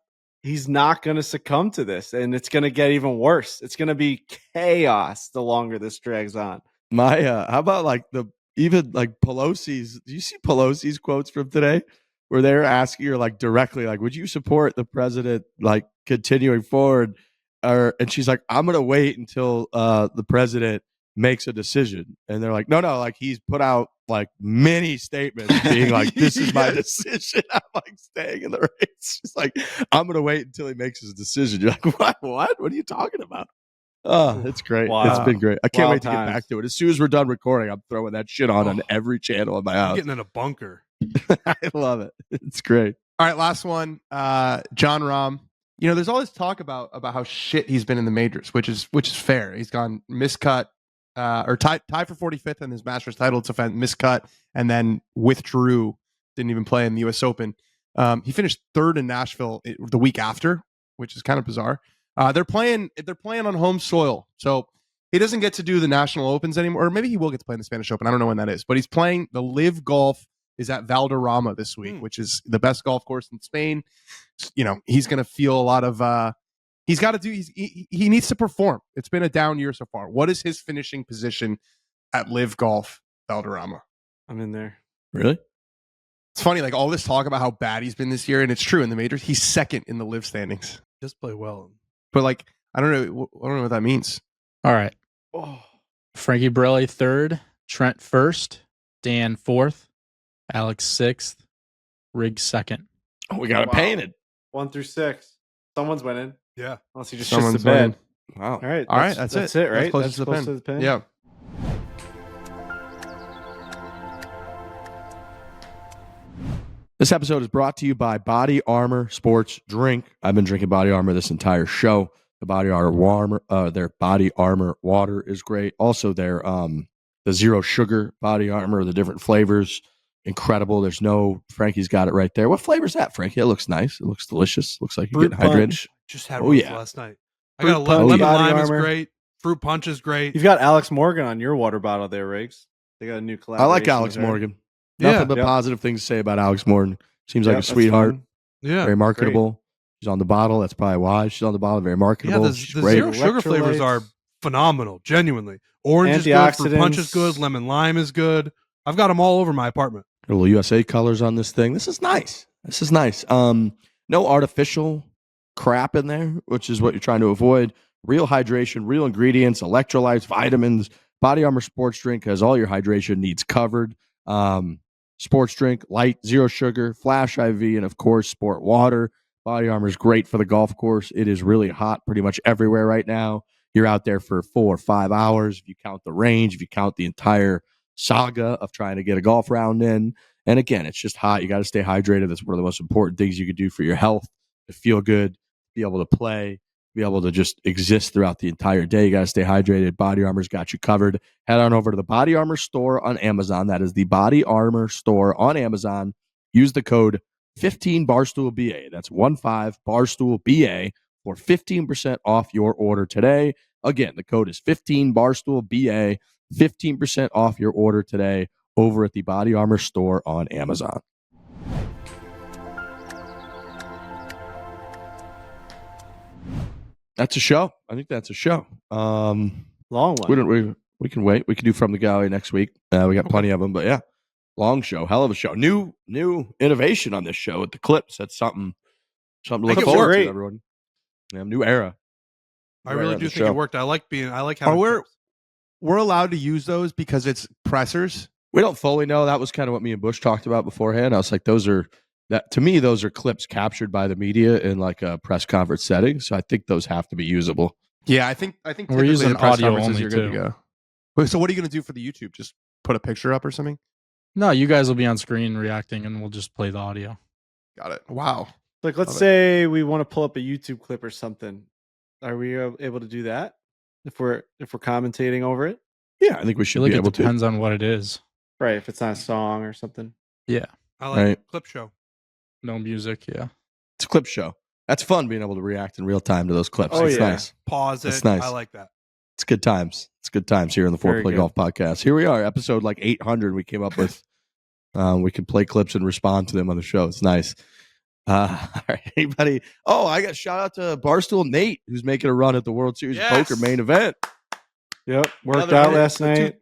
succumb to this, and it's gonna get even worse. It's gonna be chaos the longer this drags on. How about like even Pelosi's? Do you see Pelosi's quotes from today, where they're asking her like directly, like, would you support the president like continuing forward? And she's like, I'm gonna wait until the president makes a decision. And they're like, no, like he's put out like many statements being like, this is my decision. I'm like staying in the race. She's like, I'm gonna wait until he makes his decision. You're like, what are you talking about? Oh, it's great. Wow. It's been great. I can't Wild wait to get back to it. As soon as we're done recording, I'm throwing that shit on every channel in my house. Getting in a bunker. I love it. It's great. All right, last one. John Rahm. You know, there's all this talk about how shit he's been in the majors, which is fair. He's gone miscut, or tied for 45th in his Masters title defense, miscut, and then withdrew. Didn't even play in the U.S. Open. He finished third in Nashville the week after, which is kind of bizarre. They're playing on home soil, so he doesn't get to do the National Opens anymore. Or maybe he will get to play in the Spanish Open. I don't know when that is, but he's playing the Live Golf. Is at Valderrama this week, which is the best golf course in Spain. You know, he's going to feel a lot of. He's got to do. He needs to perform. It's been a down year so far. What is his finishing position at Live Golf Valderrama? I'm in there. Really? It's funny, like all this talk about how bad he's been this year, and it's true in the majors. He's second in the Live standings. Just play well, but like I don't know what that means. All right. Frankie Borelli third, Trent first, Dan fourth, Alex sixth, Riggs second. Oh, we got it painted. 1 through 6. Someone's winning. Yeah. Unless he just shits the bed. Winning. Wow. All right. That's it, right? That's close to the pin. Yeah. This episode is brought to you by Body Armor Sports Drink. I've been drinking Body Armor this entire show. The Body Armor their Body Armor water is great. Also, their the zero sugar Body Armor, the different flavors, incredible. There's no Frankie's got it right there. What flavor is that, Frankie? It looks nice. It looks delicious. Looks like you're getting hydrated. Just had one last night. I got a lemon lime is great. Fruit punch is great. You've got Alex Morgan on your water bottle there, Riggs. They got a new collaboration. I like Alex Morgan. Nothing but positive things to say about Alex Morgan. Seems like a sweetheart. Yeah. Very marketable. Great. She's on the bottle. That's probably why she's on the bottle. Very marketable. Yeah, the zero sugar flavors are phenomenal. Genuinely. Orange is good. Fruit punch is good. Lemon lime is good. I've got them all over my apartment. Little USA colors on this thing. This is nice. No artificial crap in there, which is what you're trying to avoid. Real hydration, real ingredients, electrolytes, vitamins. Body Armor Sports Drink has all your hydration needs covered. Sports drink, light, zero sugar, Flash IV, and of course, sport water. Body Armor is great for the golf course. It is really hot pretty much everywhere right now. You're out there for 4 or 5 hours. If you count the range, if you count the entire saga of trying to get a golf round in. And again, it's just hot. You got to stay hydrated. That's one of the most important things you could do for your health, to feel good, be able to play, be able to just exist throughout the entire day. You got to stay hydrated. Body Armor's got you covered. Head on over to the Body Armor store on Amazon. That is the Body Armor store on Amazon. Use the code 15 Barstool BA. That's 15 Barstool BA for 15% off your order today. Again, the code is 15 Barstool BA, 15% off your order today over at the Body Armor store on Amazon. That's a show. I think that's a show. Long one. We can wait. We can do From the Gallery next week. We got plenty of them, but yeah, long show, hell of a show. New innovation on this show with the clips. That's something to look forward to, everyone. Yeah, new era. I really do think it worked. I like having. We're allowed to use those because it's pressers. We don't fully know. That was kind of what me and Bush talked about beforehand. I was like, those are clips captured by the media in like a press conference setting. So I think those have to be usable. Yeah, I think we're using audio only you're good to go. So what are you going to do for the YouTube? Just put a picture up or something? No, you guys will be on screen reacting, and we'll just play the audio. Got it. Wow. Like, let's say we want to pull up a YouTube clip or something. Are we able to do that if we're commentating over it? Yeah, I think we should be able to. It depends on what it is. Right, if it's not a song or something. Yeah. I like clip show. No music, yeah. It's a clip show. That's fun being able to react in real time to those clips. Oh, it's nice. Pause it. It's nice. I like that. It's good times. It's good times here in the Fore Play Golf Podcast. Here we are, episode like 800. We came up with. We can play clips and respond to them on the show. It's nice. All right, anybody? Oh, I got shout out to Barstool Nate, who's making a run at the World Series Poker main event. Yep, worked out last night.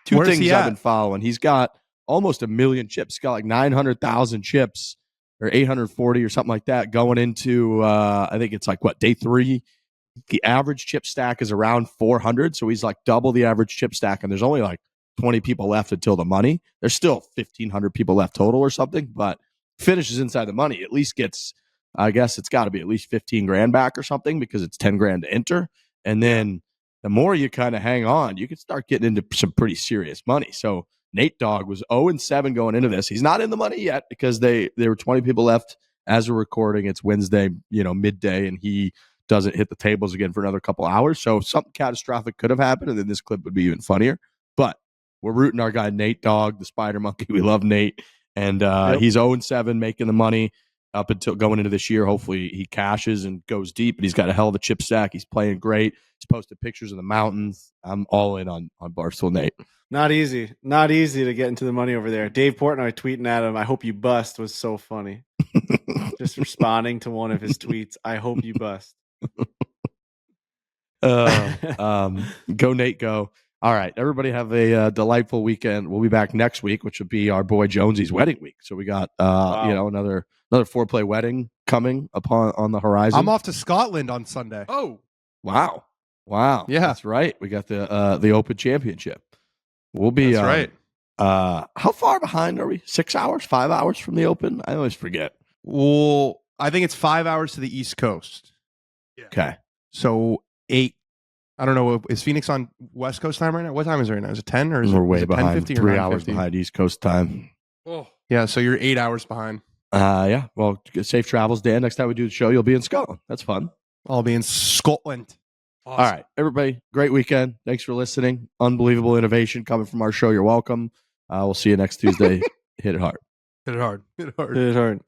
Two things I've been following. He's got almost 1 million chips. He's got like 900,000 chips or 840 or something like that going into, I think it's like, day 3? The average chip stack is around 400. So he's like double the average chip stack. And there's only like 20 people left until the money. There's still 1,500 people left total or something, but finishes inside the money. At least gets, I guess it's got to be at least 15 grand back or something because it's 10 grand to enter. And then the more you kind of hang on, you can start getting into some pretty serious money. So Nate Dogg was 0-7 going into this. He's not in the money yet because there were 20 people left as we're recording. It's Wednesday, midday, and he doesn't hit the tables again for another couple hours. So something catastrophic could have happened, and then this clip would be even funnier. But we're rooting our guy Nate Dogg, the Spider Monkey. We love Nate, and he's 0-7 making the money up until going into this year. Hopefully he cashes and goes deep, but he's got a hell of a chip stack. He's playing great. He's posted pictures of the mountains. I'm all in on Barstool Nate. Not easy to get into the money over there. Dave Portnoy tweeting at him, "I hope you bust," was so funny. Just responding to one of his tweets, "I hope you bust." Go Nate, go. All right, everybody have a delightful weekend. We'll be back next week, which will be our boy Jonesy's wedding week. So we got another foreplay wedding coming on the horizon. I'm off to Scotland on Sunday. Oh, wow, yeah, that's right. We got the Open Championship. We'll be that's right. How far behind are we? 6 hours, 5 hours from the Open? I always forget. Well, I think it's 5 hours to the East Coast. Yeah. Okay, so 8. I don't know. Is Phoenix on West Coast time right now? What time is it right now? Is it 10 or is we're it, way is it behind? 10:50 or 3 hours 9:50? behind East Coast time. Oh, yeah. So you're 8 hours behind. Yeah. Well, safe travels, Dan. Next time we do the show, you'll be in Scotland. That's fun. I'll be in Scotland. awesome. All right, everybody. Great weekend. Thanks for listening. Unbelievable innovation coming from our show. You're welcome. We'll see you next Tuesday. Hit it hard. Hit it hard. Hit it hard.